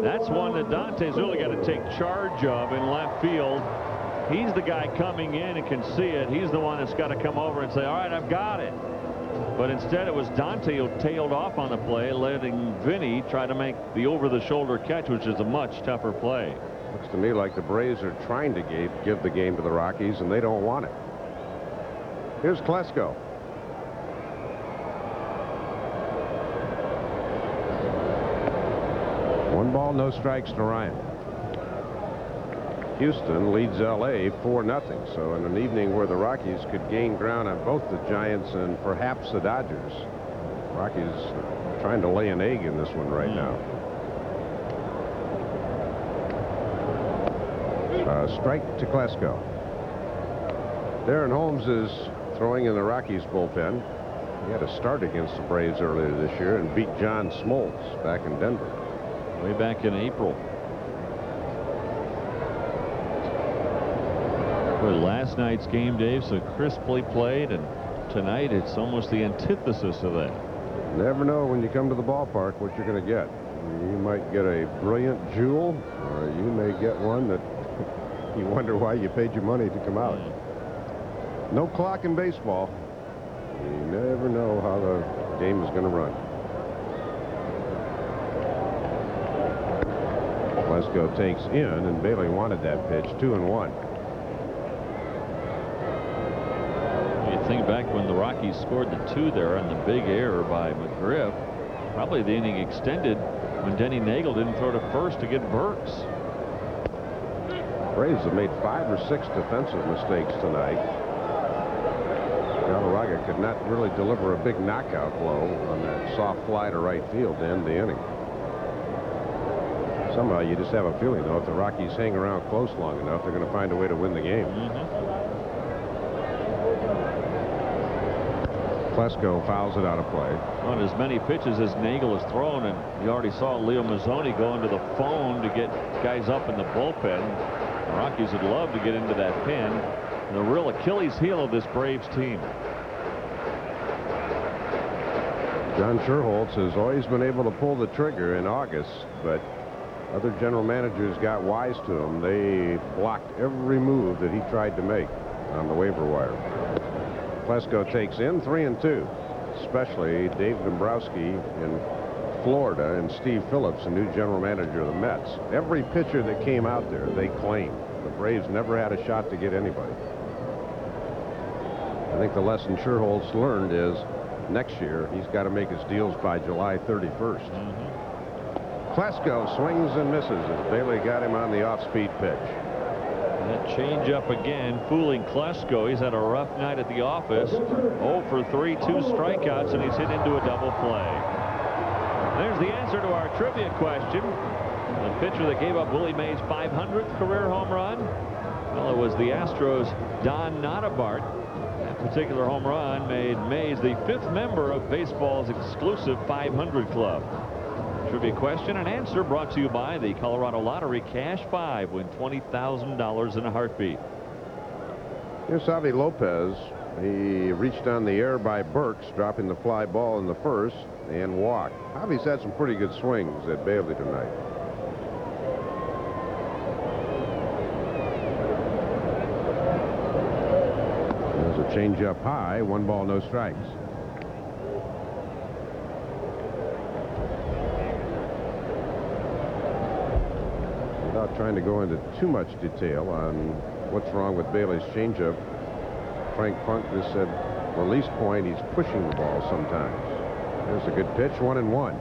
A: That's one that Dante's really got to take charge of in left field. He's the guy coming in and can see it. He's the one that's got to come over and say, all right, I've got it. But instead, it was Dante who tailed off on the play, letting Vinny try to make the over-the-shoulder catch, which is a much tougher play.
B: Looks to me like the Braves are trying to give the game to the Rockies, and they don't want it. Here's Klesko. One ball, no strikes to Ryan. Houston leads L.A. 4-0. So in an evening where the Rockies could gain ground on both the Giants and perhaps the Dodgers, Rockies trying to lay an egg in this one right now. Strike to Klesko. Darren Holmes is throwing in the Rockies bullpen. He had a start against the Braves earlier this year and beat John Smoltz back in Denver.
E: Way back in April. But last night's game, Dave, so crisply played, and tonight it's almost the antithesis of that.
B: Never know when you come to the ballpark what you're going to get. You might get a brilliant jewel, or you may get one that you wonder why you paid your money to come out. No clock in baseball. You never know how the game is going to run. Klesko takes in, and Bailey wanted that pitch. 2-1.
E: You think back when the Rockies scored the 2 there on the big error by McGriff. Probably the inning extended when Denny Nagel didn't throw to first to get Burks.
B: Braves have made 5 or 6 defensive mistakes tonight. Galarraga could not really deliver a big knockout blow on that soft fly to right field to end the inning. Somehow you just have a feeling, though, if the Rockies hang around close long enough, they're going to find a way to win the game. Klesko fouls it out of play.
E: On as many pitches as Nagel has thrown, and you already saw Leo Mazzoni go into the phone to get guys up in the bullpen. The Rockies would love to get into that pen. The real Achilles heel of this Braves team.
B: John Schuerholz has always been able to pull the trigger in August, but other general managers got wise to him. They blocked every move that he tried to make on the waiver wire. Klesko takes in 3-2, especially Dave Dombrowski in Florida and Steve Phillips, a new general manager of the Mets. Every pitcher that came out there, they claimed. The Braves never had a shot to get anybody. I think the lesson Schuerholz learned is next year he's got to make his deals by July 31st. Klesko swings and misses as Bailey got him on the off-speed pitch.
E: That changeup again, fooling Klesko. He's had a rough night at the office. 0 for 3, 2 strikeouts, and he's hit into a double play. There's the answer to our trivia question. The pitcher that gave up Willie Mays' 500th career home run? Well, it was the Astros' Don Nottebart. That particular home run made Mays the 5th member of baseball's exclusive 500 club. Trivia question and answer brought to you by the Colorado Lottery Cash 5. Win $20,000 in a heartbeat.
B: Here's Javi Lopez. He reached on the air by Burks, dropping the fly ball in the first and walked. Javi's had some pretty good swings at Bailey tonight. There's a changeup high, 1 ball, no strikes. Without trying to go into too much detail on what's wrong with Bailey's changeup, Frank Funk just said, release point, he's pushing the ball sometimes. There's a good pitch, 1-1.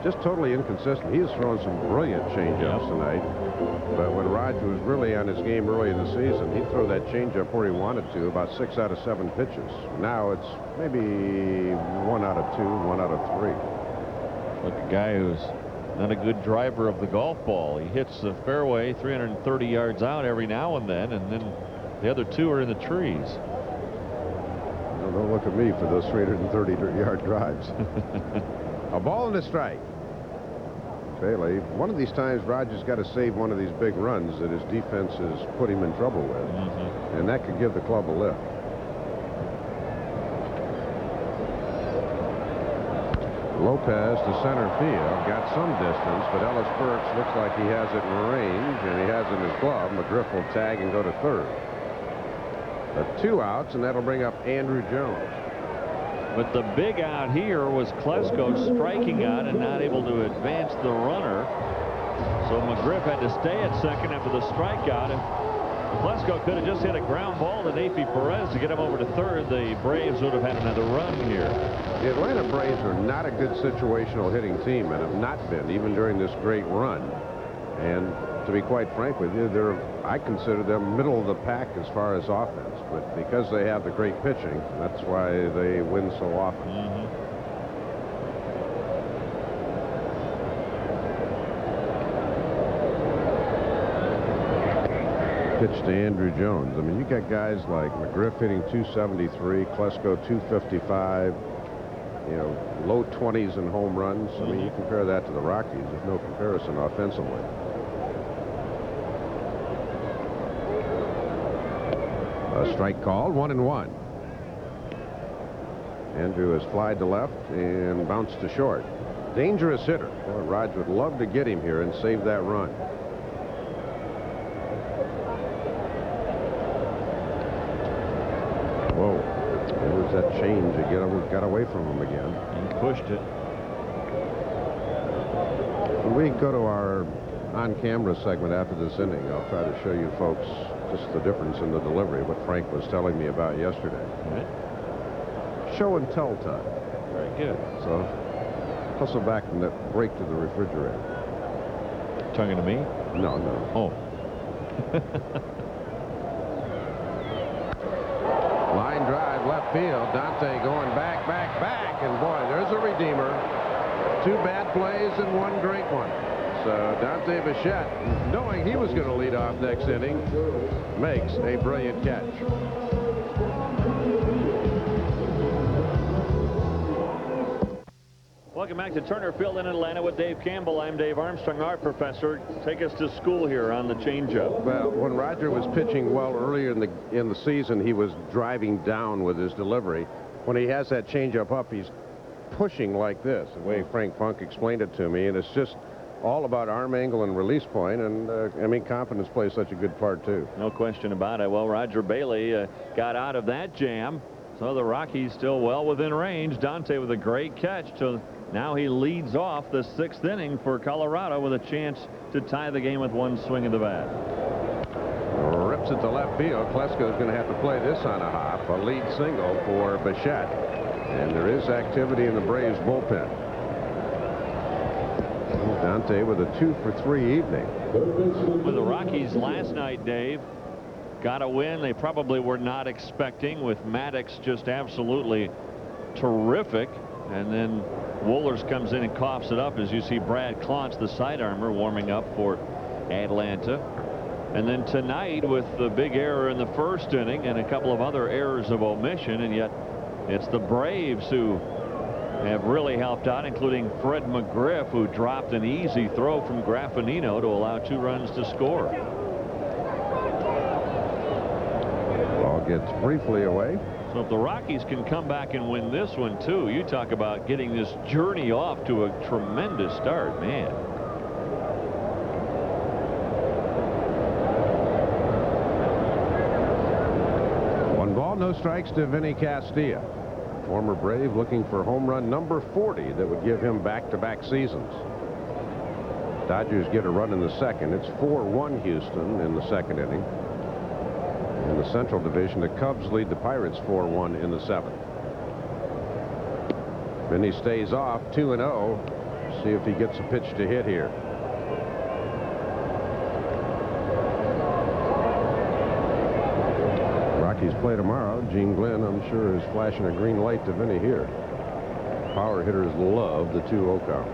B: Just totally inconsistent. He has thrown some brilliant changeups tonight, but when Roger was really on his game early in the season, he'd throw that changeup where he wanted to, about 6 out of 7 pitches. Now it's maybe 1 out of 2, 1 out of 3.
E: Look, a guy who's not a good driver of the golf ball. He hits the fairway 330 yards out every now and then the other 2 are in the trees.
B: Well, don't look at me for those 330-yard drives. A ball and a strike. Bailey, one of these times Rogers got to save one of these big runs that his defense has put him in trouble with, and that could give the club a lift. Lopez to center field, got some distance, but Ellis Burks looks like he has it in range, and he has it in his glove. McGriff will tag and go to third. But 2 outs, and that'll bring up Andrew Jones.
E: But the big out here was Klesko striking out and not able to advance the runner. So McGriff had to stay at second after the strikeout. And Klesko could have just hit a ground ball to Neifi Perez to get him over to third. The Braves would have had another run here.
B: The Atlanta Braves are not a good situational hitting team and have not been even during this great run. And to be quite frank with you, I consider them middle of the pack as far as offense. But because they have the great pitching, that's why they win so often. Pitch to Andrew Jones. I mean, you got guys like McGriff hitting 273, Klesko 255, you know, low 20s in home runs. I mean, you compare that to the Rockies, there's no comparison offensively. A strike called, 1-1. Andrew has flied to left and bounced to short. Dangerous hitter. Boy, Raj would love to get him here and save that run. Whoa. There's that change. It got away from him again.
E: He pushed it.
B: When we go to our on-camera segment after this inning, I'll try to show you folks just the difference in the delivery, what Frank was telling me about yesterday.
E: Right.
B: Show and tell time.
E: Very good.
B: So, hustle back from that break to the refrigerator.
E: Talking to me?
B: No, no.
E: Oh.
B: Line drive. drive left field. Dante going back, and boy, there's a redeemer. 2 bad plays and 1 great one. So Dante Bichette, knowing he was going to lead off next inning, makes a brilliant catch.
A: Welcome back to Turner Field in Atlanta with Dave Campbell. I'm Dave Armstrong, our professor. Take us to school here on the changeup.
B: Well, when Roger was pitching well earlier in the season, he was driving down with his delivery. When he has that changeup up, he's pushing like this, the way Frank Funk explained it to me, and it's just all about arm angle and release point, and I mean, confidence plays such a good part too.
A: No question about it. Well, Roger Bailey got out of that jam, so the Rockies still well within range. Dante with a great catch. So now he leads off the 6th inning for Colorado with a chance to tie the game with 1 swing of the bat.
B: Rips it to left field. Klesko's going to have to play this on a hop. A lead single for Bichette. And there is activity in the Braves bullpen. Dante with a 2-for-3 evening.
A: With the Rockies last night, Dave, got a win they probably were not expecting, with Maddox just absolutely terrific. And then Wohlers comes in and coughs it up as you see Brad Klontz, the sidearmer, warming up for Atlanta. And then tonight with the big error in the 1st inning and a couple of other errors of omission, and yet it's the Braves who have really helped out, including Fred McGriff, who dropped an easy throw from Graffinino to allow 2 runs to score.
B: Ball gets briefly away.
A: So if the Rockies can come back and win this one too, you talk about getting this journey off to a tremendous start, man.
B: One ball, no strikes to Vinny Castilla. Former Brave looking for home run number 40 that would give him back-to-back seasons. Dodgers get a run in the 2nd. It's 4-1 Houston in the 2nd inning. In the Central Division, the Cubs lead the Pirates 4-1 in the 7th. Vinny stays off 2-0. See if he gets a pitch to hit here. Rockies play tomorrow. Gene Glenn, I'm sure, is flashing a green light to Vinny here. Power hitters love the 2-0 count.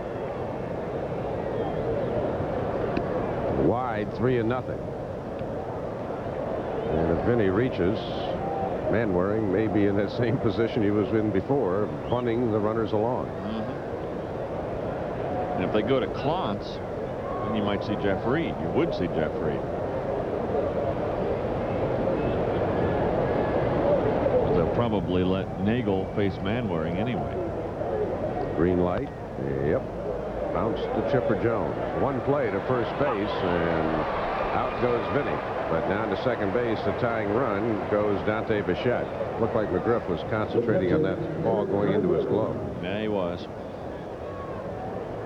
B: Wide, 3-0. And if Vinny reaches, Manwaring may be in that same position he was in before, bunting the runners along.
A: And if they go to Klontz, then you might see Jeff Reed. You would see Jeff Reed. But they'll probably let Nagel face Manwaring anyway.
B: Green light. Yep. Bounce to Chipper Jones. One play to first base, and out goes Vinny. But down to second base, the tying run goes Dante Bichette. Looked like McGriff was concentrating on that ball going into his glove.
A: Yeah, he was.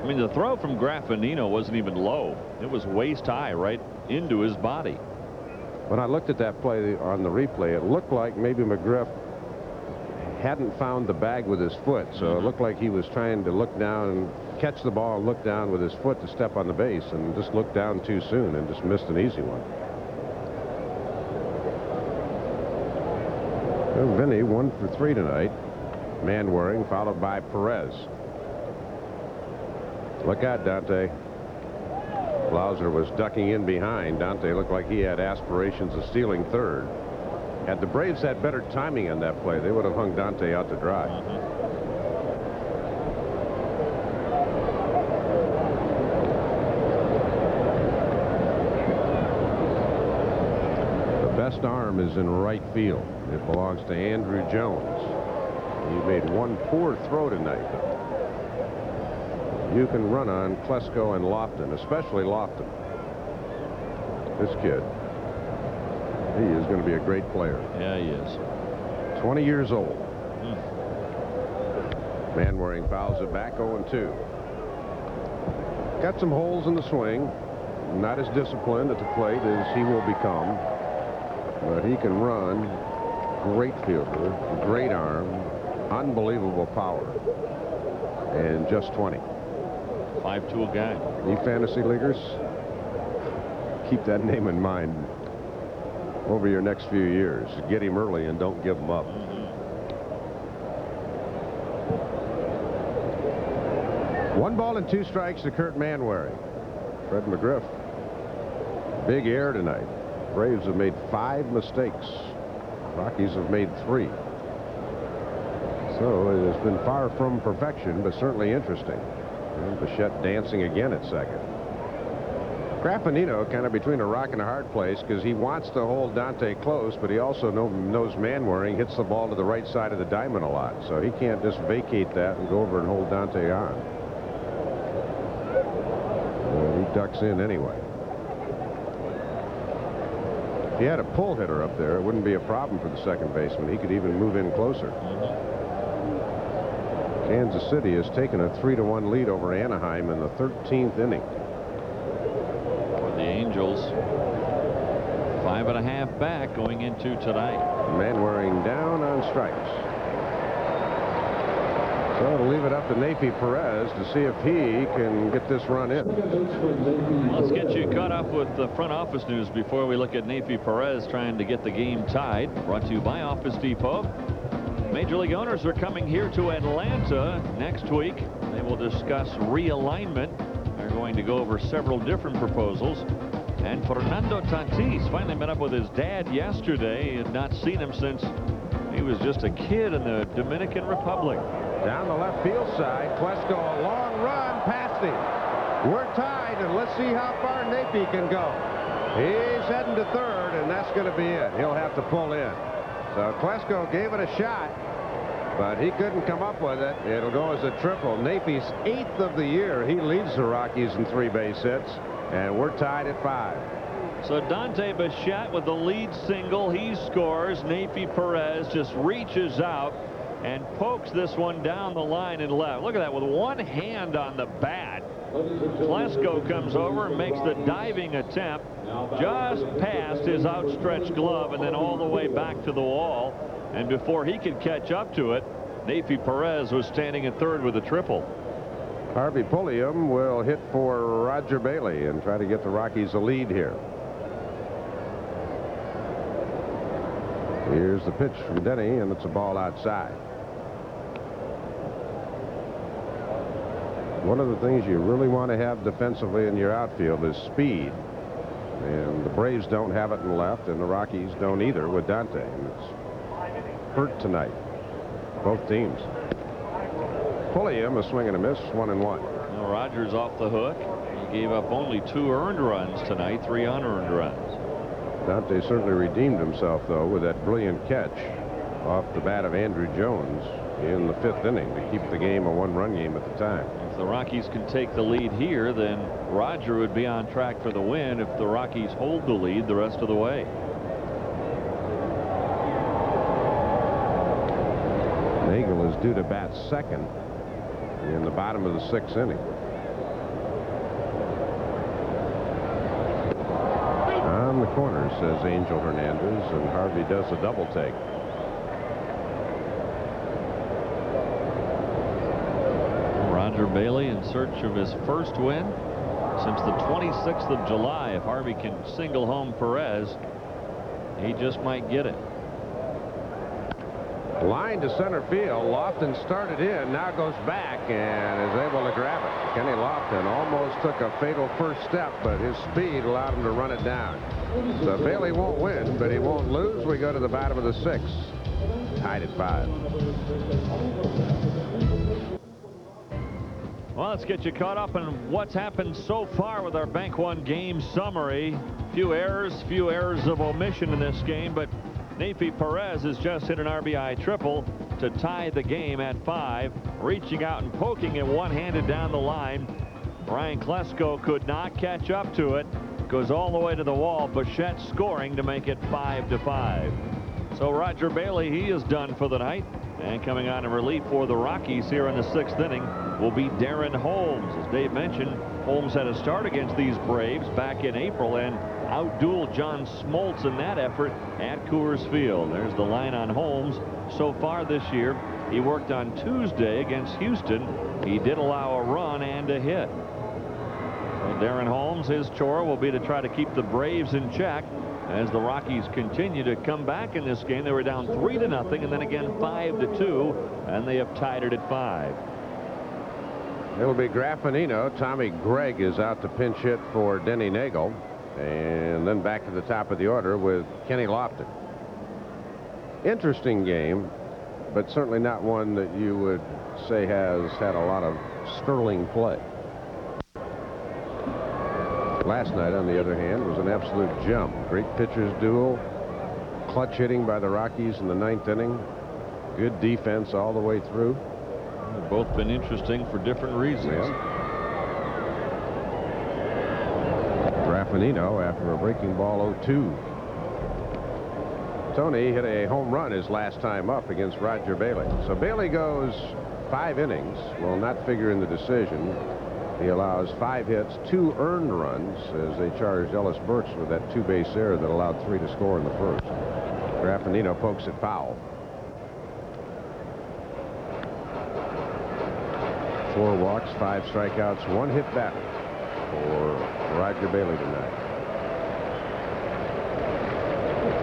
A: I mean, the throw from Graffinino wasn't even low. It was waist high right into his body.
B: When I looked at that play on the replay, it looked like maybe McGriff hadn't found the bag with his foot, so it looked like he was trying to look down and catch the ball and look down with his foot to step on the base, and just looked down too soon and just missed an easy one. Well, Vinny 1 for 3 tonight. Manwaring followed by Perez. Look out, Dante. Blauser was ducking in behind. Dante looked like he had aspirations of stealing third. Had the Braves had better timing on that play, they would have hung Dante out to dry. The best arm is in right field. It belongs to Andrew Jones. He made one poor throw tonight. You can run on Klesko and Lofton, especially Lofton. This kid, he is going to be a great player.
A: Yeah, he is.
B: 20 years old. Manwaring fouls it back 0-2. Got some holes in the swing. Not as disciplined at the plate as he will become. But he can run. Great fielder. Great arm. Unbelievable power. And just 20.
A: 5-tool guy.
B: You fantasy leaguers, keep that name in mind over your next few years. Get him early and don't give him up. 1 ball and 2 strikes to Kurt Manwaring. Fred McGriff. Big air tonight. Braves have made 5 mistakes. Rockies have made 3. So it has been far from perfection, but certainly interesting. And Bichette dancing again at second. Graffinino kind of between a rock and a hard place because he wants to hold Dante close, but he also knows Manwaring hits the ball to the right side of the diamond a lot, so he can't just vacate that and go over and hold Dante on. He ducks in anyway. If he had a pull hitter up there, it wouldn't be a problem for the second baseman. He could even move in closer. Kansas City has taken a 3-1 lead over Anaheim in the 13th inning.
E: For the Angels, 5.5 back going into tonight.
B: Manwaring down on strikes. So to leave it up to Neifi Perez to see if he can get this run in.
E: Let's get you caught up with the front office news before we look at Neifi Perez trying to get the game tied. Brought to you by Office Depot. Major League owners are coming here to Atlanta next week. They will discuss realignment. They're going to go over several different proposals. And Fernando Tatis finally met up with his dad yesterday. He had not seen him since he was just a kid in the Dominican Republic.
B: Down the left field side, Klesko, a long run past him. We're tied, and let's see how far Neifi can go. He's heading to third, and that's going to be it. He'll have to pull in. So Klesko gave it a shot, but he couldn't come up with it. It'll go as a triple. Neifi's 8th of the year. He leads the Rockies in 3 base hits, and we're tied at 5.
E: So Dante Bichette with the lead single. He scores. Neifi Perez just reaches out and pokes this one down the line and left. Look at that with one hand on the bat. Klesko comes over and makes the diving attempt just past his outstretched glove and then all the way back to the wall. And before he could catch up to it, Neifi Perez was standing at third with a triple.
B: Harvey Pulliam will hit for Roger Bailey and try to get the Rockies a lead here. Here's the pitch from Denny, and it's a ball outside. One of the things you really want to have defensively in your outfield is speed. And the Braves don't have it in left, and the Rockies don't either with Dante. And it's hurt tonight. Both teams. Pulliam, a swing and a miss, 1-1.
E: Now Rogers off the hook. He gave up only 2 earned runs tonight, 3 unearned runs.
B: Dante certainly redeemed himself, though, with that brilliant catch off the bat of Andrew Jones in the 5th inning to keep the game a 1-run game at the time.
E: If the Rockies can take the lead here, then Roger would be on track for the win if the Rockies hold the lead the rest of the way.
B: Nagel is due to bat second in the bottom of the 6th inning. On the corner, says Angel Hernandez, and Harvey does a double take.
E: Roger Bailey in search of his first win since the 26th of July. If Harvey can single home Perez, he just might get it.
B: Line to center field. Lofton started in, now goes back and is able to grab it. Kenny Lofton almost took a fatal first step, but his speed allowed him to run it down. So Bailey won't win, but he won't lose. We go to the bottom of the 6th. Tied at 5.
E: Well, let's get you caught up on what's happened so far with our Bank One game summary. Few errors of omission in this game, but Neifi Perez has just hit an RBI triple to tie the game at 5. Reaching out and poking it one-handed down the line. Brian Klesko could not catch up to it. Goes all the way to the wall. Bichette scoring to make it 5-5. So Roger Bailey, he is done for the night. And coming on in relief for the Rockies here in the 6th inning will be Darren Holmes. As Dave mentioned, Holmes had a start against these Braves back in April and outdueled John Smoltz in that effort at Coors Field. There's the line on Holmes so far this year. He worked on Tuesday against Houston. He did allow a run and a hit. So Darren Holmes, his chore will be to try to keep the Braves in check as the Rockies continue to come back in this game. They were down 3-0 and then again 5-2, and they have tied it at 5.
B: It'll be Graffinino. Tommy Gregg is out to pinch hit for Denny Nagel. And then back to the top of the order with Kenny Lofton. Interesting game, but certainly not one that you would say has had a lot of sterling play. Last night, on the other hand, was an absolute jump. Great pitchers duel. Clutch hitting by the Rockies in the 9th inning. Good defense all the way through.
E: They've both been interesting for different reasons.
B: Yeah. Graffinino after a breaking ball 0-2. Tony hit a home run his last time up against Roger Bailey. So Bailey goes 5 innings. Will not figure in the decision. He allows 5 hits, 2 earned runs as they charged Ellis Burks with that 2-base error that allowed 3 to score in the first. Graffinino pokes it foul. 4 walks, 5 strikeouts, 1 hit batter for Roger Bailey tonight.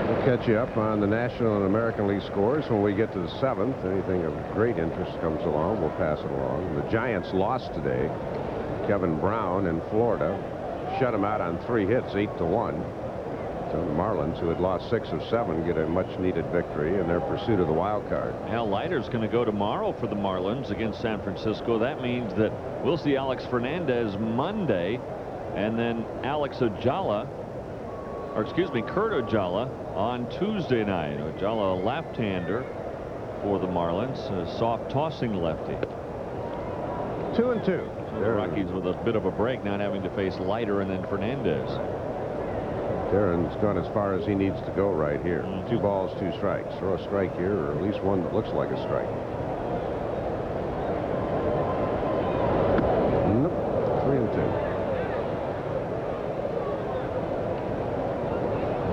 B: We'll catch you up on the National and American League scores when we get to the 7th. Anything of great interest comes along, we'll pass it along. The Giants lost today. Kevin Brown in Florida shut him out on 3 hits, 8-1. So the Marlins, who had lost 6 of 7, get a much-needed victory in their pursuit of the wild card.
E: Al Leiter's going to go tomorrow for the Marlins against San Francisco. That means that we'll see Alex Fernandez Monday, and then Kurt Ojala on Tuesday night. Ojala, a left-hander for the Marlins, a soft tossing lefty.
B: 2-2.
E: So the Rockies with a bit of a break, not having to face Leiter and then Fernandez.
B: Darren's gone as far as he needs to go right here. 2 balls, 2 strikes. Throw a strike here, or at least one that looks like a strike. Nope. 3-2.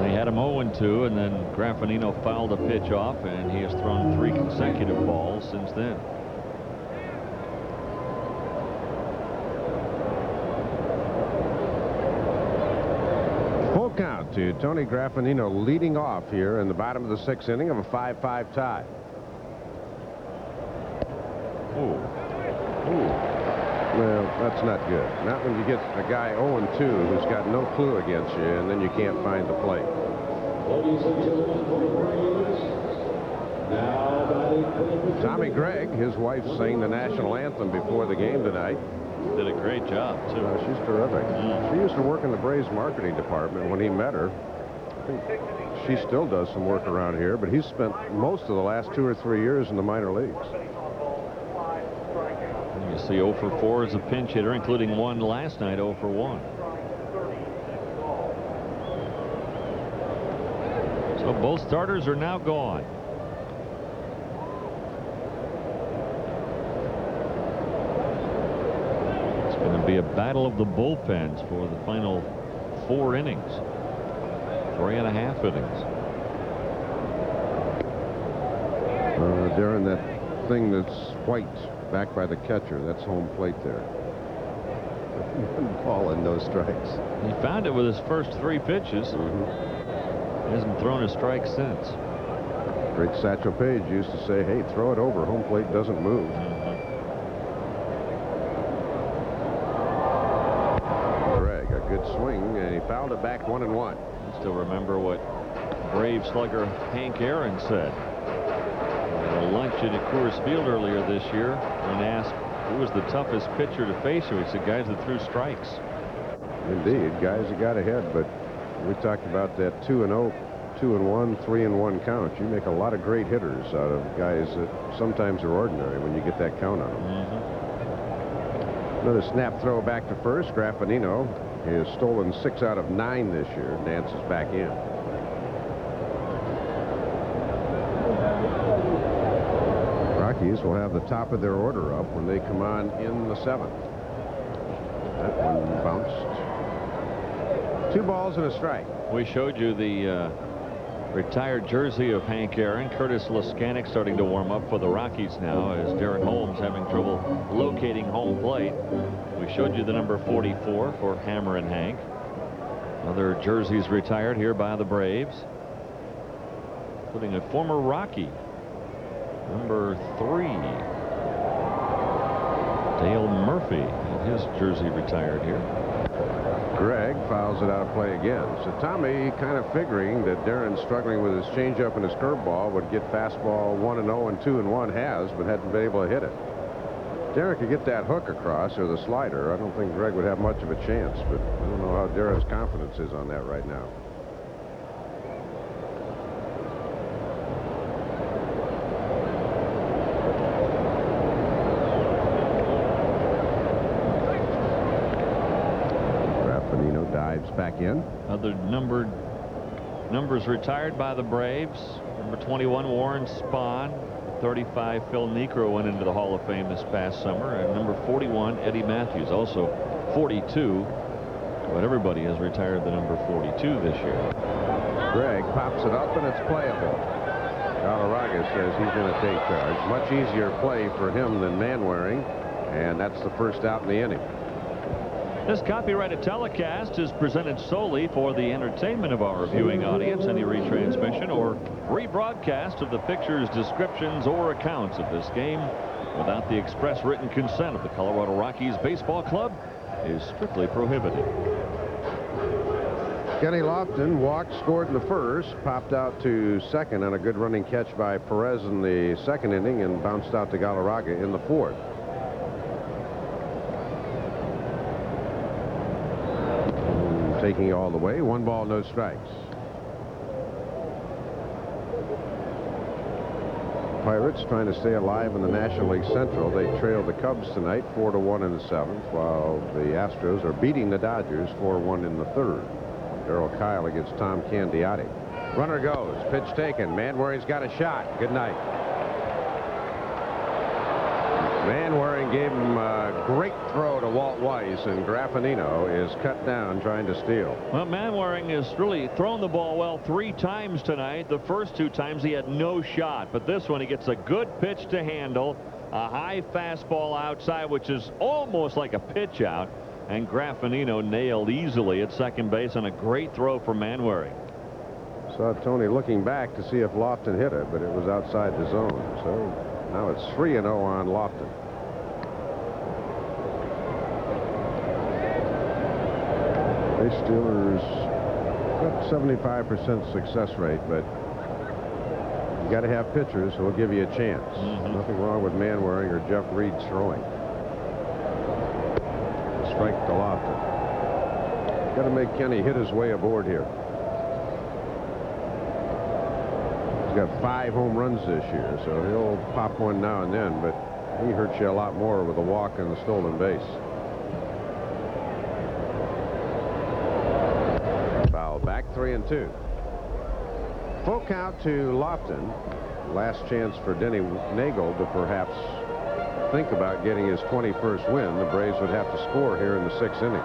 E: They had him 0-2, and then Graffinino fouled a pitch off, and he has thrown 3 consecutive balls since then.
B: Count to Tony Graffinino leading off here in the bottom of the 6th inning of a 5-5 tie.
E: Ooh.
B: Well, that's not good. Not when you get a guy 0-2 who's got no clue against you, and then you can't find the plate.
F: Ladies and gentlemen, for the Braves, now batting.
B: Tommy Gregg, his wife, sang the national anthem before the game tonight.
E: Did a great job, too.
B: She's terrific. She used to work in the Braves marketing department when he met her. I think she still does some work around here, but he's spent most of the last 2 or 3 years in the minor leagues.
E: You see 0 for 4 as a pinch hitter, including 1 last night, 0 for 1. So both starters are now gone. Going to be a battle of the bullpens for the final 4 innings. 3.5 innings.
B: Darren, that thing that's white back by the catcher, that's home plate there. 1 ball and no strikes.
E: He found it with his first 3 pitches. He hasn't thrown a strike since.
B: Great Satchel Paige used to say, hey, throw it over. Home plate doesn't move. Good swing, and he fouled it back 1-1.
E: I still remember what Brave slugger Hank Aaron said at a lunch at Coors Field earlier this year when asked who was the toughest pitcher to face. He said guys that threw strikes.
B: Indeed, guys that got ahead, but we talked about that 2-0, 2-1, 3-1 count. You make a lot of great hitters out of guys that sometimes are ordinary when you get that count on them. Another snap throw back to first. Graffinino has stolen 6 out of 9 this year. Dances back in. Rockies will have the top of their order up when they come on in the 7th. That one bounced. 2 balls and a strike.
E: We showed you the retired jersey of Hank Aaron. Curtis Laskanik starting to warm up for the Rockies now as Darren Holmes having trouble locating home plate. We showed you the number 44 for Hammer and Hank. Other jerseys retired here by the Braves, including a former Rocky, number 3. Dale Murphy, his jersey retired here.
B: Greg fouls it out of play again. So Tommy kind of figuring that Darren, struggling with his changeup and his curveball, would get fastball 1-0 and 2-1, has, but hadn't been able to hit it. Darren could get that hook across or the slider. I don't think Greg would have much of a chance, but I don't know how Darren's confidence is on that right now. Dives back in.
E: Other numbers retired by the Braves. Number 21, Warren Spahn. 35, Phil Niekro went into the Hall of Fame this past summer. And number 41, Eddie Matthews, also 42. But everybody has retired the number 42 this year.
B: Greg pops it up, and it's playable. Galarraga says he's going to take charge. Much easier play for him than Manwaring, and that's the first out in the inning.
E: This copyrighted telecast is presented solely for the entertainment of our viewing audience. Any retransmission or rebroadcast of the pictures, descriptions, or accounts of this game without the express written consent of the Colorado Rockies Baseball Club is strictly prohibited.
B: Kenny Lofton walked, scored in the first, popped out to second on a good running catch by Perez in the second inning, and bounced out to Galarraga in the fourth. Taking all the way, 1 ball, no strikes. Pirates trying to stay alive in the National League Central. They trailed the Cubs tonight 4-1 in the 7th, while the Astros are beating the Dodgers 4-1 in the 3rd. Darrell Kyle against Tom Candiotti. Runner goes, pitch taken. Manwaring's got a shot. Good night. Manwaring gave him a great throw to Walt Weiss, and Graffinino is cut down trying to steal.
E: Well, Manwaring has really thrown the ball well 3 times tonight. The first 2 times he had no shot, but this one he gets a good pitch to handle, a high fastball outside, which is almost like a pitch out, and Graffinino nailed easily at second base on a great throw from Manwaring.
B: Saw Tony looking back to see if Lofton hit it, but it was outside the zone. So now it's 3-0 on Lofton. The Steelers got 75% success rate, but you got to have pitchers who will give you a chance. Nothing wrong with Manwaring or Jeff Reed throwing. Strike to Lofton. Got to make Kenny hit his way aboard here. He's got 5 home runs this year, so he'll pop one now and then, but he hurts you a lot more with a walk and a stolen base. Foul back, 3-2. Full count to Lofton. Last chance for Denny Nagel to perhaps think about getting his 21st win. The Braves would have to score here in the 6th inning.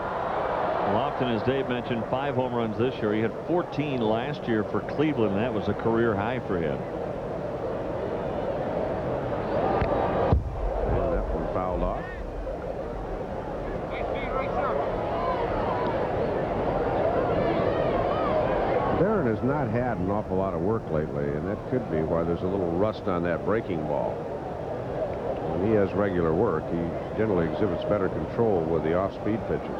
E: Lofton, as Dave mentioned, 5 home runs this year. He had 14 last year for Cleveland. That was a career high for him.
B: And that one fouled off. Darren has not had an awful lot of work lately, and that could be why there's a little rust on that breaking ball. When he has regular work, he generally exhibits better control with the off-speed pitches.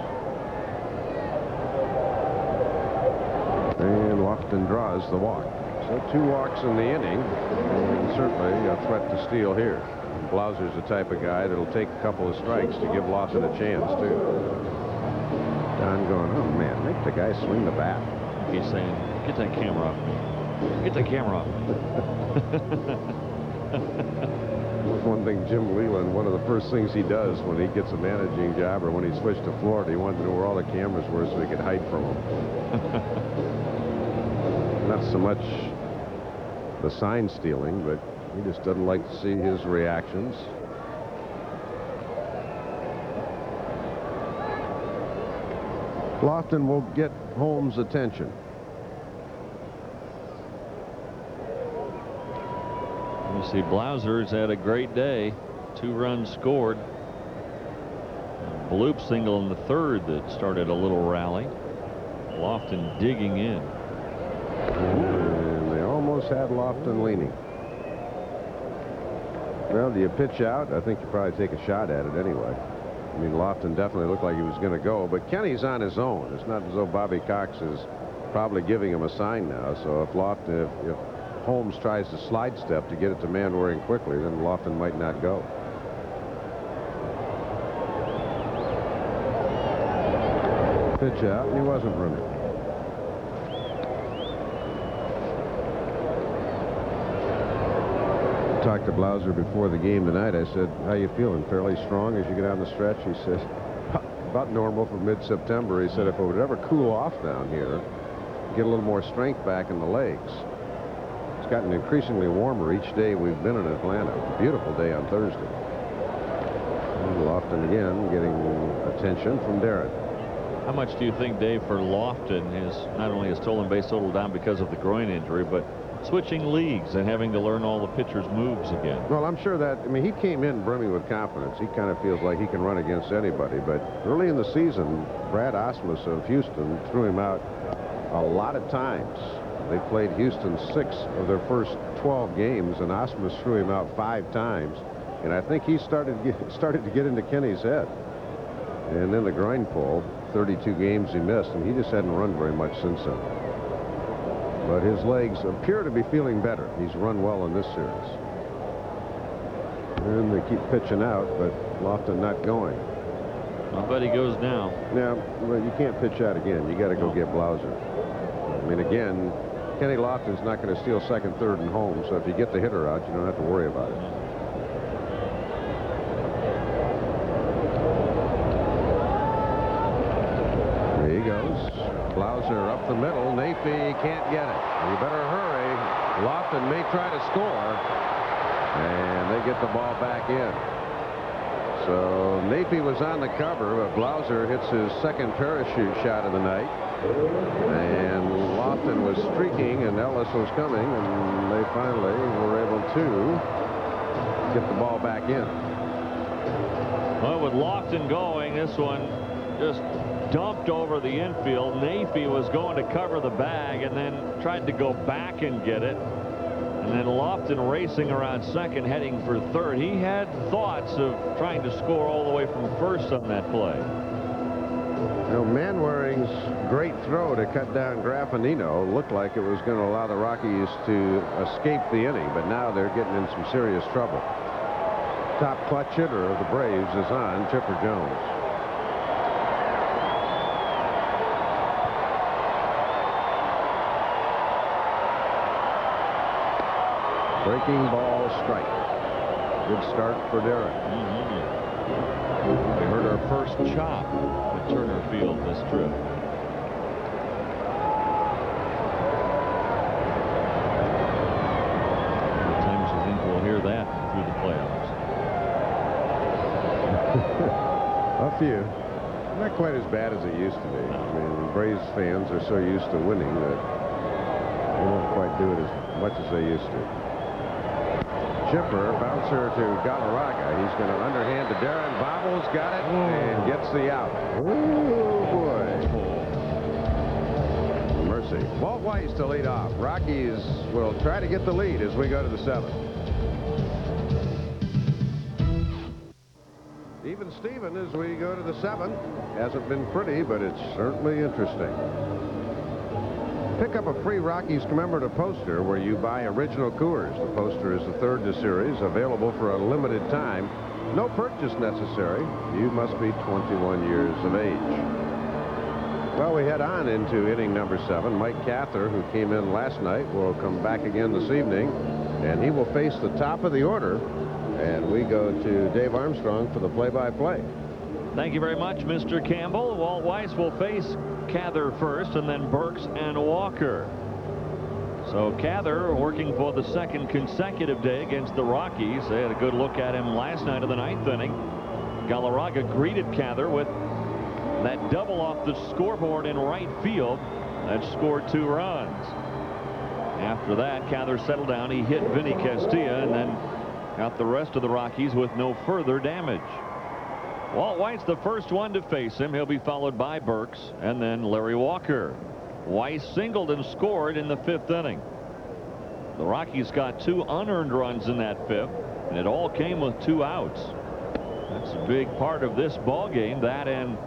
B: And Lofton draws the walk. So 2 walks in the inning, and certainly a threat to steal here. Blauser's the type of guy that'll take a couple of strikes to give Lofton a chance, too. Don going, oh, man, make the guy swing the bat.
E: He's saying, get that camera off me. Get the camera off me.
B: One thing Jim Leland, one of the first things he does when he gets a managing job or when he switched to Florida, he wanted to know where all the cameras were so he could hide from them. Not so much the sign stealing, but he just doesn't like to see his reactions. Lofton will get Holmes' attention.
E: You see, Blauser's had a great day. 2 runs scored. Bloop single in the 3rd that started a little rally. Lofton digging in.
B: And they almost had Lofton leaning. Well, do you pitch out? I think you probably take a shot at it anyway. I mean, Lofton definitely looked like he was going to go, but Kenny's on his own. It's not as though Bobby Cox is probably giving him a sign now. So if Holmes tries to slide step to get it to Manwaring quickly, then Lofton might not go. Pitch out, and he wasn't running. Talked to Blauser before the game tonight. I said, how you feeling? Fairly strong as you get down the stretch? He said, about normal for mid-September. He said, if it would ever cool off down here, get a little more strength back in the legs. It's gotten increasingly warmer each day we've been in Atlanta. Beautiful day on Thursday. And Lofton again getting attention from Darren.
E: How much do you think, Dave, for Lofton is not only his stolen base total down because of the groin injury, but switching leagues and having to learn all the pitcher's moves again?
B: Well, I'm sure that, I mean, he came in brimming with confidence. He kind of feels like he can run against anybody. But early in the season, Brad Osmus of Houston threw him out a lot of times. They played Houston 6 of their first 12 games, and Osmus threw him out 5 times. And I think he started to get into Kenny's head. And then the groin pull, 32 games he missed, and he just hadn't run very much since then. But his legs appear to be feeling better. He's run well in this series. And they keep pitching out, but Lofton not going.
E: I'll bet he goes now.
B: Now, well, you can't pitch out again. You got to go get Blauser. I mean, again, Kenny Lofton's not going to steal second, third, and home, so if you get the hitter out, you don't have to worry about it. There he goes. Blauser up the middle. Nafee can't get it. You better hurry. Lofton may try to score. And they get the ball back in. So Nafee was on the cover, but Blauser hits his second parachute shot of the night. And Lofton was streaking, and Ellis was coming, and they finally were able to get the ball back in.
E: Well, with Lofton going, this one just dumped over the infield. Nafee was going to cover the bag and then tried to go back and get it. And then Lofton racing around second, heading for third. He had thoughts of trying to score all the way from first on that play.
B: You know, Manwaring's great throw to cut down Graffinino looked like it was going to allow the Rockies to escape the inning, but now they're getting in some serious trouble. Top clutch hitter of the Braves is on, Chipper Jones. Breaking ball strike. Good start for Darren.
E: We heard our first chop at Turner Field this trip. Sometimes you think we'll hear that through the playoffs.
B: A few. Not quite as bad as it used to be. I mean, Braves fans are so used to winning that they won't quite do it as much as they used to. Chipper, bouncer to Galarraga. He's going to underhand to Darren. Bobbles got it and gets the out. Oh, boy. Mercy. Walt Weiss to lead off. Rockies will try to get the lead as we go to the 7th. Even Steven as we go to the 7th. Hasn't been pretty, but it's certainly interesting. Pick up a free Rockies commemorative poster where you buy original Coors. The poster is the third in the series, available for a limited time. No purchase necessary. You must be 21 years of age. Well, we head on into inning number 7. Mike Cather, who came in last night, will come back again this evening, and he will face the top of the order. And we go to Dave Armstrong for the play-by-play.
E: Thank you very much, Mr. Campbell. Walt Weiss will face Cather first, and then Burks and Walker. So Cather working for the second consecutive day against the Rockies. They had a good look at him last night in the 9th inning. Galarraga greeted Cather with that double off the scoreboard in right field that scored 2 runs. After that, Cather settled down. He hit Vinny Castilla and then got the rest of the Rockies with no further damage. Walt Weiss the first one to face him. He'll be followed by Burks and then Larry Walker. Weiss singled and scored in the 5th inning. The Rockies got 2 unearned runs in that 5th, and it all came with 2 outs. That's a big part of this ball game. That and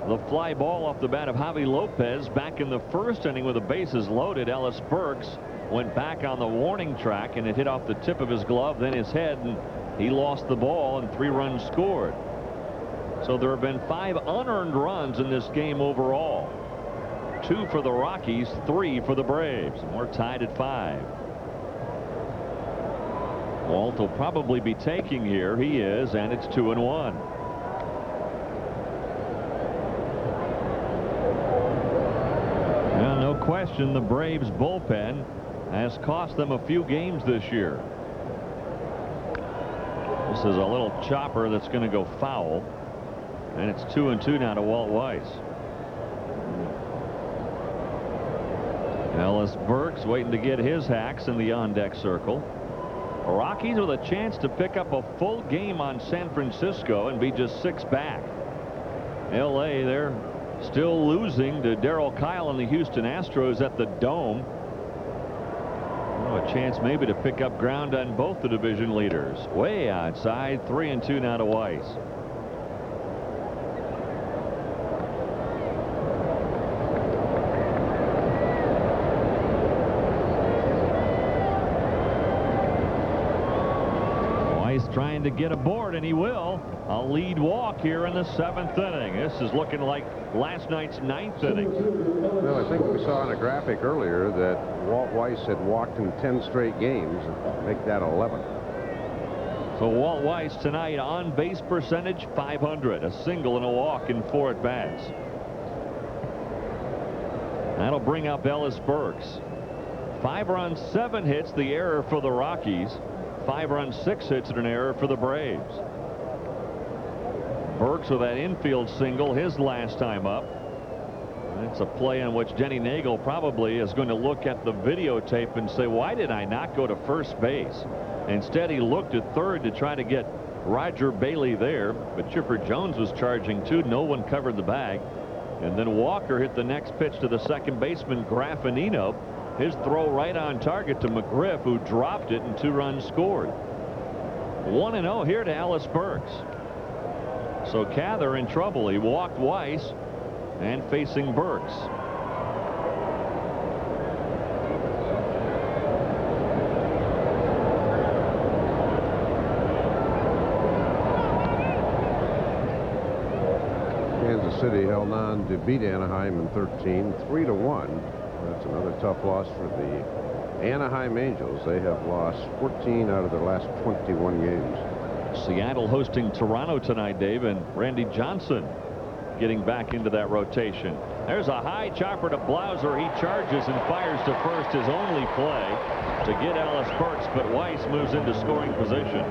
E: the fly ball off the bat of Javi Lopez back in the 1st inning with the bases loaded. Ellis Burks went back on the warning track, and it hit off the tip of his glove, then his head, and he lost the ball, and 3 runs scored. So there have been 5 unearned runs in this game overall. 2 for the Rockies, 3 for the Braves, and we're tied at 5. Walt will probably be taking here. He is, and it's 2-1. Well, no question, the Braves bullpen has cost them a few games this year. This is a little chopper that's going to go foul, and it's 2-2 now to Walt Weiss. Ellis Burks waiting to get his hacks in the on-deck circle. Rockies with a chance to pick up a full game on San Francisco and be just 6 back. L.A. they're still losing to Darryl Kyle and the Houston Astros at the Dome. A chance maybe to pick up ground on both the division leaders. Way outside, 3-2 now to Weiss. Trying to get aboard, and he will. A lead walk here in the 7th inning. This is looking like last night's 9th inning.
B: Well, I think we saw on a graphic earlier that Walt Weiss had walked in 10 straight games. Make that 11.
E: So Walt Weiss tonight on base percentage .500, a single and a walk in 4 at bats. That'll bring up Ellis Burks. 5 runs, 7 hits, the error for the Rockies. 5 runs, 6 hits, and an error for the Braves. Burks with that infield single his last time up. It's a play on which Denny Nagel probably is going to look at the videotape and say, why did I not go to first base? Instead, he looked at third to try to get Roger Bailey there, but Chipper Jones was charging too. No one covered the bag. And then Walker hit the next pitch to the second baseman, Graffinino. His throw right on target to McGriff, who dropped it, and 2 runs scored. 1-0 here to Ellis Burks. So Cather in trouble. He walked Weiss and facing Burks.
B: Kansas City held on to beat Anaheim in 13, 3-1. That's another tough loss for the Anaheim Angels. They have lost 14 out of their last 21 games.
E: Seattle hosting Toronto tonight, Dave, and Randy Johnson getting back into that rotation. There's a high chopper to Blauser. He charges and fires to first, his only play to get Ellis Burks, but Weiss moves into scoring position.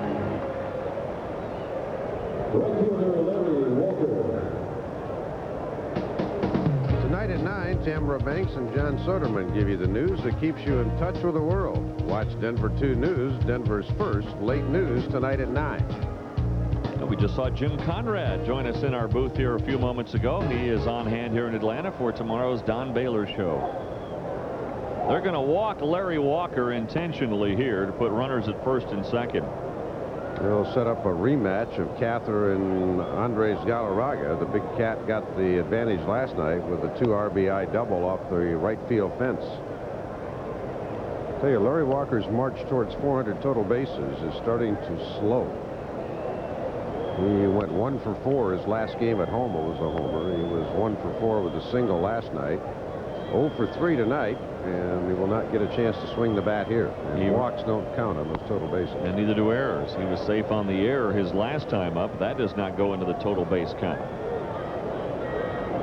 B: Tonight at 9, Tamara Banks and John Soderman give you the news that keeps you in touch with the world. Watch Denver 2 News, Denver's first late news, tonight at 9.
E: And we just saw Jim Conrad join us in our booth here a few moments ago. He is on hand here in Atlanta for tomorrow's Don Baylor show. They're going to walk Larry Walker intentionally here to put runners at first and second.
B: They'll set up a rematch of Cather and Andres Galarraga. The Big Cat got the advantage last night with a 2 RBI double off the right field fence. I tell you, Larry Walker's march towards 400 total bases is starting to slow. He went 1 for 4 his last game at home. It was a homer. He was 1 for 4 with a single last night. 0 for 3 tonight, and he will not get a chance to swing the bat here. And walks don't count on those total bases.
E: And neither do errors. He was safe on the error his last time up. That does not go into the total base count.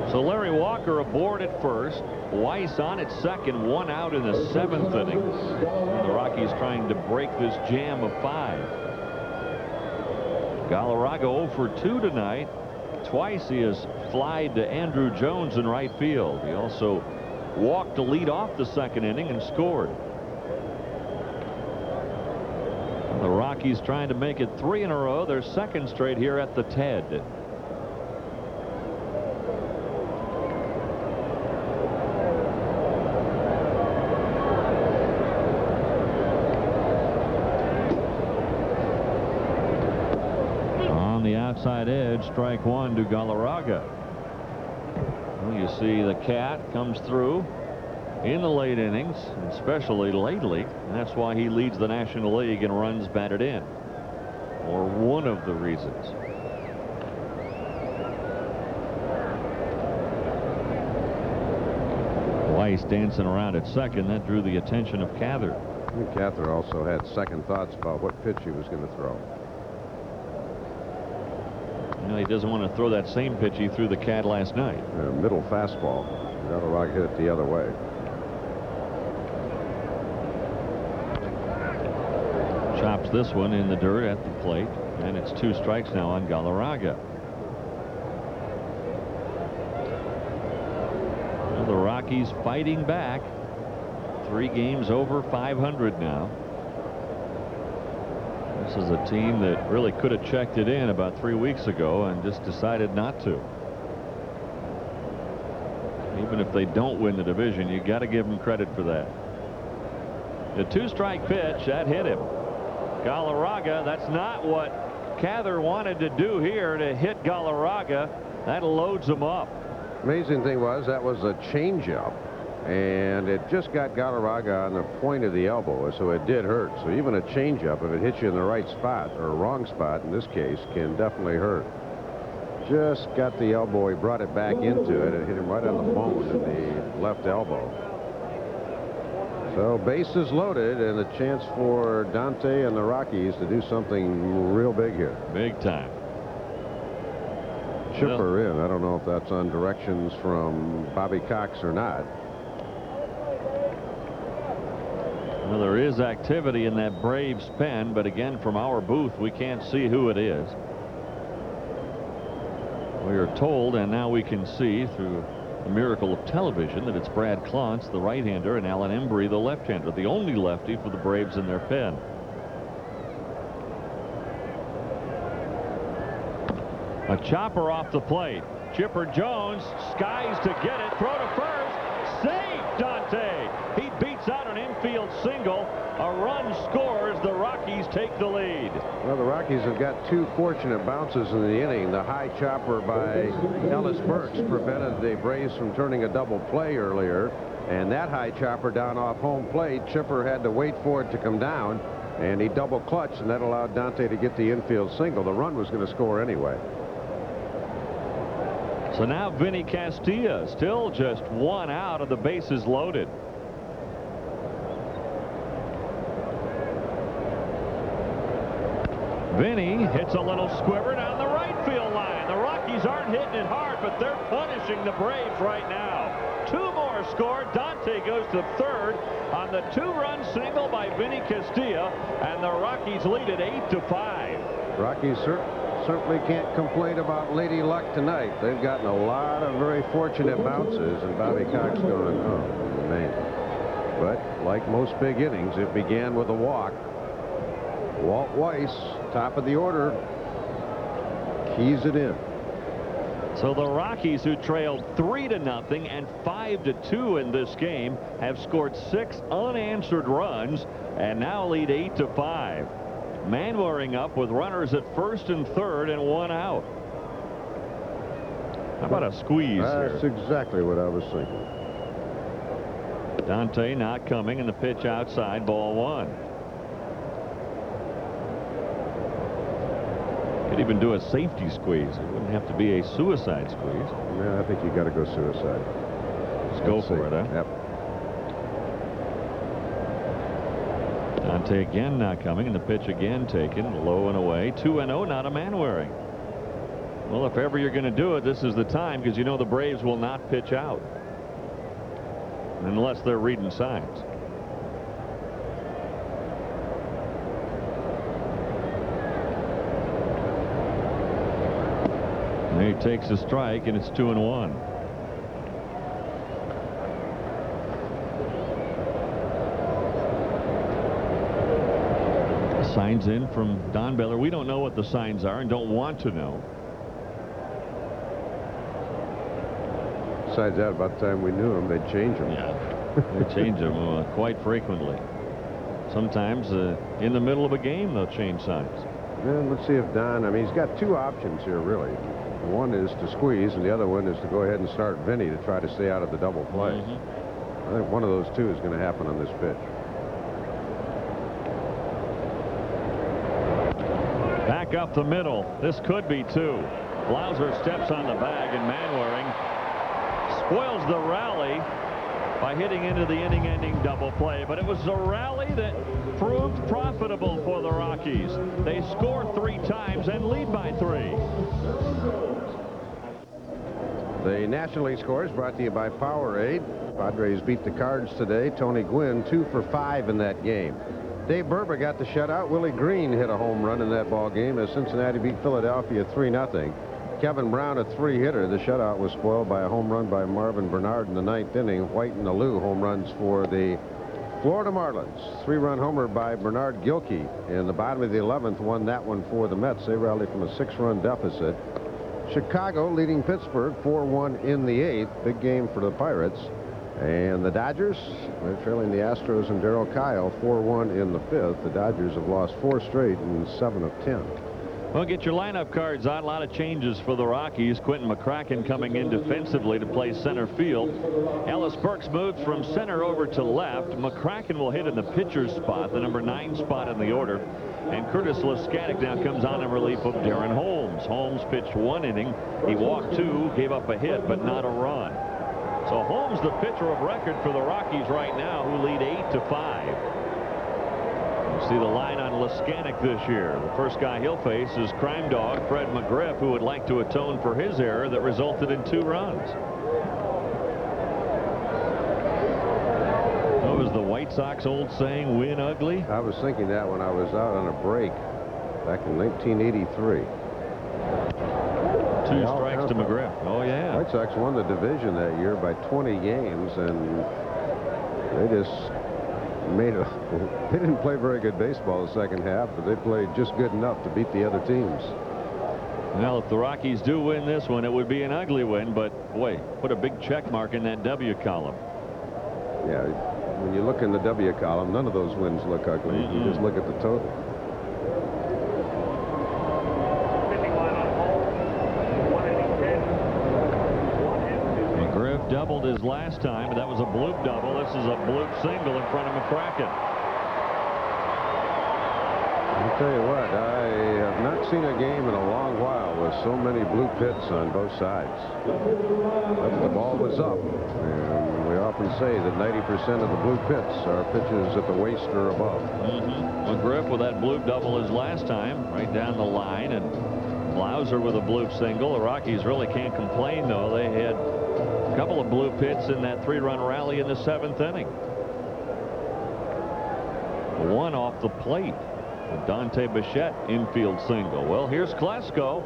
E: So Larry Walker aboard at first. Weiss on at second. 1 out in the 7th inning. And the Rockies trying to break this jam of 5. Galarraga 0 for 2 tonight. Twice he has flied to Andrew Jones in right field. He also walked to lead off the 2nd inning and scored. And the Rockies trying to make it 3 in a row, their 2nd straight here at the TED. outside edge, strike one to Galarraga. Well, you see the cat comes through in the late innings, especially lately, and that's why he leads the National League in runs batted in, or one of the reasons. Weiss dancing around at second. That drew the attention of Cather.
B: I think Cather also had second thoughts about what pitch he was going to throw.
E: You know, he doesn't want to throw that same pitch he threw the Cat last night.
B: Middle fastball. Galarraga hit it the other way.
E: Chops this one in the dirt at the plate, and it's 2 strikes now on Galarraga. Well, the Rockies fighting back. 3 games over 500 now. This is a team that really could have checked it in about 3 weeks ago and just decided not to. Even if they don't win the division, you got to give them credit for that. The 2-strike pitch that hit him. Galarraga, that's not what Cather wanted to do here, to hit Galarraga. That loads him up.
B: Amazing thing was that was a changeup, and it just got Galarraga on the point of the elbow, so it did hurt. So even a changeup, if it hits you in the right spot, or wrong spot in this case, can definitely hurt. Just got the elbow, he brought it back into it, and hit him right on the bone in the left elbow. So bases loaded, and a chance for Dante and the Rockies to do something real big here.
E: Big time.
B: Chipper in. I don't know if that's on directions from Bobby Cox or not.
E: Well, there is activity in that Braves pen, but again, from our booth, we can't see who it is. We are told, and now we can see through the miracle of television, that it's Brad Klontz, the right-hander, and Alan Embry, the left-hander, the only lefty for the Braves in their pen. A chopper off the plate. Chipper Jones skies to get it. Throw to first. Safe, Dante. He beats out an infield single. A run scores. The Rockies take the lead.
B: Well, the Rockies have got 2 fortunate bounces in the inning. The high chopper by Ellis Burks prevented the Braves from turning a double play earlier. And that high chopper down off home plate, Chipper had to wait for it to come down, and he double clutched, and that allowed Dante to get the infield single. The run was going to score anyway.
E: So now Vinny Castilla still just 1 out of the bases loaded. Vinny hits a little squiver down the right field line. The Rockies aren't hitting it hard, but they're punishing the Braves right now. 2 more scored. Dante goes to third on the 2-run single by Vinny Castilla, and the Rockies lead it 8-5.
B: Rockies certainly can't complain about Lady Luck tonight. They've gotten a lot of very fortunate bounces, and Bobby Cox going, oh, man. But like most big innings, it began with a walk. Walt Weiss, top of the order, keys it in.
E: So the Rockies, who trailed 3-0 and 5-2 in this game, have scored 6 unanswered runs and now lead 8-5. Manwaring up with runners at first and third and 1 out. How about a squeeze
B: That's
E: here?
B: exactly what I was thinking.
E: Dante not coming, and the pitch outside, ball 1. Could even do a safety squeeze. It wouldn't have to be a suicide squeeze.
B: Yeah, I think you got to go suicide.
E: Let's go for it, huh?
B: Yep.
E: Dante again not coming, and the pitch again taken low and away. 2-0, not a Manwaring. Well, if ever you're going to do it, this is the time, because you know the Braves will not pitch out unless they're reading signs. And he takes a strike, and it's 2-1. Signs in from Don Baylor. We don't know what the signs are and don't want to know.
B: Besides that, about the time we knew them, they'd change them.
E: Yeah, they change them quite frequently. Sometimes in the middle of a game, they'll change signs.
B: And let's see if Don, I mean, he's got two options here, really. One is to squeeze, and the other one is to go ahead and start Vinny to try to stay out of the double play. I think one of those two is going to happen on this pitch.
E: Back up the middle. This could be two. Blauser steps on the bag, and Manwaring spoils the rally by hitting into the inning-ending double play. But it was a rally that proved profitable for the Rockies. They score 3 times and lead by 3.
B: The National League scores brought to you by Powerade. Padres beat the Cards today. Tony Gwynn 2 for 5 in that game. Dave Burba got the shutout. Willie Green hit a home run in that ball game as Cincinnati beat Philadelphia 3-0. Kevin Brown, a 3-hitter. The shutout was spoiled by a home run by Marvin Bernard in the 9th inning. White and Alou home runs for the Florida Marlins. 3-run homer by Bernard Gilkey in the bottom of the 11th won that one for the Mets. They rallied from a 6-run deficit. Chicago leading Pittsburgh 4-1 in the 8th. Big game for the Pirates. And the Dodgers, they're trailing the Astros and Darryl Kyle 4-1 in the 5th. The Dodgers have lost 4 straight in 7 of 10.
E: Well, get your lineup cards out. A lot of changes for the Rockies. Quentin McCracken coming in defensively to play center field. Ellis Burks moves from center over to left. McCracken will hit in the pitcher's spot, the number 9 spot in the order. And Curtis Lescattic now comes on in relief of Darren Holmes. Holmes pitched 1 inning. He walked 2, gave up a hit, but not a run. So Holmes, the pitcher of record for the Rockies right now, who lead 8-5. You see the line on Lescattic this year. The first guy he'll face is crime dog Fred McGriff, who would like to atone for his error that resulted in 2 runs. What was the White Sox old saying, win ugly?
B: I was thinking that when I was out on a break back in 1983.
E: 2 strikes to McGriff. Oh, yeah.
B: White Sox won the division that year by 20 games, and they just made a... They didn't play very good baseball the second half, but they played just good enough to beat the other teams.
E: Well, if the Rockies do win this one, it would be an ugly win, but boy, put a big check mark in that W column.
B: Yeah, when you look in the W column, none of those wins look ugly. You just look at the total.
E: McGriff doubled his last time, but that was a bloop double. This is a bloop single in front of McCracken.
B: I'll tell you what, I have not seen a game in a long while with so many bloop hits on both sides. But the ball was up, and we often say that 90% of the bloop hits are pitches at the waist or above.
E: McGriff with that bloop double his last time, right down the line, and Blauser with a bloop single. The Rockies really can't complain, though. They had a couple of bloop hits in that 3-run rally in the 7th inning. 1 off the plate. The Dante Bichette infield single. Well, here's Klesko.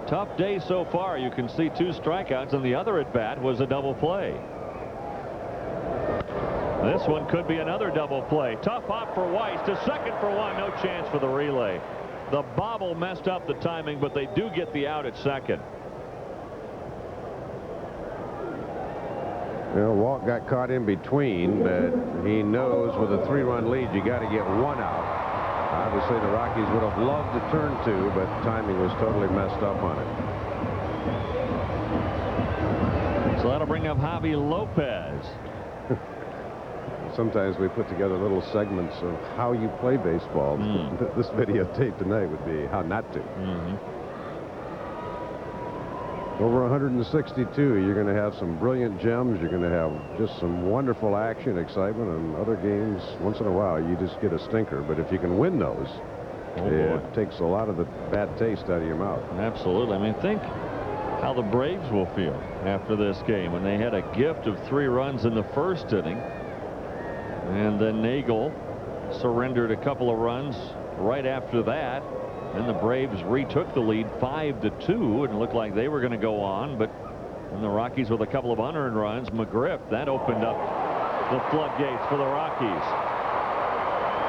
E: Tough day so far. You can see 2 strikeouts, and the other at bat was a double play. This one could be another double play. Tough hop for Weiss to second for 1. No chance for the relay. The bobble messed up the timing, but they do get the out at second.
B: Well, Walt got caught in between, but he knows with a 3-run lead, you got to get 1 out. Obviously, the Rockies would have loved to turn 2, but timing was totally messed up on it.
E: So that'll bring up Javi Lopez.
B: Sometimes we put together little segments of how you play baseball. This videotape tonight would be how not to. Over 162, you're going to have some brilliant gems. You're going to have just some wonderful action, excitement, and other games. Once in a while, you just get a stinker. But if you can win those, it takes a lot of the bad taste out of your mouth.
E: Absolutely. I mean, think how the Braves will feel after this game when they had a gift of 3 runs in the 1st inning. And then Nagel surrendered a couple of runs right after that. Then the Braves retook the lead 5-2 and looked like they were going to go on. But then the Rockies with a couple of unearned runs. McGriff, that opened up the floodgates for the Rockies.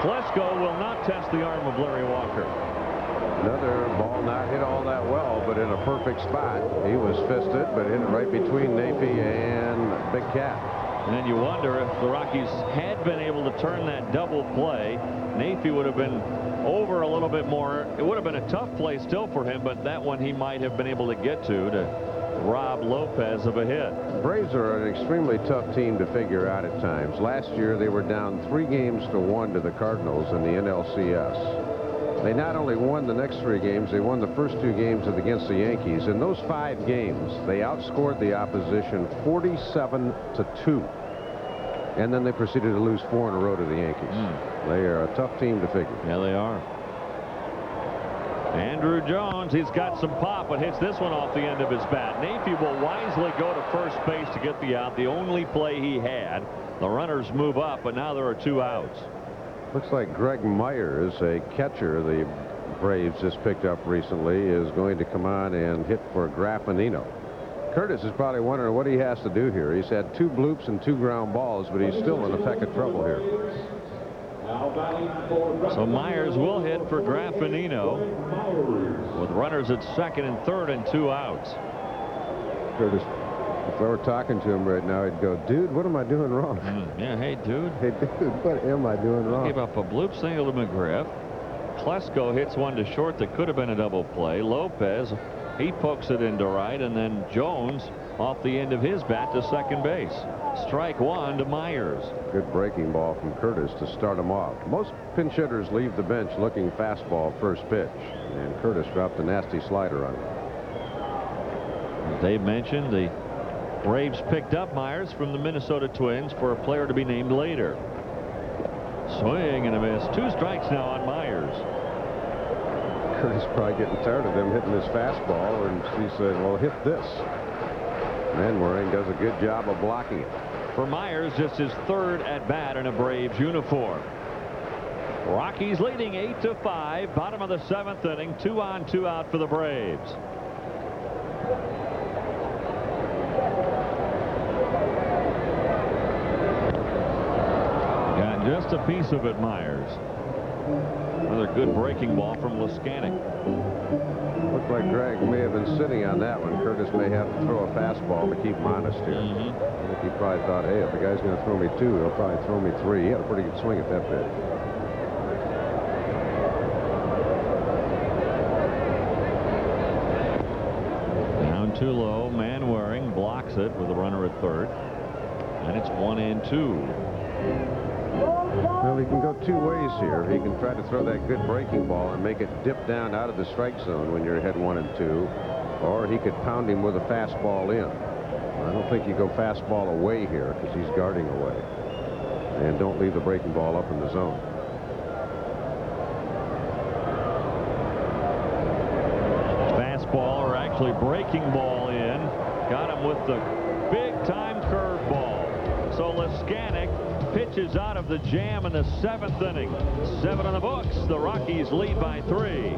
E: Klesko will not test the arm of Larry Walker.
B: Another ball not hit all that well, but in a perfect spot. He was fisted, but hit it right between Napie and Big Cat.
E: And then you wonder if the Rockies had been able to turn that double play, Nafy would have been over a little bit more. It would have been a tough play still for him, but that one he might have been able to get to rob Lopez of a hit.
B: Braves are an extremely tough team to figure out at times. Last year they were down 3-1 to the Cardinals in the NLCS. They not only won the next 3 games, they won the first 2 games against the Yankees. In those 5 games, they outscored the opposition 47-2. And then they proceeded to lose 4 in a row to the Yankees. They are a tough team to figure.
E: Yeah, they are. Andrew Jones, he's got some pop, but hits this one off the end of his bat. Nafy will wisely go to first base to get the out. The only play he had. The runners move up, but now there are 2 outs.
B: Looks like Greg Myers, a catcher the Braves just picked up recently, is going to come on and hit for Graffinino. Curtis is probably wondering what he has to do here. He's had 2 bloops and 2 ground balls, but he's still in a peck of trouble here.
E: So Myers will hit for Graffinino with runners at second and third and 2 outs.
B: Curtis, if I were talking to him right now, he'd go, dude, what am I doing wrong?
E: Yeah, hey, dude.
B: Hey, dude, what am I doing wrong?
E: Gave up a bloop single to McGriff. Klesko hits one to short that could have been a double play. Lopez, he pokes it into right, and then Jones off the end of his bat to second base. Strike 1 to Myers.
B: Good breaking ball from Curtis to start him off. Most pinch hitters leave the bench looking fastball first pitch, and Curtis dropped a nasty slider on him.
E: As Dave mentioned, the Braves picked up Myers from the Minnesota Twins for a player to be named later. Swing and a miss. 2 strikes now on Myers.
B: Curtis probably getting tired of them hitting his fastball, and he said, well, hit this. Manwaring does a good job of blocking it.
E: For Myers, just his 3rd at bat in a Braves uniform. Rockies leading 8-5, bottom of the 7th inning, 2 on, 2 out for the Braves. Got just a piece of it, Myers. Another good breaking ball from Leskanic.
B: Looked like Greg may have been sitting on that one. Curtis may have to throw a fastball to keep him honest here. I think he probably thought, hey, if the guy's going to throw me 2, he'll probably throw me 3. He had a pretty good swing at that pitch.
E: Down too low. Manwaring blocks it with a runner at third. And it's 1-2.
B: Well, he can go 2 ways here. He can try to throw that good breaking ball and make it dip down out of the strike zone when you're ahead 1-2, or he could pound him with a fastball in. I don't think you go fastball away here because he's guarding away. And don't leave the breaking ball up in the zone.
E: Fastball, or actually breaking ball in. Got him with the big-time curveball. So Leskanic pitches out of the jam in the 7th inning. 7 on the books. The Rockies lead by 3.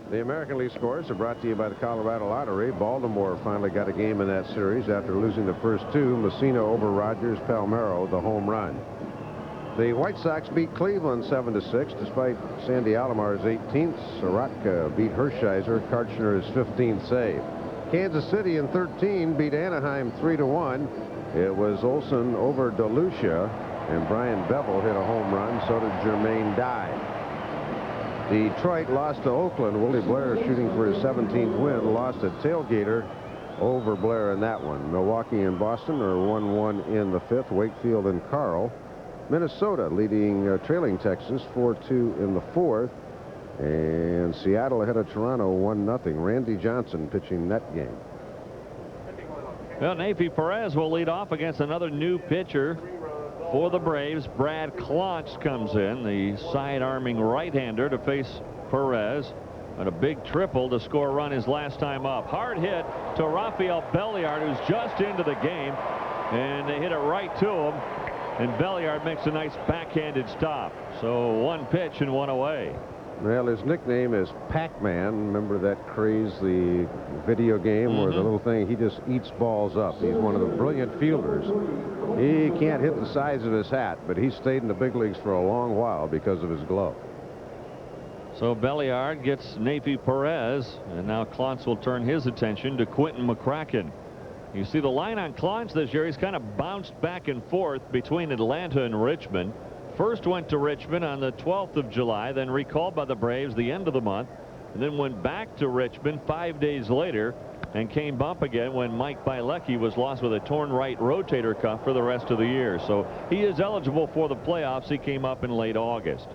B: The American League scores are brought to you by the Colorado Lottery. Baltimore finally got a game in that series after losing the first 2. Messina over Rogers, Palmeiro the home run. The White Sox beat Cleveland 7-6 despite Sandy Alomar's 18th. Soroka beat Hershiser, Karchner's 15th save. Kansas City in 13 beat Anaheim 3-1. It was Olson over DeLucia, and Brian Bevel hit a home run. So did Jermaine Dye. Detroit lost to Oakland. Willie Blair, shooting for his 17th win, lost a tailgater over Blair in that one. Milwaukee and Boston are 1-1 in the 5th. Wakefield and Carl. Minnesota trailing Texas 4-2 in the 4th. And Seattle ahead of Toronto 1-0. Randy Johnson pitching that game.
E: Well, Nafy Perez will lead off against another new pitcher for the Braves. Brad Klontz comes in, the side-arming right-hander, to face Perez. And a big triple to score a run his last time up. Hard hit to Rafael Belliard, who's just into the game. And they hit it right to him. And Belliard makes a nice backhanded stop. So 1 pitch and 1 away.
B: Well, his nickname is Pac-Man. Remember that craze, the video game where the little thing, he just eats balls up. He's one of the brilliant fielders. He can't hit the size of his hat, but he stayed in the big leagues for a long while because of his glove.
E: So Belliard gets Nafy Perez, and now Klontz will turn his attention to Quentin McCracken. You see the line on Clance this year, he's kind of bounced back and forth between Atlanta and Richmond. First went to Richmond on the 12th of July, then recalled by the Braves the end of the month, and then went back to Richmond 5 days later and came bump again when Mike Bilecki was lost with a torn right rotator cuff for the rest of the year. So he is eligible for the playoffs. He came up in late August.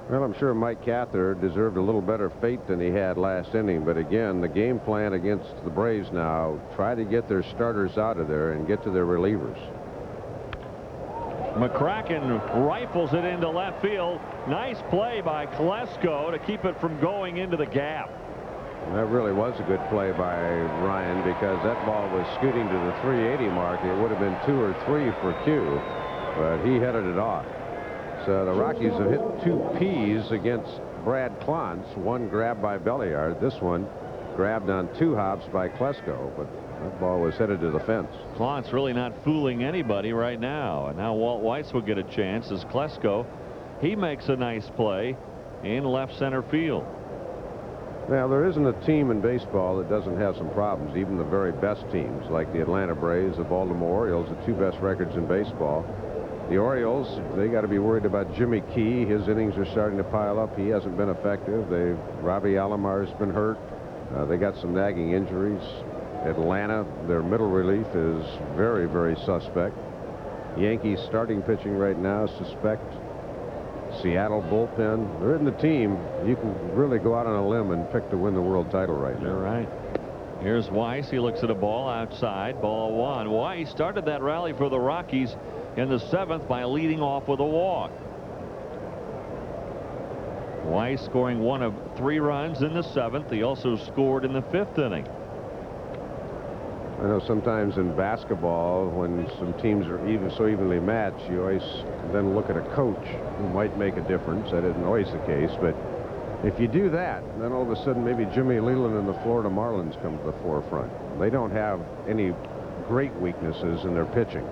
B: Well, I'm sure Mike Cather deserved a little better fate than he had last inning. But again, the game plan against the Braves now, try to get their starters out of there and get to their relievers.
E: McCracken rifles it into left field. Nice play by Klesko to keep it from going into the gap.
B: And that really was a good play by Ryan, because that ball was scooting to the 380 mark. It would have been 2 or 3 for Q, but he headed it off. So the Rockies have hit 2 Ps against Brad Clance. One grabbed by Belliard. This one grabbed on 2 hops by Klesko, but that ball was headed to the fence.
E: Clance really not fooling anybody right now. And now Walt Weiss will get a chance as Klesko, he makes a nice play in left center field.
B: Now, there isn't a team in baseball that doesn't have some problems. Even the very best teams, like the Atlanta Braves, the Baltimore Orioles, the 2 best records in baseball. The Orioles, they got to be worried about Jimmy Key. His innings are starting to pile up. He hasn't been effective. Robbie Alomar's been hurt. They got some nagging injuries. Atlanta, their middle relief is very, very suspect. Yankees starting pitching right now, suspect. Seattle bullpen, they're in the team. You can really go out on a limb and pick to win the world title right now.
E: You're right. Here's Weiss. He looks at a ball outside. Ball 1. Weiss started that rally for the Rockies in the 7th by leading off with a walk. Weiss scoring 1 of 3 runs in the 7th. He also scored in the 5th inning.
B: I know sometimes in basketball, when some teams are so evenly matched, you always then look at a coach who might make a difference. That isn't always the case, but if you do that, then all of a sudden maybe Jimmy Leland and the Florida Marlins come to the forefront. They don't have any great weaknesses in their pitching.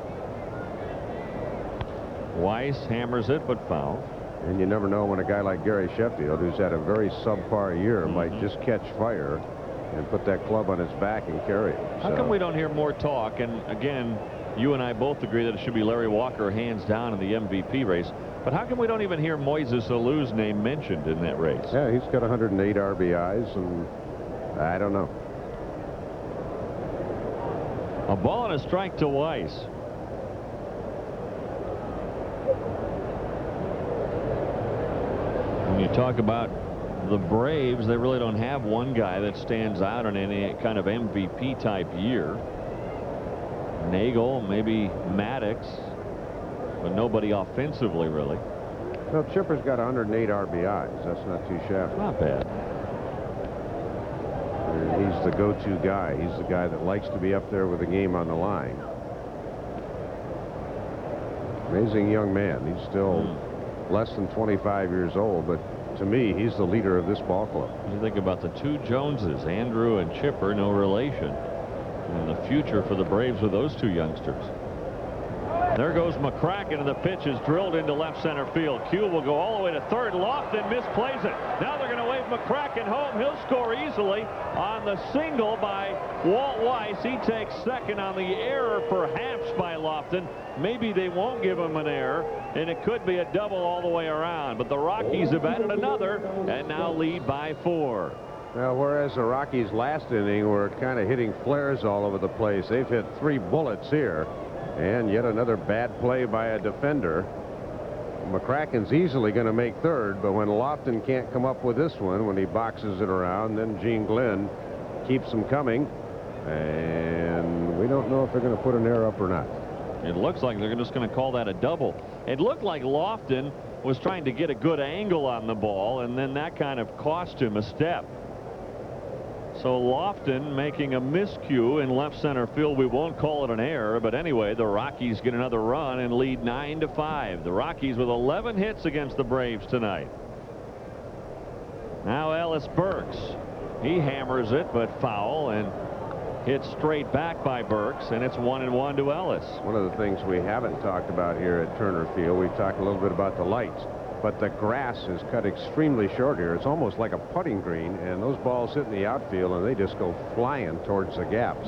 E: Weiss hammers it, but foul.
B: And you never know when a guy like Gary Sheffield, who's had a very subpar year, might just catch fire and put that club on his back and carry it.
E: How come we don't hear more talk? And again, you and I both agree that it should be Larry Walker hands down in the MVP race. But how come we don't even hear Moises Alou's name mentioned in that race?
B: Yeah, he's got 108 RBIs, and I don't know.
E: A ball and a strike to Weiss. When you talk about the Braves, they really don't have one guy that stands out in any kind of MVP type year. Nagel, maybe Maddox, but nobody offensively really.
B: Well, Chipper's got 108 RBIs. That's not too shabby.
E: Not bad.
B: He's the go-to guy. He's the guy that likes to be up there with the game on the line. Amazing young man. He's still less than 25 years old, but to me, he's the leader of this ball club.
E: You think about the 2 Joneses, Andrew and Chipper, no relation. And the future for the Braves with those 2 youngsters. There goes McCracken, and the pitch is drilled into left center field. Q will go all the way to third. Lofton misplays it. Now they're going to wave McCracken home. He'll score easily on the single by Walt Weiss. He takes second on the error, perhaps, by Lofton. Maybe they won't give him an error, and it could be a double all the way around. But the Rockies have added another and now lead by 4.
B: Well, whereas the Rockies last inning were kind of hitting flares all over the place, they've hit 3 bullets here. And yet another bad play by a defender. McCracken's easily going to make third, but when Lofton can't come up with this one, when he boxes it around, then Gene Glenn keeps him coming. And we don't know if they're going to put an error up or not.
E: It looks like they're just going to call that a double. It looked like Lofton was trying to get a good angle on the ball, and then that kind of cost him a step. So Lofton making a miscue in left center field. We won't call it an error, but anyway, the Rockies get another run and lead 9-5. The Rockies with 11 hits against the Braves tonight. Now Ellis Burks. He hammers it, but foul, and hit straight back by Burks, and it's 1-1 to Ellis.
B: One of the things we haven't talked about here at Turner Field, we talked a little bit about the lights, but the grass is cut extremely short here. It's almost like a putting green, and those balls hit in the outfield, and they just go flying towards the gaps.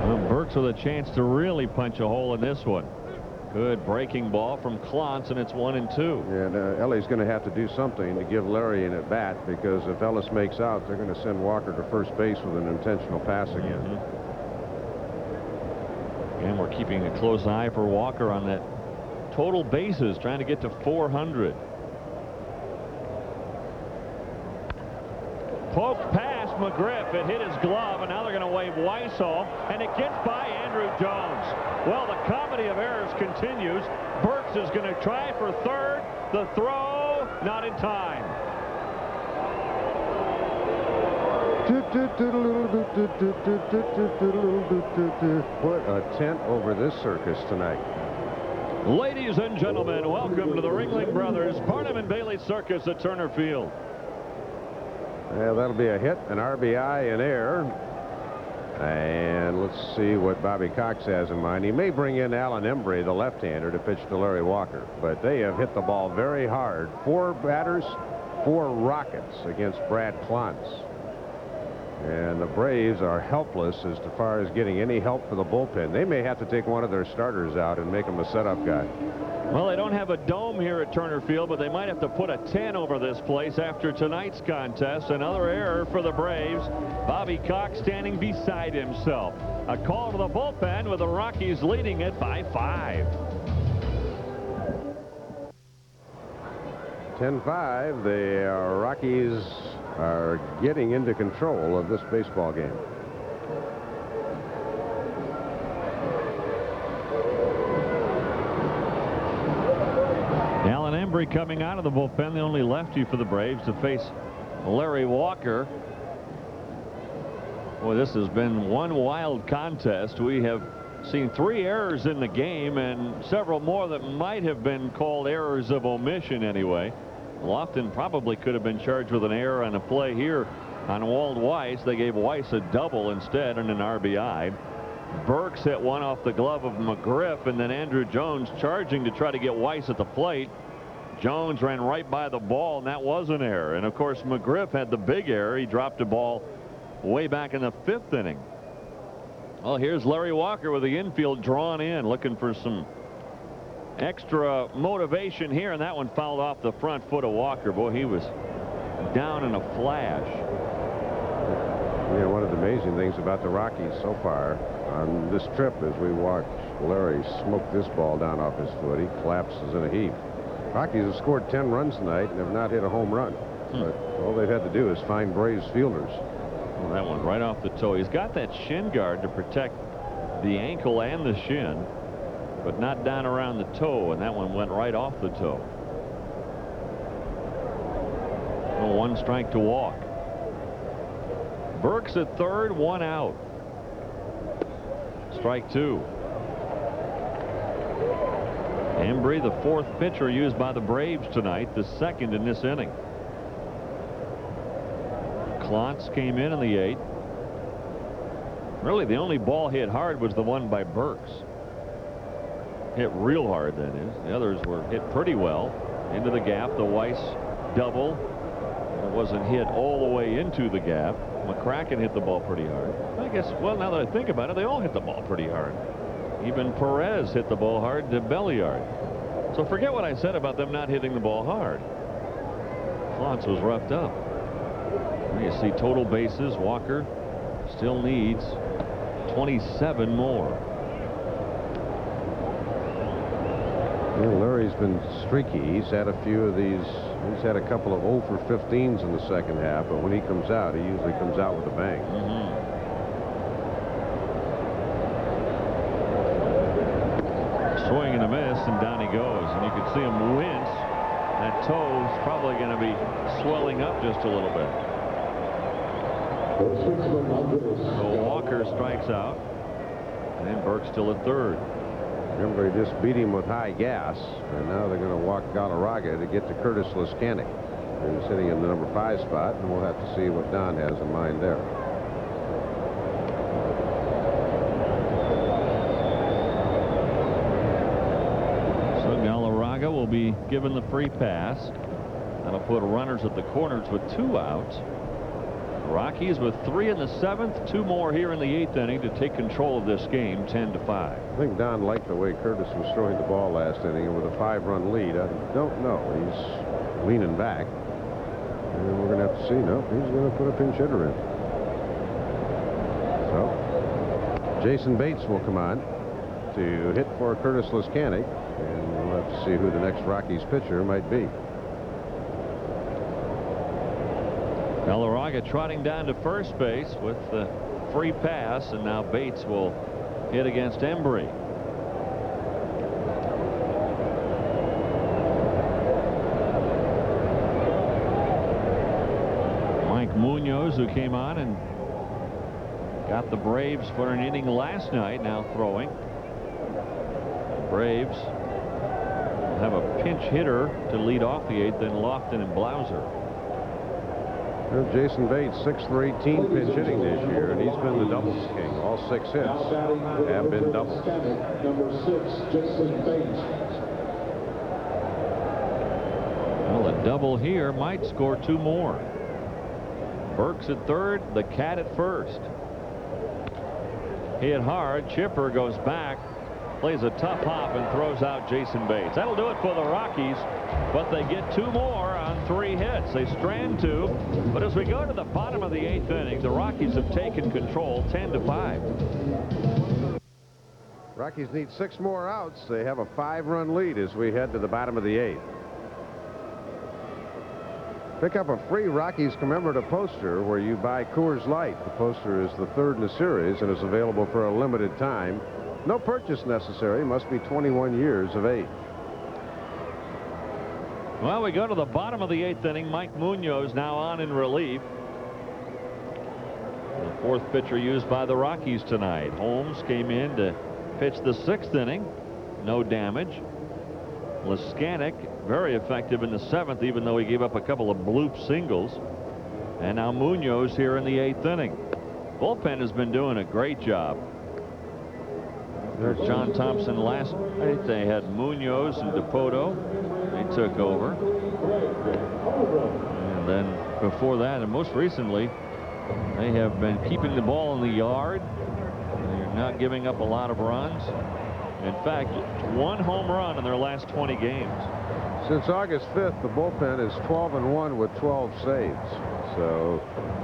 E: Well, Burks with a chance to really punch a hole in this one. Good breaking ball from Klontz, and it's 1-2.
B: And Ellie's going to have to do something to give Larry an at-bat, because if Ellis makes out, they're going to send Walker to first base with an intentional pass again.
E: And we're keeping a close eye for Walker on that total bases, trying to get to 400. Poked past McGriff. It hit his glove, and now they're going to wave Weiss off, and it gets by Andrew Jones. Well, the comedy of errors continues. Burks is going to try for third. The throw, not in time.
B: Put a tent over this circus tonight.
A: Ladies and gentlemen, welcome to the Ringling Brothers Barnum and Bailey Circus at Turner Field.
B: Yeah, that'll be a hit, an RBI in air. And let's see what Bobby Cox has in mind. He may bring in Alan Embry, the left-hander, to pitch to Larry Walker. But they have hit the ball very hard. 4 batters, 4 rockets against Brad Klontz. And the Braves are helpless as far as getting any help for the bullpen. They may have to take one of their starters out and make him a setup guy.
A: Well, they don't have a dome here at Turner Field, but they might have to put a 10 over this place after tonight's contest. Another error for the Braves. Bobby Cox standing beside himself. A call to the bullpen with the Rockies leading it by 5.
B: 10-5, the Rockies are getting into control of this baseball game.
A: Alan Embry coming out of the bullpen, the only lefty for the Braves to face Larry Walker. Boy, this has been one wild contest. We have seen 3 errors in the game and several more that might have been called errors of omission anyway. Lofton probably could have been charged with an error on a play here on Walt Weiss. They gave Weiss a double instead and an RBI. Burks hit one off the glove of McGriff, and then Andrew Jones charging to try to get Weiss at the plate. Jones ran right by the ball, and that was an error. And of course, McGriff had the big error. He dropped a ball way back in the 5th inning. Well, here's Larry Walker with the infield drawn in, looking for some extra motivation here, and that one fouled off the front foot of Walker. Boy, he was down in a flash.
B: You know, one of the amazing things about the Rockies so far on this trip is we watched Larry smoke this ball down off his foot. He collapses in a heap. Rockies have scored 10 runs tonight and have not hit a home run. But all they've had to do is find Braves fielders.
A: Well, that one right off the toe. He's got that shin guard to protect the ankle and the shin, but not down around the toe, and that one went right off the toe. Well, 1 strike to walk. Burks at third, 1 out. Strike 2. Embry, the 4th pitcher used by the Braves tonight, the 2nd in this inning. Klontz came in the 8th. Really, the only ball hit hard was the one by Burks. Hit real hard, that is. The others were hit pretty well. Into the gap, the Weiss double. It wasn't hit all the way into the gap. McCracken hit the ball pretty hard. I guess, well, now that I think about it, they all hit the ball pretty hard. Even Perez hit the ball hard to Belliard. So forget what I said about them not hitting the ball hard. Klontz was roughed up. You see total bases. Walker still needs 27 more.
B: Well, Larry's been streaky. He's had a few of these. He's had a couple of 0 for 15s in the 2nd half, but when he comes out, he usually comes out with a bang.
A: Swing and a miss, and down he goes. And you can see him wince. That toe's probably going to be swelling up just a little bit. So Walker strikes out, and then Burke still at third.
B: Remember, he just beat him with high gas, and now they're going to walk Galarraga to get to Curtis Liscanic, who's sitting in the number 5 spot, and we'll have to see what Don has in mind there.
A: So Galarraga will be given the free pass. That'll put runners at the corners with 2 outs.
E: Rockies with 3 in the 7th, 2 more here in the 8th inning to take control of this game, 10-5.
B: I think Don liked the way Curtis was throwing the ball last inning, and with a 5-run lead, I don't know. He's leaning back, and we're going to have to see. No, he's going to put a pinch hitter in. So Jason Bates will come on to hit for Curtis Lescanic, and we'll have to see who the next Rockies pitcher might be.
E: Galarraga trotting down to first base with the free pass, and now Bates will hit against Embry. Mike Munoz, who came on and got the Braves for an inning last night, now throwing. The Braves have a pinch hitter to lead off the 8th, then Lofton and Blauser.
B: Well, Jason Bates, 6 for 18 pinch hitting this year, and he's been the doubles king. All 6 hits have been doubles.
F: Number 6, Jason Bates.
E: Well, a double here might score 2 more. Burks at third, the Cat at first. Hit hard. Chipper goes back, plays a tough hop, and throws out Jason Bates. That'll do it for the Rockies, but they get 2 more on 3 hits. They strand 2, but as we go to the bottom of the 8th inning, the Rockies have taken control, 10-5.
B: Rockies need 6 more outs. They have a 5-run lead as we head to the bottom of the 8th. Pick up a free Rockies commemorative poster where you buy Coors Light. The poster is the 3rd in the series and is available for a limited time. No purchase necessary. Must be 21 years of age.
E: Well, we go to the bottom of the 8th inning. Mike Munoz now on in relief. The 4th pitcher used by the Rockies tonight. Holmes came in to pitch the 6th inning. No damage. Lescanic very effective in the 7th, even though he gave up a couple of bloop singles. And now Munoz here in the 8th inning. Bullpen has been doing a great job. There's John Thompson last night. They had Munoz and DePoto. They took over. And then before that, and most recently, they have been keeping the ball in the yard. They're not giving up a lot of runs. In fact, 1 home run in their last 20 games.
B: Since August 5th, the bullpen is 12-1 with 12 saves. So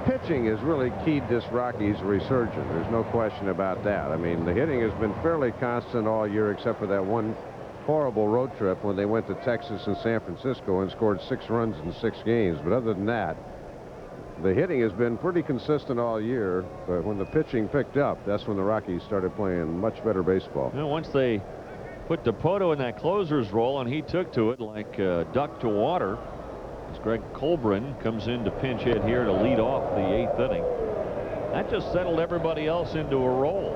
B: pitching has really keyed this Rockies resurgence. There's no question about that. I mean, the hitting has been fairly constant all year except for that one horrible road trip when they went to Texas and San Francisco and scored 6 runs in 6 games. But other than that, the hitting has been pretty consistent all year. But when the pitching picked up, that's when the Rockies started playing much better baseball.
E: You know, once they put DePoto in that closer's role and he took to it like duck to water, as Greg Colbrin comes in to pinch hit here to lead off the 8th inning. That just settled everybody else into a role.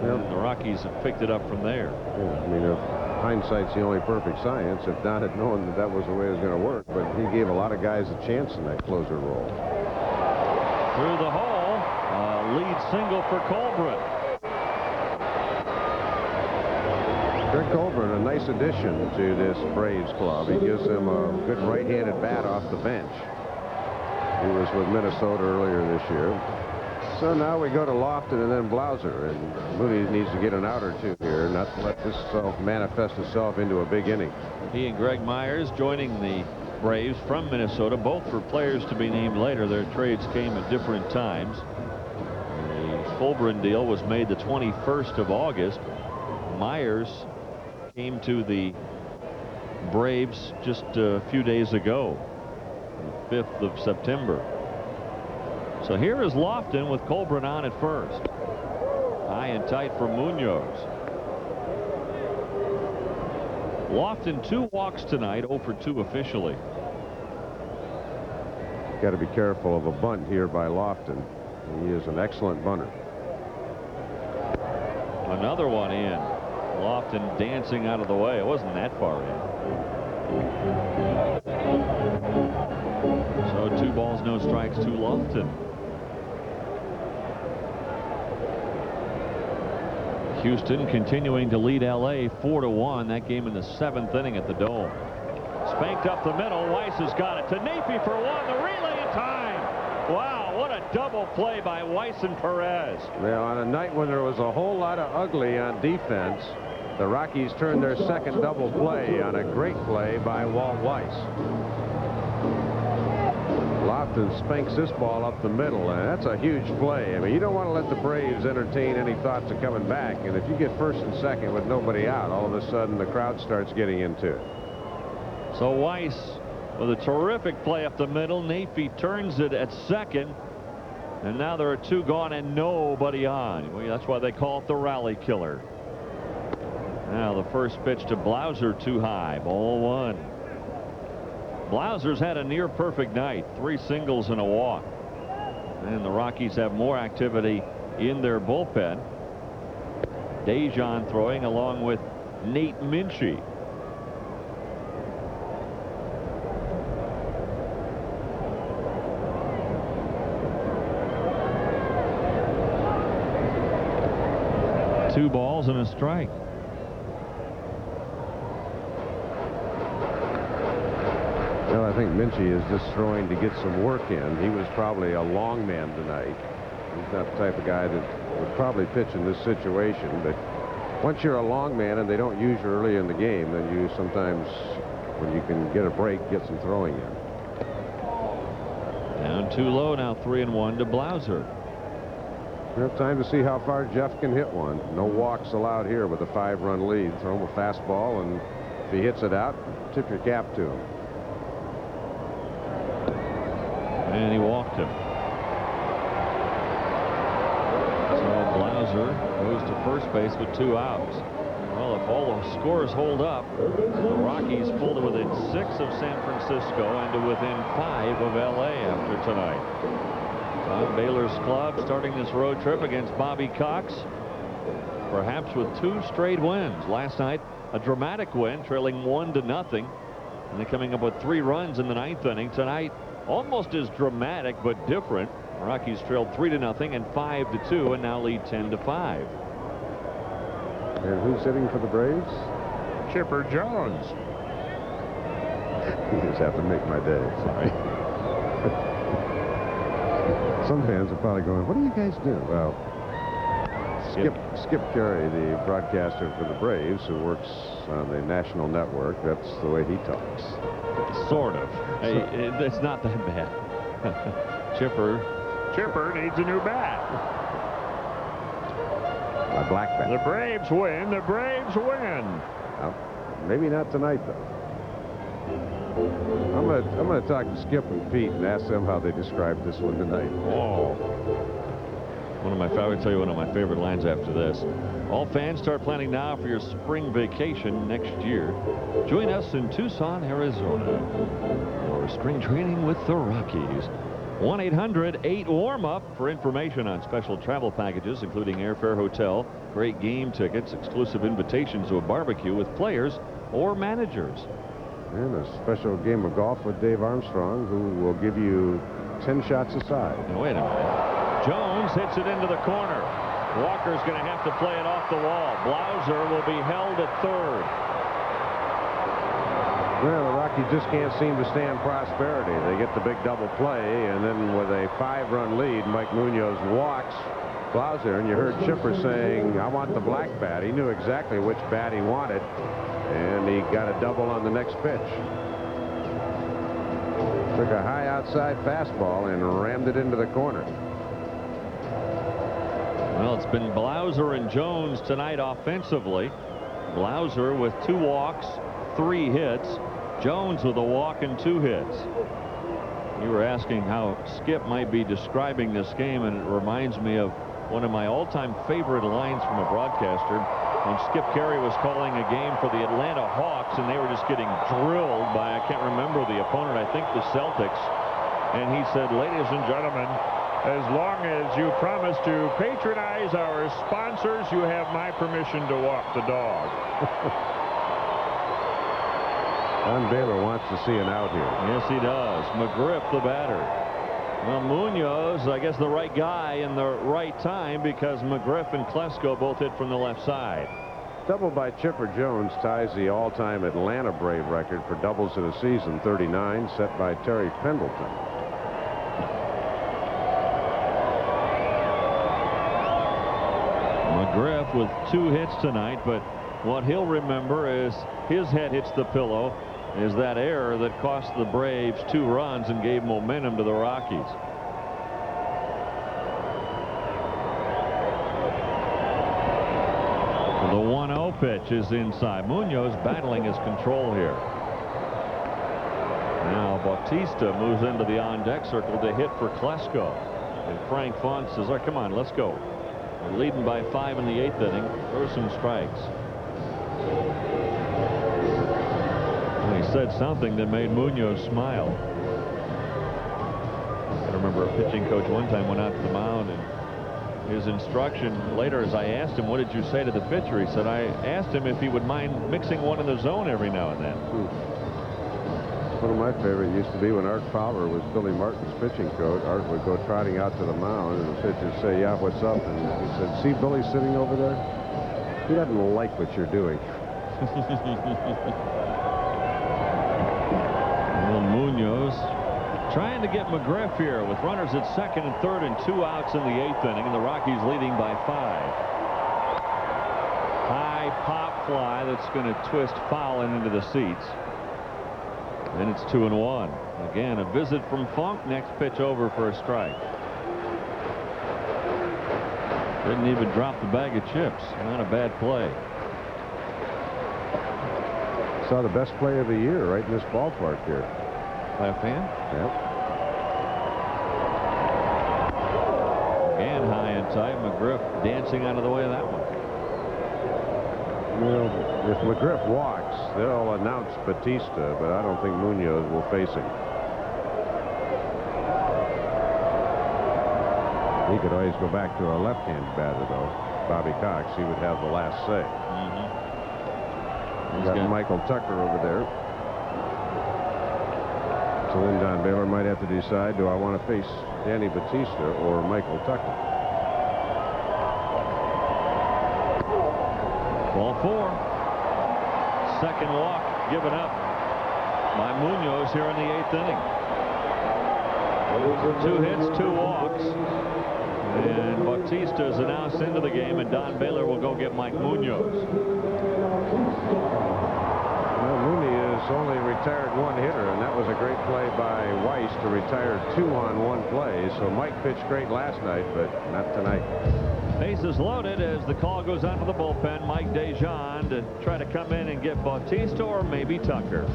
B: Yep.
E: And the Rockies have picked it up from there.
B: Yeah, I mean, hindsight's the only perfect science. If Don had known that that was the way it was going to work, but he gave a lot of guys a chance in that closer role.
E: Through the hole, lead single for Colbrin.
B: Greg Colbrin, a nice addition to this Braves club. He gives them a good right-handed bat off the bench. He was with Minnesota earlier this year. So now we go to Lofton and then Blauser, and Mooney needs to get an out or 2 here, not to let this manifest itself into a big inning.
E: He and Greg Myers joining the Braves from Minnesota, both for players to be named later. Their trades came at different times. The Colbrin deal was made the 21st of August. Myers came to the Braves just a few days ago, the 5th of September. So here is Lofton with Colbrin on at first. High and tight for Munoz. Lofton 2 walks tonight, 0 for 2 officially.
B: Got to be careful of a bunt here by Lofton. He is an excellent bunter.
E: Another one in. Lofton dancing out of the way. It wasn't that far in. So 2 balls, no strikes to Lofton. Houston continuing to lead L.A. 4-1. That game in the 7th inning at the Dome. Spanked up the middle. Weiss has got it to Neefe for 1. The relay in time. Wow, what a double play by Weiss and Perez.
B: Well, on a night when there was a whole lot of ugly on defense, the Rockies turned their second double play on a great play by Walt Weiss. Lofton spanks this ball up the middle, and that's a huge play. I mean, you don't want to let the Braves entertain any thoughts of coming back, and if you get first and second with nobody out, all of a sudden the crowd starts getting into it.
E: So Weiss with a terrific play up the middle. Nafee turns it at second, and now there are two gone and nobody on. Well, that's why they call it the rally killer. Now the first pitch to Blauser too high. Ball one. Blauser's had a near perfect night. 3 singles and a walk. And the Rockies have more activity in their bullpen. Dejan throwing along with Nate Minchie. Two balls and a strike.
B: Well, I think Minchie is just throwing to get some work in. He was probably a long man tonight. He's not the type of guy that would probably pitch in this situation, but once you're a long man and they don't use you early in the game, then you sometimes, when you can get a break, get some throwing in.
E: Down too low now. 3-1 to Blauser.
B: We have time to see how far Jeff can hit one. No walks allowed here with a 5-run lead. Throw him a fastball, and if he hits it out, tip your cap to him.
E: And he walked him. So Blauser goes to first base with 2 outs. Well, if all the scores hold up, the Rockies pull to within 6 of San Francisco and to within 5 of LA after tonight. Tom Baylor's club starting this road trip against Bobby Cox, perhaps with 2 straight wins. Last night, a dramatic win, trailing 1-0, and then coming up with 3 runs in the 9th inning. Tonight, almost as dramatic but different. The Rockies trailed 3-0 and 5-2, and now lead 10-5.
B: And who's hitting for the Braves?
E: Chipper Jones.
B: You just have to make my day.
E: Sorry.
B: Some fans are probably going, what do you guys do? Well, Skip Carey, the broadcaster for the Braves, who works on the national network, that's the way he talks.
E: Sort of. Hey, it's not that bad. Chipper needs a new bat.
B: My black bat.
E: The Braves win. The Braves win.
B: Well, maybe not tonight, though. I'm gonna talk to Skip and Pete and ask them how they described this one tonight.
E: Oh. I will tell you one of my favorite lines after this. All fans, start planning now for your spring vacation next year. Join us in Tucson, Arizona for spring training with the Rockies. 1-800-8-WARM-UP for information on special travel packages, including airfare, hotel, great game tickets, exclusive invitations to a barbecue with players or managers.
B: And a special game of golf with Dave Armstrong, who will give you 10 shots aside.
E: Now, wait a minute. Jones hits it into the corner. Walker's going to have to play it off the wall. Blauser will be held at third.
B: Well, the Rockies just can't seem to stand prosperity. They get the big double play, and then with a 5-run lead, Mike Munoz walks Blauser, and you heard Chipper saying, I want the black bat. He knew exactly which bat he wanted, and he got a double on the next pitch. Took a high outside fastball and rammed it into the corner.
E: Well, it's been Blauser and Jones tonight offensively. Blauser with 2 walks, 3 hits. Jones with a walk and 2 hits. You were asking how Skip might be describing this game, and it reminds me of one of my all-time favorite lines from a broadcaster when Skip Carey was calling a game for the Atlanta Hawks, and they were just getting drilled by, I can't remember the opponent, I think the Celtics. And he said, ladies and gentlemen, as long as you promise to patronize our sponsors, you have my permission to walk the dog.
B: Don Baylor wants to see an out here.
E: Yes, he does. McGriff, the batter. Well, Munoz, I guess the right guy in the right time, because McGriff and Klesko both hit from the left side.
B: Double by Chipper Jones ties the all-time Atlanta Brave record for doubles in a season, 39, set by Terry Pendleton.
E: McGriff with 2 hits tonight, but what he'll remember is his head hits the pillow is that error that cost the Braves 2 runs and gave momentum to the Rockies. The 1-0 pitch is inside. Munoz battling his control here. Now Bautista moves into the on-deck circle to hit for Klesko. And Frank Font says, "Oh, come on, let's go." We're leading by 5 in the 8th inning. Throw some strikes. And he said something that made Munoz smile. I remember a pitching coach one time went out to the mound, and his instruction later, as I asked him, "What did you say to the pitcher?" He said, "I asked him if he would mind mixing one in the zone every now and then."
B: One of my favorite used to be when Art Fowler was Billy Martin's pitching coach. Art would go trotting out to the mound, and the pitcher would say, "Yeah, what's up?" And he said, "See Billy sitting over there? He doesn't like what you're doing."
E: Well, Munoz trying to get McGriff here with runners at 2nd and 3rd and 2 outs in the 8th inning, and the Rockies leading by 5. High pop fly that's going to twist foul and into the seats. Then it's 2-1. Again, a visit from Funk. Next pitch over for a strike. Didn't even drop the bag of chips. Not a bad play.
B: Saw the best play of the year right in this ballpark here.
E: Left hand?
B: Yep.
E: Again, high and tight. McGriff dancing out of the way of that one.
B: Well, if McGriff walks, they'll announce Bautista, but I don't think Munoz will face him. He could always go back to a left-handed batter, though. Bobby Cox, he would have the last say. He's got Michael Tucker over there. So then Don Baylor might have to decide, do I want to face Danny Bautista or Michael Tucker?
E: Ball 4. Second walk given up by Munoz here in the 8th inning. 2 hits, 2 walks. And Bautista is announced into the game, and Don Baylor will go get Mike Munoz.
B: Well, Mooney has only retired 1 hitter, and that was a great play by Weiss to retire 2 on 1 play. So Mike pitched great last night, but not tonight.
E: Bases loaded as the call goes out to the bullpen. Mike Dejan to try to come in and get Bautista or maybe Tucker.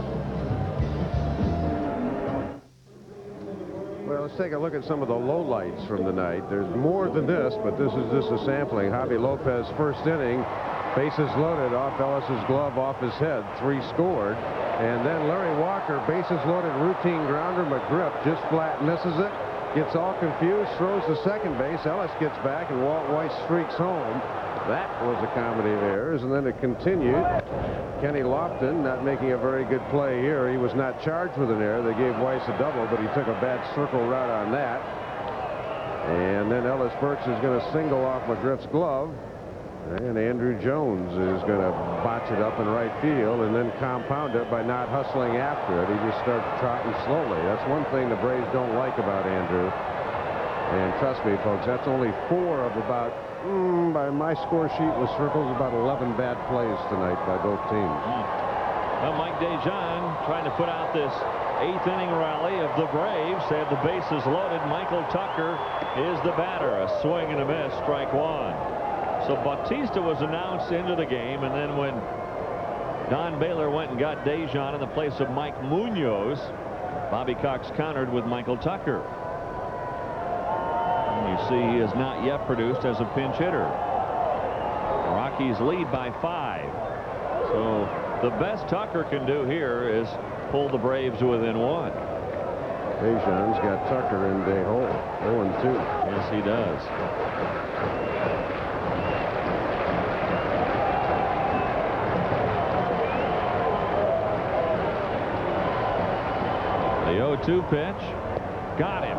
B: Well, let's take a look at some of the lowlights from the night. There's more than this, but this is just a sampling. Javi Lopez, first inning, bases loaded, off Ellis's glove, off his head, 3 scored. And then Larry Walker, bases loaded, routine grounder. McGriff just flat misses it, gets all confused, throws to second base. Ellis gets back, and Walt Weiss streaks home. That was a comedy of errors, and then it continued. Kenny Lofton not making a very good play here. He was not charged with an error. They gave Weiss a double, but he took a bad circle route on that. And then Ellis Burks is going to single off McGriff's glove. And Andrew Jones is going to botch it up in right field and then compound it by not hustling after it. He just starts trotting slowly. That's one thing the Braves don't like about Andrew. And trust me, folks, that's only 4 of about, by my score sheet with circles, about 11 bad plays tonight by both teams.
E: Well, Mike Dejan trying to put out this 8th inning rally of the Braves. They have the bases loaded. Michael Tucker is the batter. A swing and a miss, strike 1. So Bautista was announced into the game, and then when Don Baylor went and got Dejan in the place of Mike Munoz, Bobby Cox countered with Michael Tucker. And you see he has not yet produced as a pinch hitter. The Rockies lead by 5. So the best Tucker can do here is pull the Braves within 1.
B: Dejan's got Tucker in the hole, 0-2.
E: Yes, he does. The 0-2 pitch. Got him.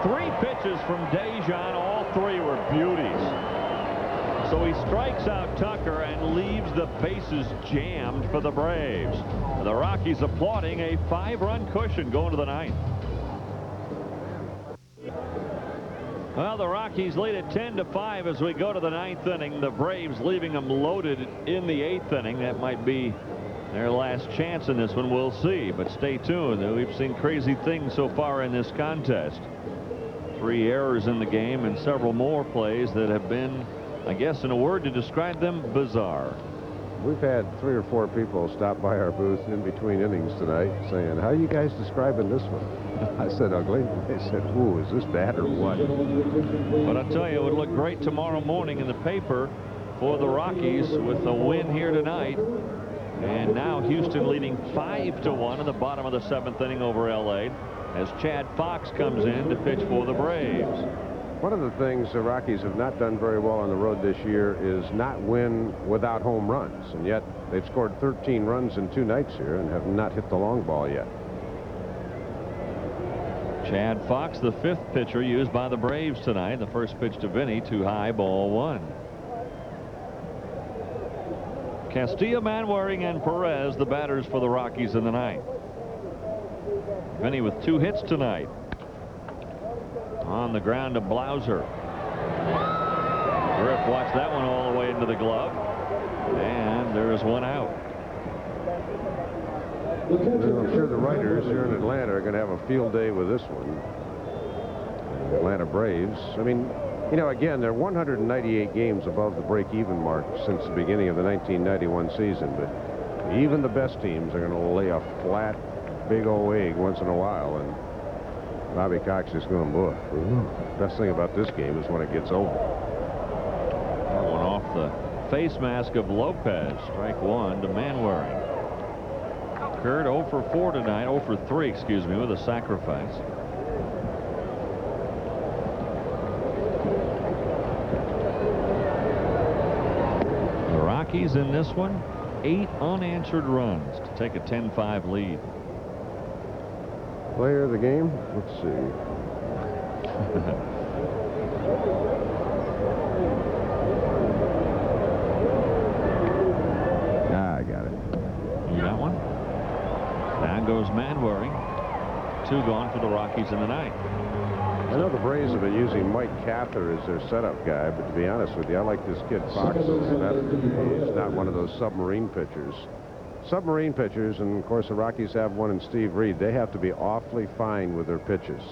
E: 3 pitches from Dejan. All 3 were beauties. So he strikes out Tucker and leaves the bases jammed for the Braves. The Rockies applauding a 5-run cushion going to the 9th. Well, the Rockies lead at 10-5 as we go to the 9th inning. The Braves leaving them loaded in the 8th inning. That might be their last chance in this one. We'll see. But stay tuned. We've seen crazy things so far in this contest. 3 errors in the game and several more plays that have been, I guess, in a word to describe them, bizarre.
B: We've had 3 or 4 people stop by our booth in between innings tonight saying, how are you guys describing this one? I said ugly. They said, ooh, is this bad or what?
E: But I'll tell you, it would look great tomorrow morning in the paper for the Rockies with a win here tonight. And now Houston leading 5-1 in the bottom of the 7th inning over L.A. as Chad Fox comes in to pitch for the Braves.
B: One of the things the Rockies have not done very well on the road this year is not win without home runs. And yet they've scored 13 runs in 2 nights here and have not hit the long ball yet.
E: Chad Fox, the 5th pitcher used by the Braves tonight. The first pitch to Vinny, too high, ball 1. Castillo, Manwaring, and Perez, the batters for the Rockies in the 9th. Vinny with 2 hits tonight. On the ground to Blauser. Griff watched that one all the way into the glove. And there is 1 out.
B: Well, I'm sure the writers here in Atlanta are going to have a field day with this one. The Atlanta Braves. I mean, you know, again, they're 198 games above the break-even mark since the beginning of the 1991 season. But even the best teams are going to lay a flat, big old egg once in a while. And Bobby Cox is going, boy, best thing about this game is when it gets over.
E: That one off the face mask of Lopez. Strike 1 to Manwaring. Kurt 0 for 4 tonight, 0 for 3, excuse me, with a sacrifice. The Rockies in this one, 8 unanswered runs to take a 10-5 lead.
B: Player of the game? Let's see. I got it.
E: You got one? Down goes Manwaring. 2 gone for the Rockies in the 9th.
B: I know the Braves have been using Mike Cather as their setup guy, but to be honest with you, I like this kid Fox a little better. He's not one of those submarine pitchers. Submarine pitchers, and of course the Rockies have one in Steve Reed, they have to be awfully fine with their pitches.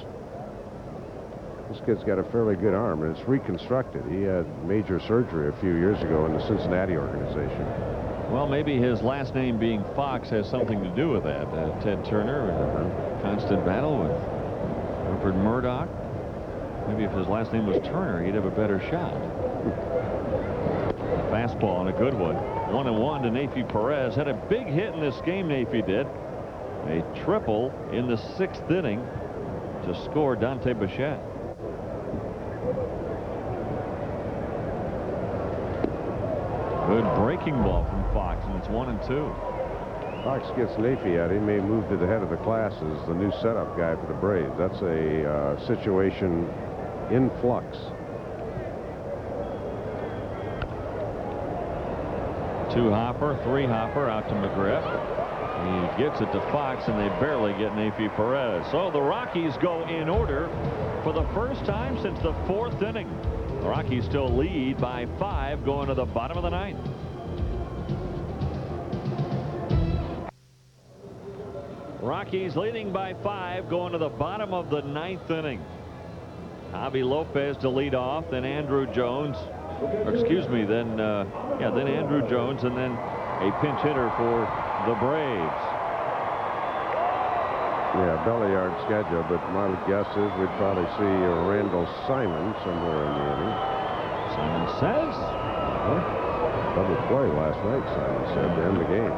B: This kid's got a fairly good arm, and it's reconstructed. He had major surgery a few years ago in the Cincinnati organization.
E: Well, maybe his last name being Fox has something to do with that. Ted Turner, constant battle with Alfred Murdoch. Maybe if his last name was Turner, he'd have a better shot. Fastball and a good one. 1-1 to Nafy Perez. Had a big hit in this game, Nafy did. A triple in the 6th inning to score Dante Bichette. Good breaking ball from Fox, and it's 1-2.
B: Fox gets Nafy out. He may move to the head of the class as the new setup guy for the Braves. That's a situation in flux.
E: 2-hopper, 3-hopper out to McGriff. He gets it to Fox, and they barely get Nafy Perez. So the Rockies go in order for the first time since the 4th inning. The Rockies still lead by 5 going to the bottom of the 9th. Rockies leading by 5 going to the bottom of the 9th inning. Javi Lopez to lead off, then Andrew Jones. Or excuse me, then Andrew Jones, and then a pinch hitter for the Braves.
B: Yeah, belly yard schedule, but my guess is we'd probably see Randall Simon somewhere in the inning.
E: Simon says.
B: Double play last night, Simon said, to end the game.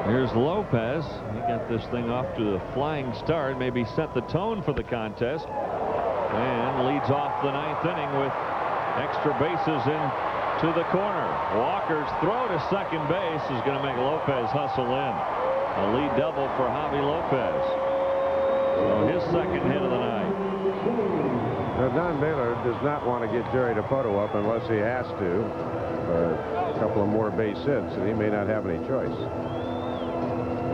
E: Here's Lopez. He got this thing off to a flying start, maybe set the tone for the contest, and leads off the 9th inning with extra bases into the corner. Walker's throw to second base is going to make Lopez hustle in. A lead double for Javi Lopez. So his second hit of the night.
B: Now, Don Baylor does not want to get Jerry Dipoto up unless he has to. A couple of more base hits, and he may not have any choice.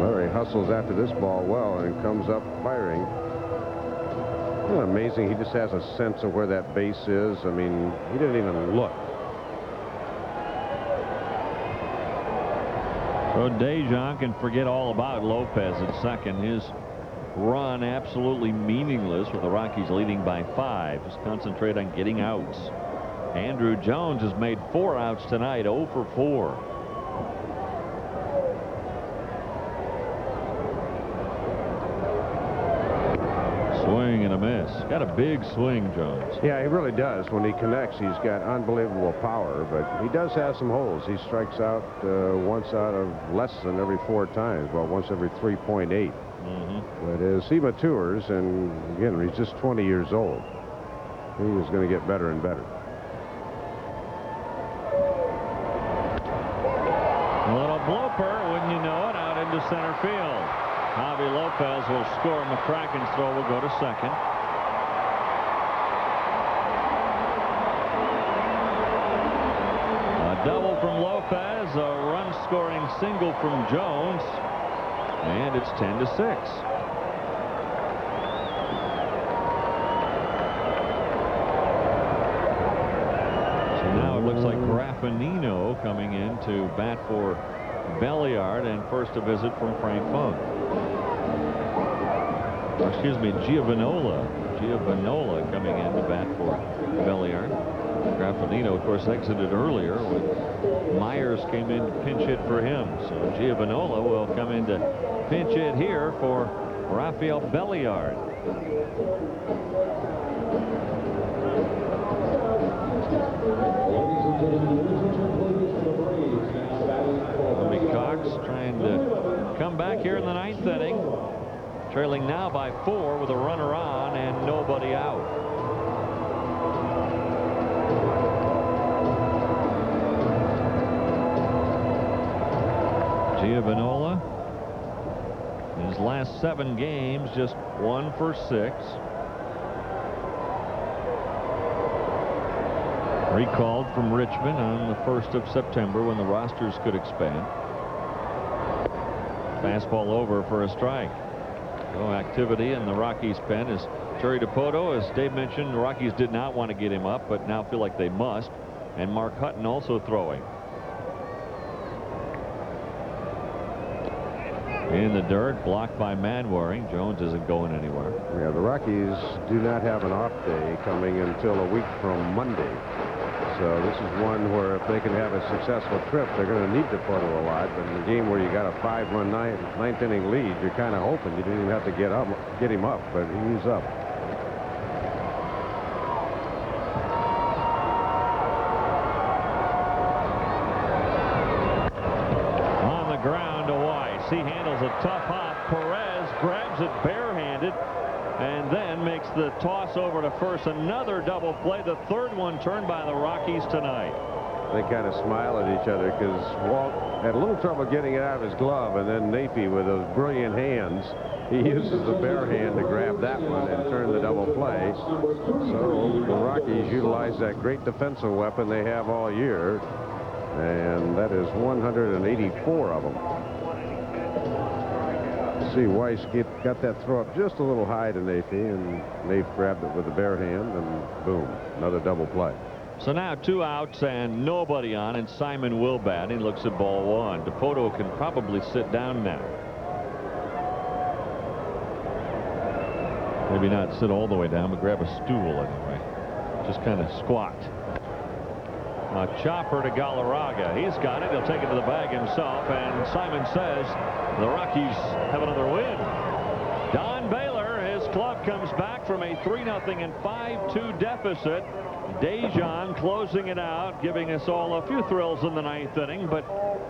B: Larry hustles after this ball well and comes up firing. Isn't it amazing? He just has a sense of where that base is. I mean, he didn't even look.
E: So Dejan can forget all about Lopez at second. His run absolutely meaningless with the Rockies leading by 5. Just concentrate on getting outs. Andrew Jones has made 4 outs tonight, 0 for 4. Swing and a miss. Got a big swing, Jones.
B: Yeah, he really does. When he connects, he's got unbelievable power, but he does have some holes. He strikes out once out of less than every 4 times, well, once every 3.8. But as he matures, and again, he's just 20 years old, he is going to get better and better.
E: A little blooper, wouldn't you know it, out into center field. Javi Lopez will score. McCracken's throw will go to second. A double from Lopez, a run-scoring single from Jones, and it's 10-6. So now it looks like Graffinino coming in to bat for Belliard, and first a visit from Frank Funk. Excuse me, Giovanola coming in to bat for Belliard. Graffinino, of course, exited earlier when Myers came in to pinch hit for him. So Giovanola will come in to pinch hit here for Rafael Belliard. Bobby Cox trying to come back here in the 9th inning. Trailing now by 4 with a runner on and nobody out. Giovanola, in his last 7 games, just 1 for 6. Recalled from Richmond on the 1st of September when the rosters could expand. Fastball over for a strike. No activity in the Rockies pen as Terry DePoto, as Dave mentioned, the Rockies did not want to get him up, but now feel like they must. And Mark Hutton also throwing. In the dirt, blocked by Manwaring. Jones isn't going anywhere.
B: Yeah, the Rockies do not have an off day coming until a week from Monday. So this is one where if they can have a successful trip, they're going to need DePoto a lot. But in a game where you got a 5-run 9th inning lead, you're kind of hoping you didn't even have to get him up, but he's up.
E: On the ground to Weiss. He handles a tough hop. Perez grabs it barehanded and then makes the toss over to first. Another double play, the 3rd one turned by the Rockies tonight.
B: They kind of smile at each other because Walt had a little trouble getting it out of his glove, and then Napie, with those brilliant hands, he uses the bare hand to grab that one and turn the double play. So the Rockies utilize that great defensive weapon they have all year, and that is 184 of them. See, Weiss got that throw up just a little high to Napie, and Napie grabbed it with the bare hand, and boom, another double play.
E: So now 2 outs and nobody on, and Simon will bat. He looks at ball 1. DePoto can probably sit down now. Maybe not sit all the way down, but grab a stool anyway. Just kind of squat. A chopper to Galarraga. He's got it. He'll take it to the bag himself, and Simon says the Rockies have another win. Don Baylor, his club comes back from a 3-0 and 5-2 deficit. Dejan closing it out, giving us all a few thrills in the 9th inning, but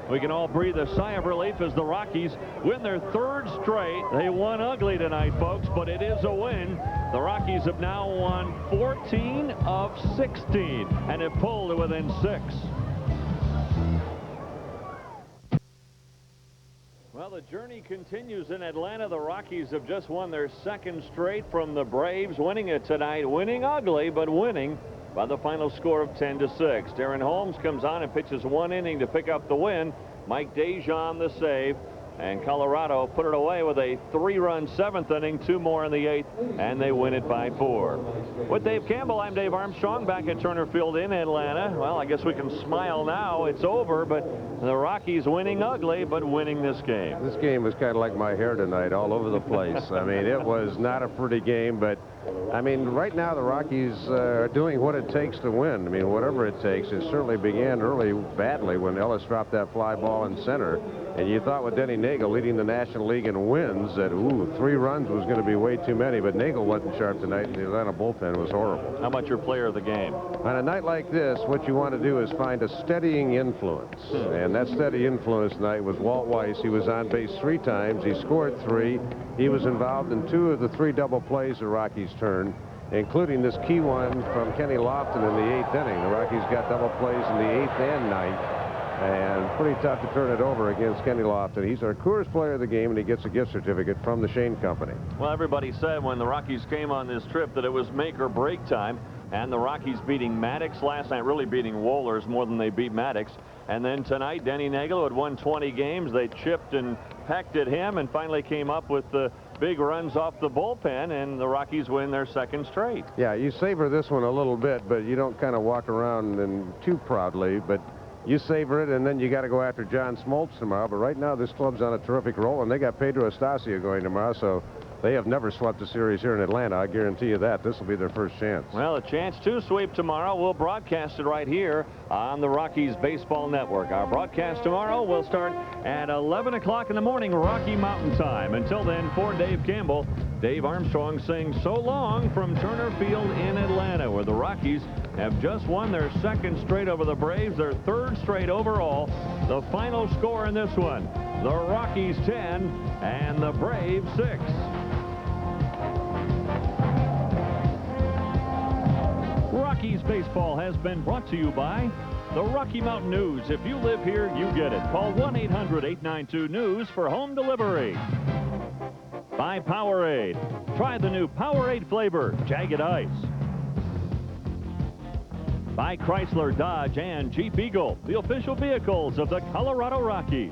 E: we can all breathe a sigh of relief as the Rockies win their 3rd straight. They won ugly tonight, folks, but it is a win. The Rockies have now won 14 of 16 and have pulled to within 6. Well, the journey continues in Atlanta. The Rockies have just won their 2nd straight from the Braves, winning it tonight. Winning ugly, but winning by the final score of 10-6. Darren Holmes comes on and pitches 1 inning to pick up the win. Mike Dejan the save.
A: And Colorado put it away with a 3-run 7th inning, 2 more in the 8th, and they win it by 4. With Dave Campbell, I'm Dave Armstrong back at Turner Field in Atlanta. Well, I guess we can smile now. It's over, but the Rockies winning ugly, but winning this game.
B: This game was kind of like my hair tonight, all over the place. I mean, it was not a pretty game, but I mean, right now the Rockies are doing what it takes to win. I mean, whatever it takes. It certainly began early badly when Ellis dropped that fly ball in center. And you thought with Denny Nagel leading the National League in wins that, 3 runs was going to be way too many. But Nagel wasn't sharp tonight, and the Atlanta bullpen was horrible.
A: How about your player of the game?
B: On a night like this, what you want to do is find a steadying influence. And that steady influence tonight was Walt Weiss. He was on base 3 times. He scored 3. He was involved in 2 of the 3 double plays the Rockies turned, including this key one from Kenny Lofton in the 8th inning. The Rockies got double plays in the 8th and 9th. And pretty tough to turn it over against Kenny Lofton. He's our Coors player of the game, and he gets a gift certificate from the Shane Company.
A: Well, everybody said when the Rockies came on this trip that it was make or break time. And the Rockies beating Maddox last night, really beating Wohlers more than they beat Maddox. And then tonight, Denny Nagel had won 20 games. They chipped and pecked at him and finally came up with the big runs off the bullpen, and the Rockies win their 2nd straight.
B: Yeah, you savor this one a little bit, but you don't kind of walk around and too proudly. But you savor it, and then you got to go after John Smoltz tomorrow. But right now, this club's on a terrific roll, and they got Pedro Estacio going tomorrow, so they have never swept a series here in Atlanta. I guarantee you that. This will be their first chance.
A: Well, a chance to sweep tomorrow. We'll broadcast it right here on the Rockies Baseball Network. Our broadcast tomorrow will start at 11 o'clock in the morning, Rocky Mountain time. Until then, for Dave Campbell, Dave Armstrong saying so long from Turner Field in Atlanta, where the Rockies have just won their 2nd straight over the Braves, their 3rd straight overall. The final score in this one, the Rockies 10 and the Braves 6. Rockies baseball has been brought to you by the Rocky Mountain News. If you live here, you get it. Call 1-800-892-NEWS for home delivery. By Powerade. Try the new Powerade flavor, Jagged Ice. By Chrysler, Dodge, and Jeep Eagle, the official vehicles of the Colorado Rockies.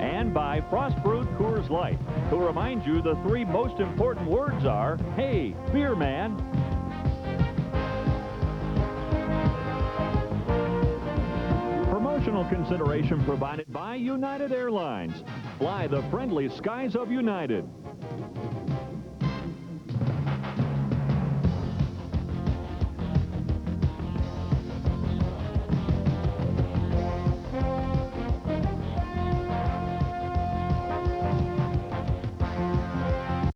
A: And by Frost Brewed Coors Light, who remind you the 3 most important words are, hey, beer man. Promotional consideration provided by United Airlines. Fly the friendly skies of United.